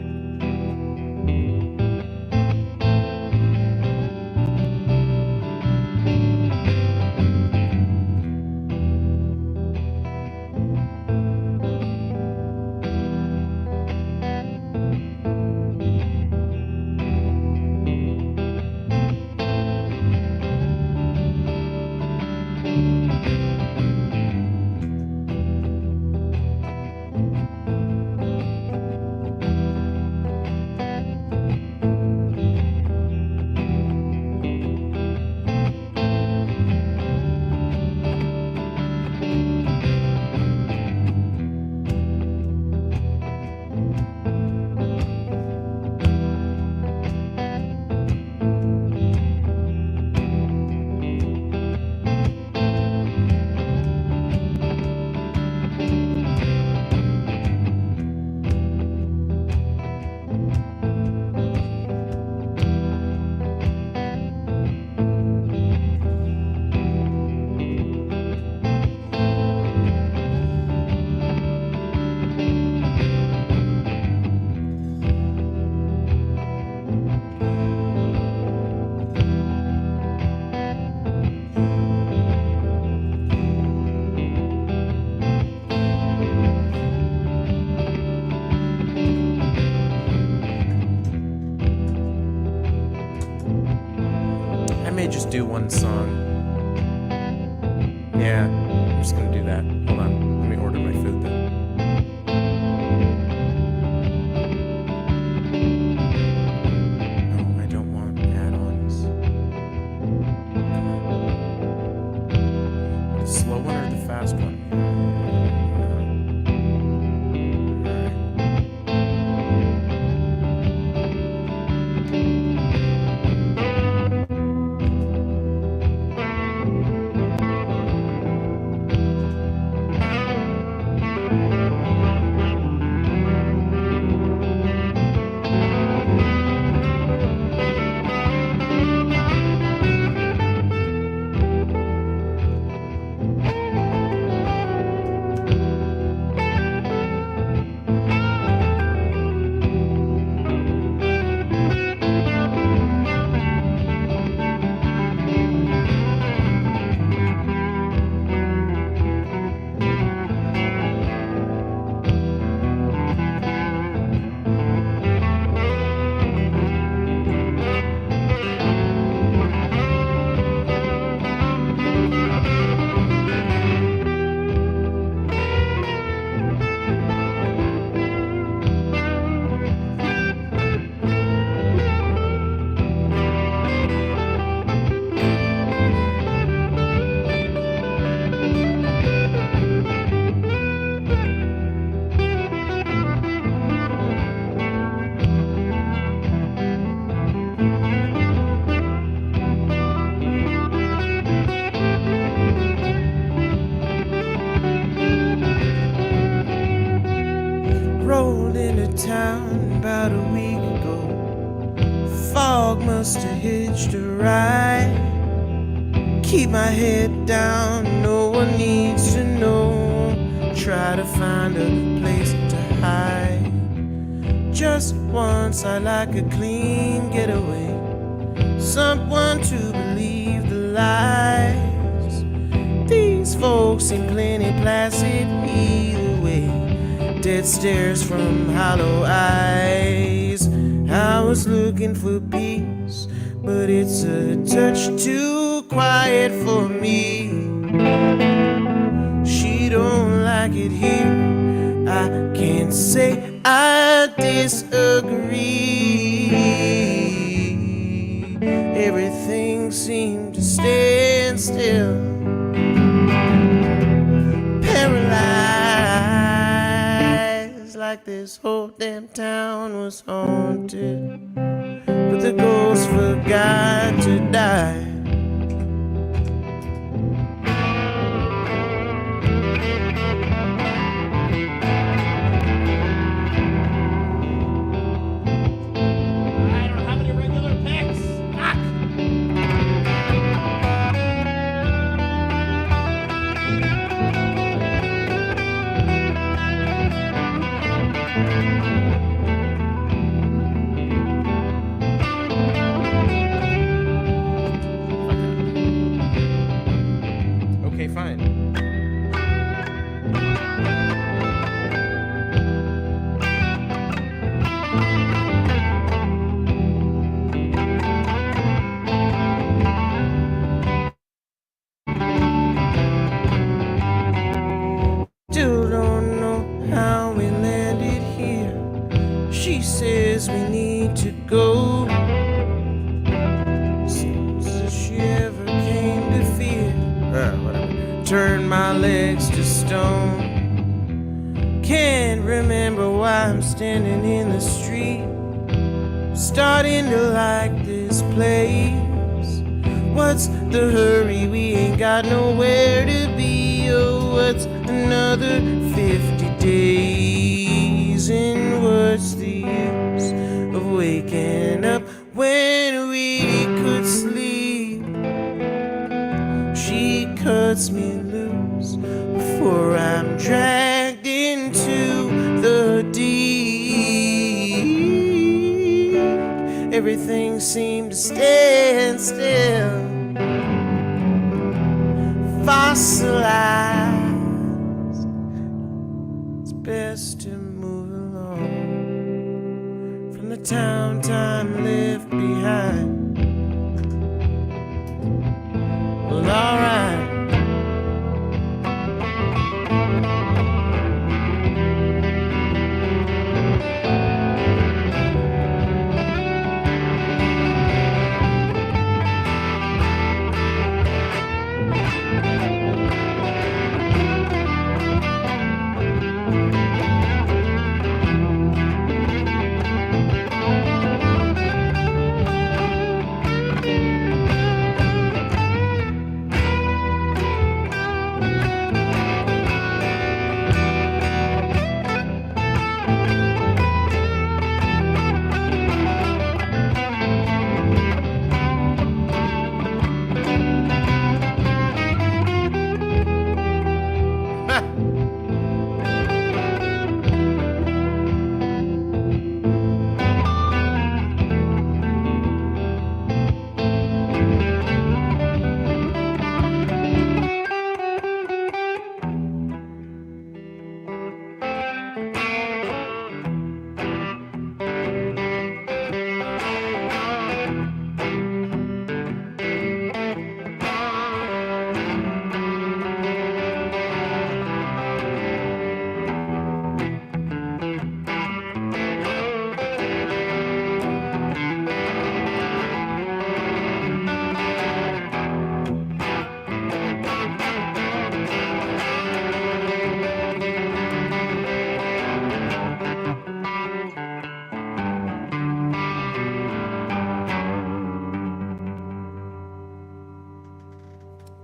Just do one song. Yeah, I'm just gonna do that. Hold on, let me order my food then. No, I don't want add-ons. The slow one or the fast one? Rolled into town about a week ago. Fog must have hitched a ride. Keep my head down, no one needs to know. Try to find a place to hide. Just once I like a clean getaway. Someone to believe the lies. These folks seem plenty placid either way. Dead stares from hollow eyes. I was looking for peace, but it's a touch too quiet for me. She don't like it here. I can't say I disagree. Everything seemed to stand still. Paralyzed, like this whole damn town was haunted. But the ghost forgot to die. legs to stone. Can't remember why I'm standing in the street. Starting to like this place. What's the hurry? We ain't got nowhere to be. Oh, what's another 50 days? And what's the use of waking up when we could sleep? She cuts me loose before I'm dragged into the deep. Everything seemed to stand still, fossilized. It's best to move along from the town time left behind. Well, alright.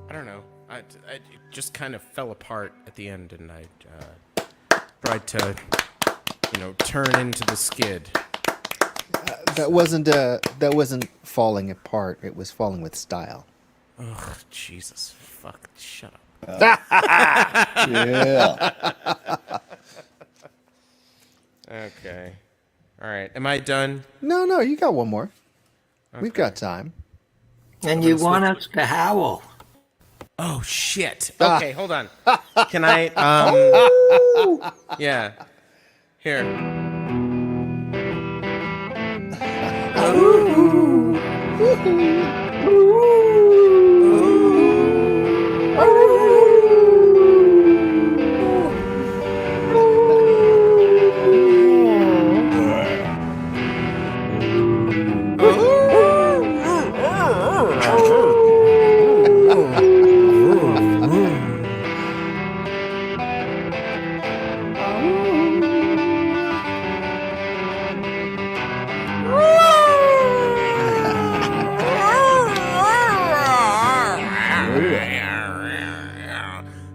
I don't know. It just kind of fell apart at the end, and I tried to, turn into the skid. That wasn't falling apart. It was falling with style. Ugh, Jesus. Fuck. Shut up. Yeah. Okay. All right. Am I done? No, you got one more. Okay. We've got time. And you want us to howl. Oh, shit. Okay, hold on. Can I, yeah. Here.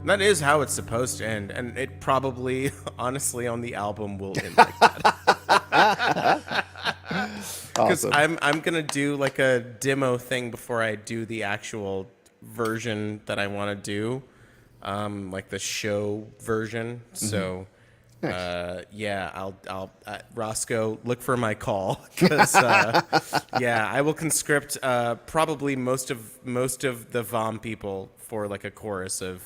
That is how it's supposed to end, and it probably, honestly, on the album will end like that. Because Awesome. I'm gonna do like a demo thing before I do the actual version that I want to do, like the show version. So, yeah, I'll Roscoe, look for my call, because yeah, I will conscript probably most of the VOM people for like a chorus of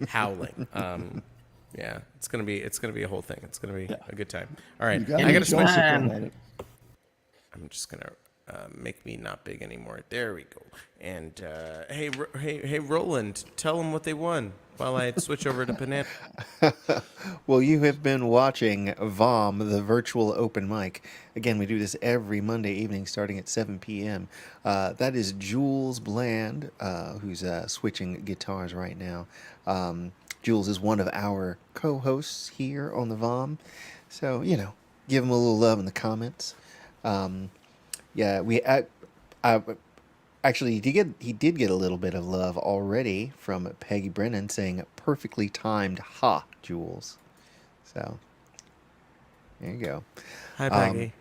howling. Yeah, it's gonna be a whole thing. It's gonna be a good time. All right, I gotta switch. I'm just gonna make me not big anymore. There we go. And hey, Roland, tell them what they won while I switch over to Banana. Well, you have been watching VOM, the virtual open mic. Again, we do this every Monday evening starting at 7 p.m. That is Jules Bland, who's switching guitars right now. Jules is one of our co-hosts here on the VOM, so give him a little love in the comments. Yeah, actually he did get a little bit of love already from Peggy Brennan saying perfectly timed ha, Jules. So there you go. Hi, Peggy.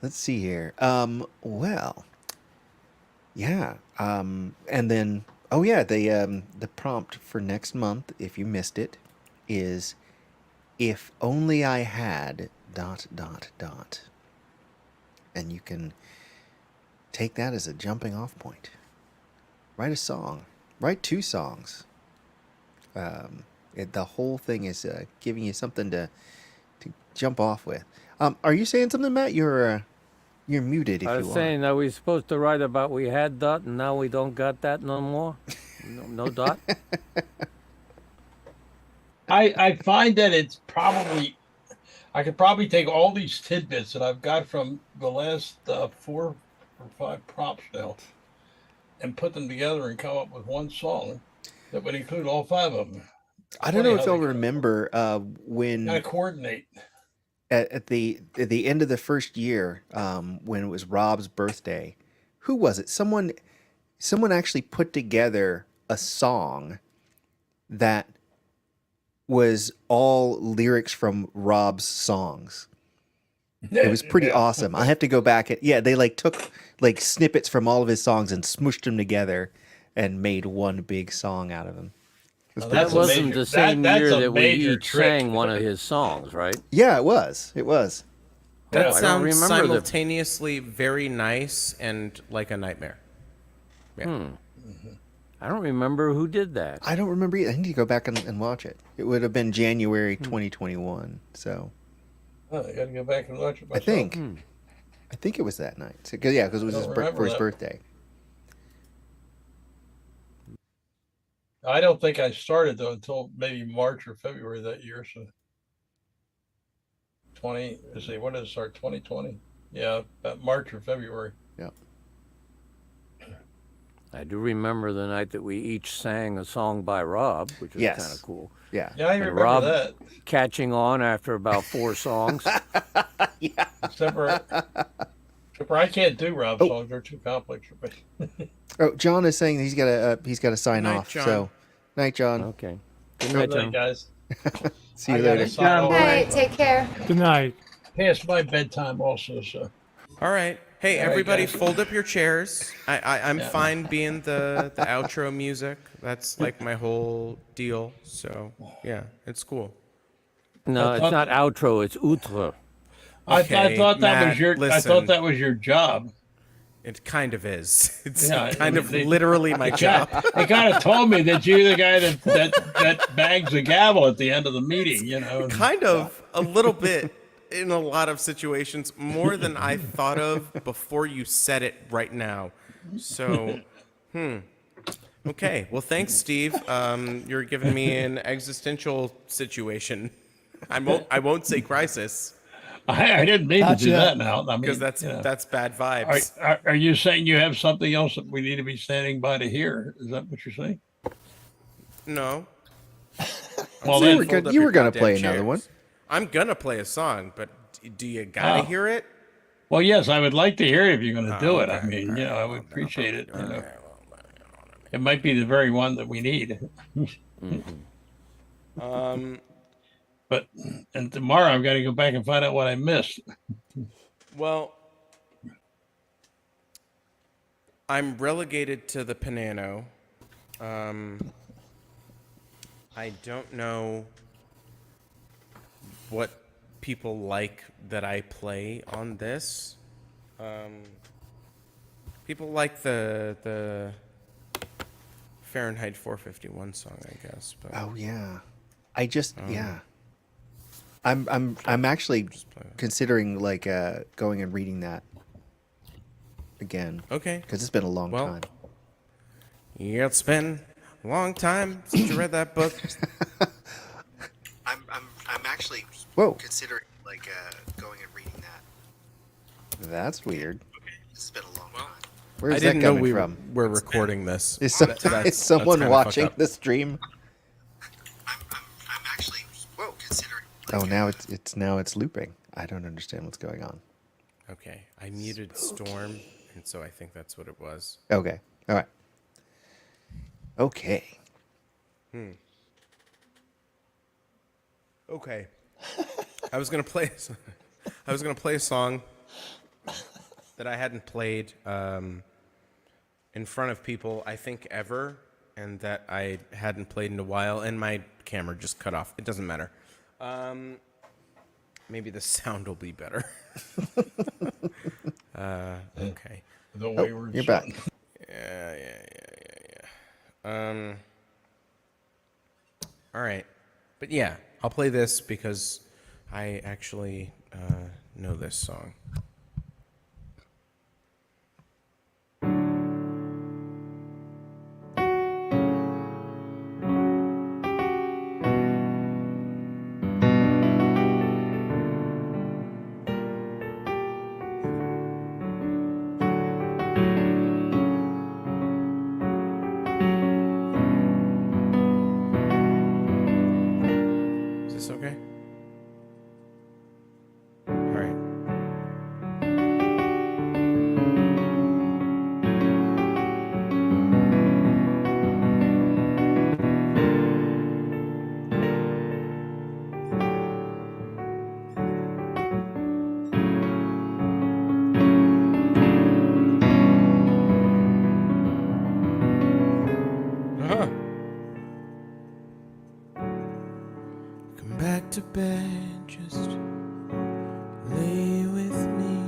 Let's see here. Well, yeah. And then, the prompt for next month, if you missed it, is if only I had ... And you can take that as a jumping off point. Write a song. Write 2 songs. The whole thing is giving you something to jump off with. Are you saying something, Matt? You're muted if I you was are. saying that we supposed to write about we had dot and now we don't got that no more. No dot. I find that it's probably, I could probably take all these tidbits that I've got from the last 4 or 5 prompts now and put them together and come up with one song that would include all 5 of them. I don't know if you'll remember when Gotta coordinate. at the end of the first year, when it was Rob's birthday. Who was it? Someone actually put together a song that was all lyrics from Rob's songs. It was pretty awesome. I have to go back they took snippets from all of his songs and smushed them together and made one big song out of them. That wasn't the same year that we each sang one of his songs, right? Yeah, it was. It was. That sounds simultaneously very nice and like a nightmare. Yeah. I don't remember who did that. I don't remember either. I need to go back and watch it. It would have been January 2021. So. Oh, I got to go back and watch it myself. I think it was that night. Because it was for his birthday. I don't think I started though until maybe March or February that year. So when did it start? 2020. Yeah, about March or February. Yeah. I do remember the night that we each sang a song by Rob, which was kind of cool. Yeah. Yeah, I remember Rob that. Catching on after about 4 songs. Yeah. Except for I can't do Rob songs; they're too complex for me. Oh, John is saying he's got to sign Night, off. John. So, night, John. Okay. Good night, guys. See you later. All right, take care. Good night. Past my bedtime also. So. All right. Hey, All right, everybody, guys. fold up your chairs. I'm fine being the outro music. That's like my whole deal. So, yeah, it's cool. No, it's not outro, it's outro. I Okay, thought that Matt, was your. I listen. thought that was your job. It kind of is. It's Yeah, kind of literally my job. They kind of told me that you're the guy that bangs the gavel at the end of the meeting. Kind of, a little bit in a lot of situations, more than I thought of before you said it right now. So, okay. Well, thanks, Steve. You're giving me an existential situation. I won't say crisis. I didn't mean to do that now. I mean, Because that's bad vibes. Are you saying you have something else that we need to be standing by to hear? Is that what you're saying? No. Well, saying you fold up were your gonna goddamn play another chairs. one. I'm gonna play a song, but do you gotta hear it? Well, yes, I would like to hear it if you're going to do it. I okay. mean, I would appreciate it. It might be the very one that we need. But and tomorrow I've got to go back and find out what I missed. Well, I'm relegated to the piano. I don't know what people like that I play on this. People like the Fahrenheit 451 song, I guess. But Oh yeah, yeah. I'm actually considering going and reading that again. Okay. Because it's been a long time. Yeah, it's been a long time since you read that book. I'm actually considering going and reading that. That's weird. It's been a long time. Where's I that didn't know coming we from? We're recording this. Is That's someone kinda watching fucked up. the stream? Oh, now it's looping. I don't understand what's going on. Okay, I muted Storm, and so I think that's what it was. Okay. All right. Okay. Okay. I was gonna play a song that I hadn't played in front of people, I think, ever, and that I hadn't played in a while, and my camera just cut off. It doesn't matter. Maybe the sound will be better. Okay. The wayward You're son. back. Yeah. All right. But yeah, I'll play this because I actually know this song. Is this okay? All right. Come back to bed, just lay with me.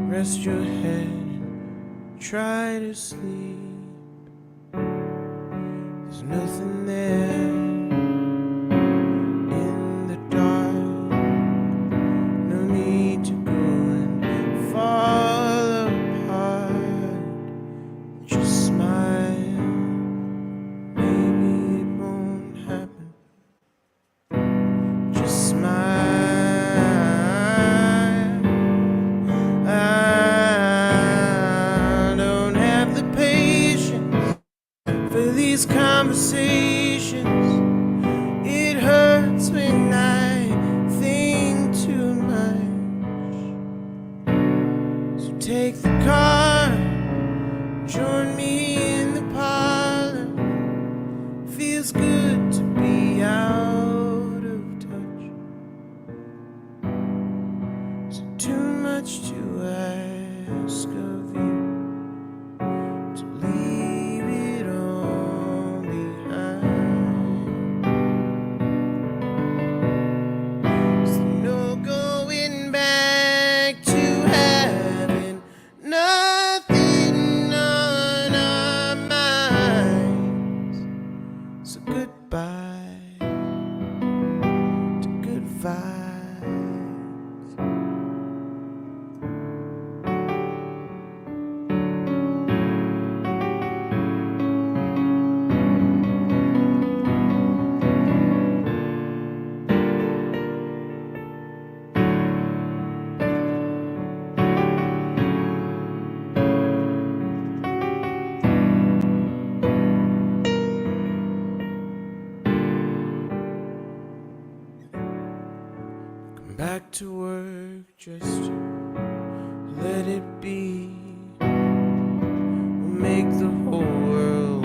Rest your head and try to sleep. There's nothing there in the dark. No need to go and fall apart. Just smile. Maybe it won't happen. Just smile. I don't have the patience for these conversations. It hurts when I think too much. So take the car, join me in the parlor. Feels good to be out of touch. So too much to ask of you to leave it all behind. There's no going back to having nothing on our minds. So goodbye to good vibes. Come back to work, just let it be. We'll make the whole world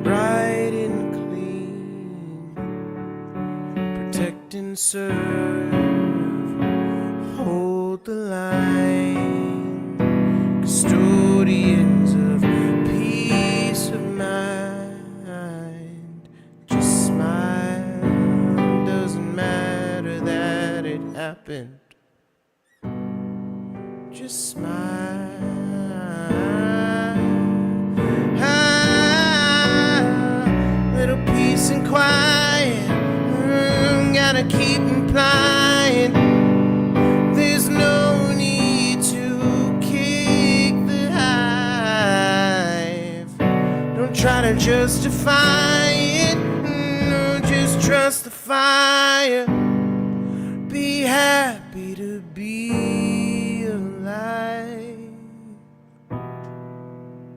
bright and clean. Protect and serve, hold the line. Custodians of peace of mind. Just smile, doesn't matter that it happened. Just smile. Little peace and quiet. Gotta keep implying. There's no need to kick the hive. Don't try to justify it. No, just trust the fire. Be happy to be alive.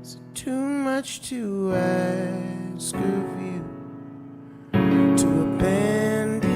Is it too much to ask of you to abandon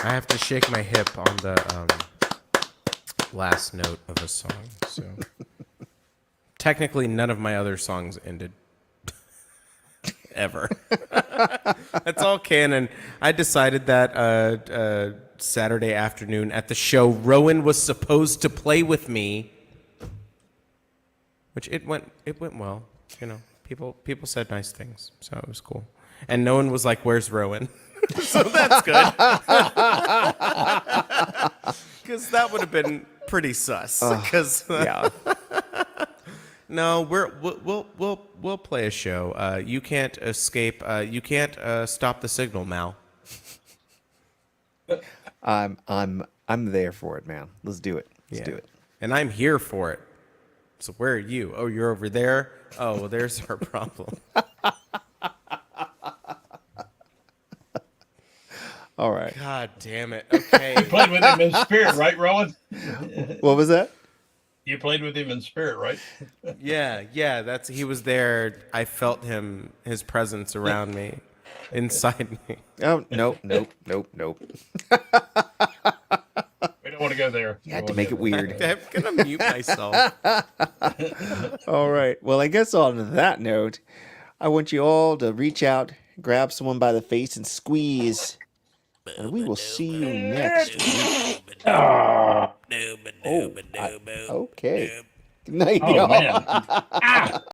I have to shake my hip on the last note of a song. So technically, none of my other songs ended ever. That's all canon. I decided that Saturday afternoon at the show, Rowan was supposed to play with me, which it went well. You know, people said nice things, so it was cool. And no one was like, "Where's Rowan?" So that's good. Because that would have been pretty sus. Because Yeah. no, we'll play a show. You can't escape. You can't stop the signal, Mal. I'm there for it, man. Let's do it. Let's do it. And I'm here for it. So where are you? Oh, you're over there? Oh, well, there's our problem. All right. God damn it. Okay. You played with him in spirit, right, Rowan? What was that? You played with him in spirit, right? Yeah, he was there. I felt his presence around me, inside me. Oh, nope. We don't want to go there. You had to make it weird. I'm gonna mute myself. All right. Well, I guess on that note, I want you all to reach out, grab someone by the face, and squeeze. And we will see you next week. Okay. Good night, Oh, y'all. man.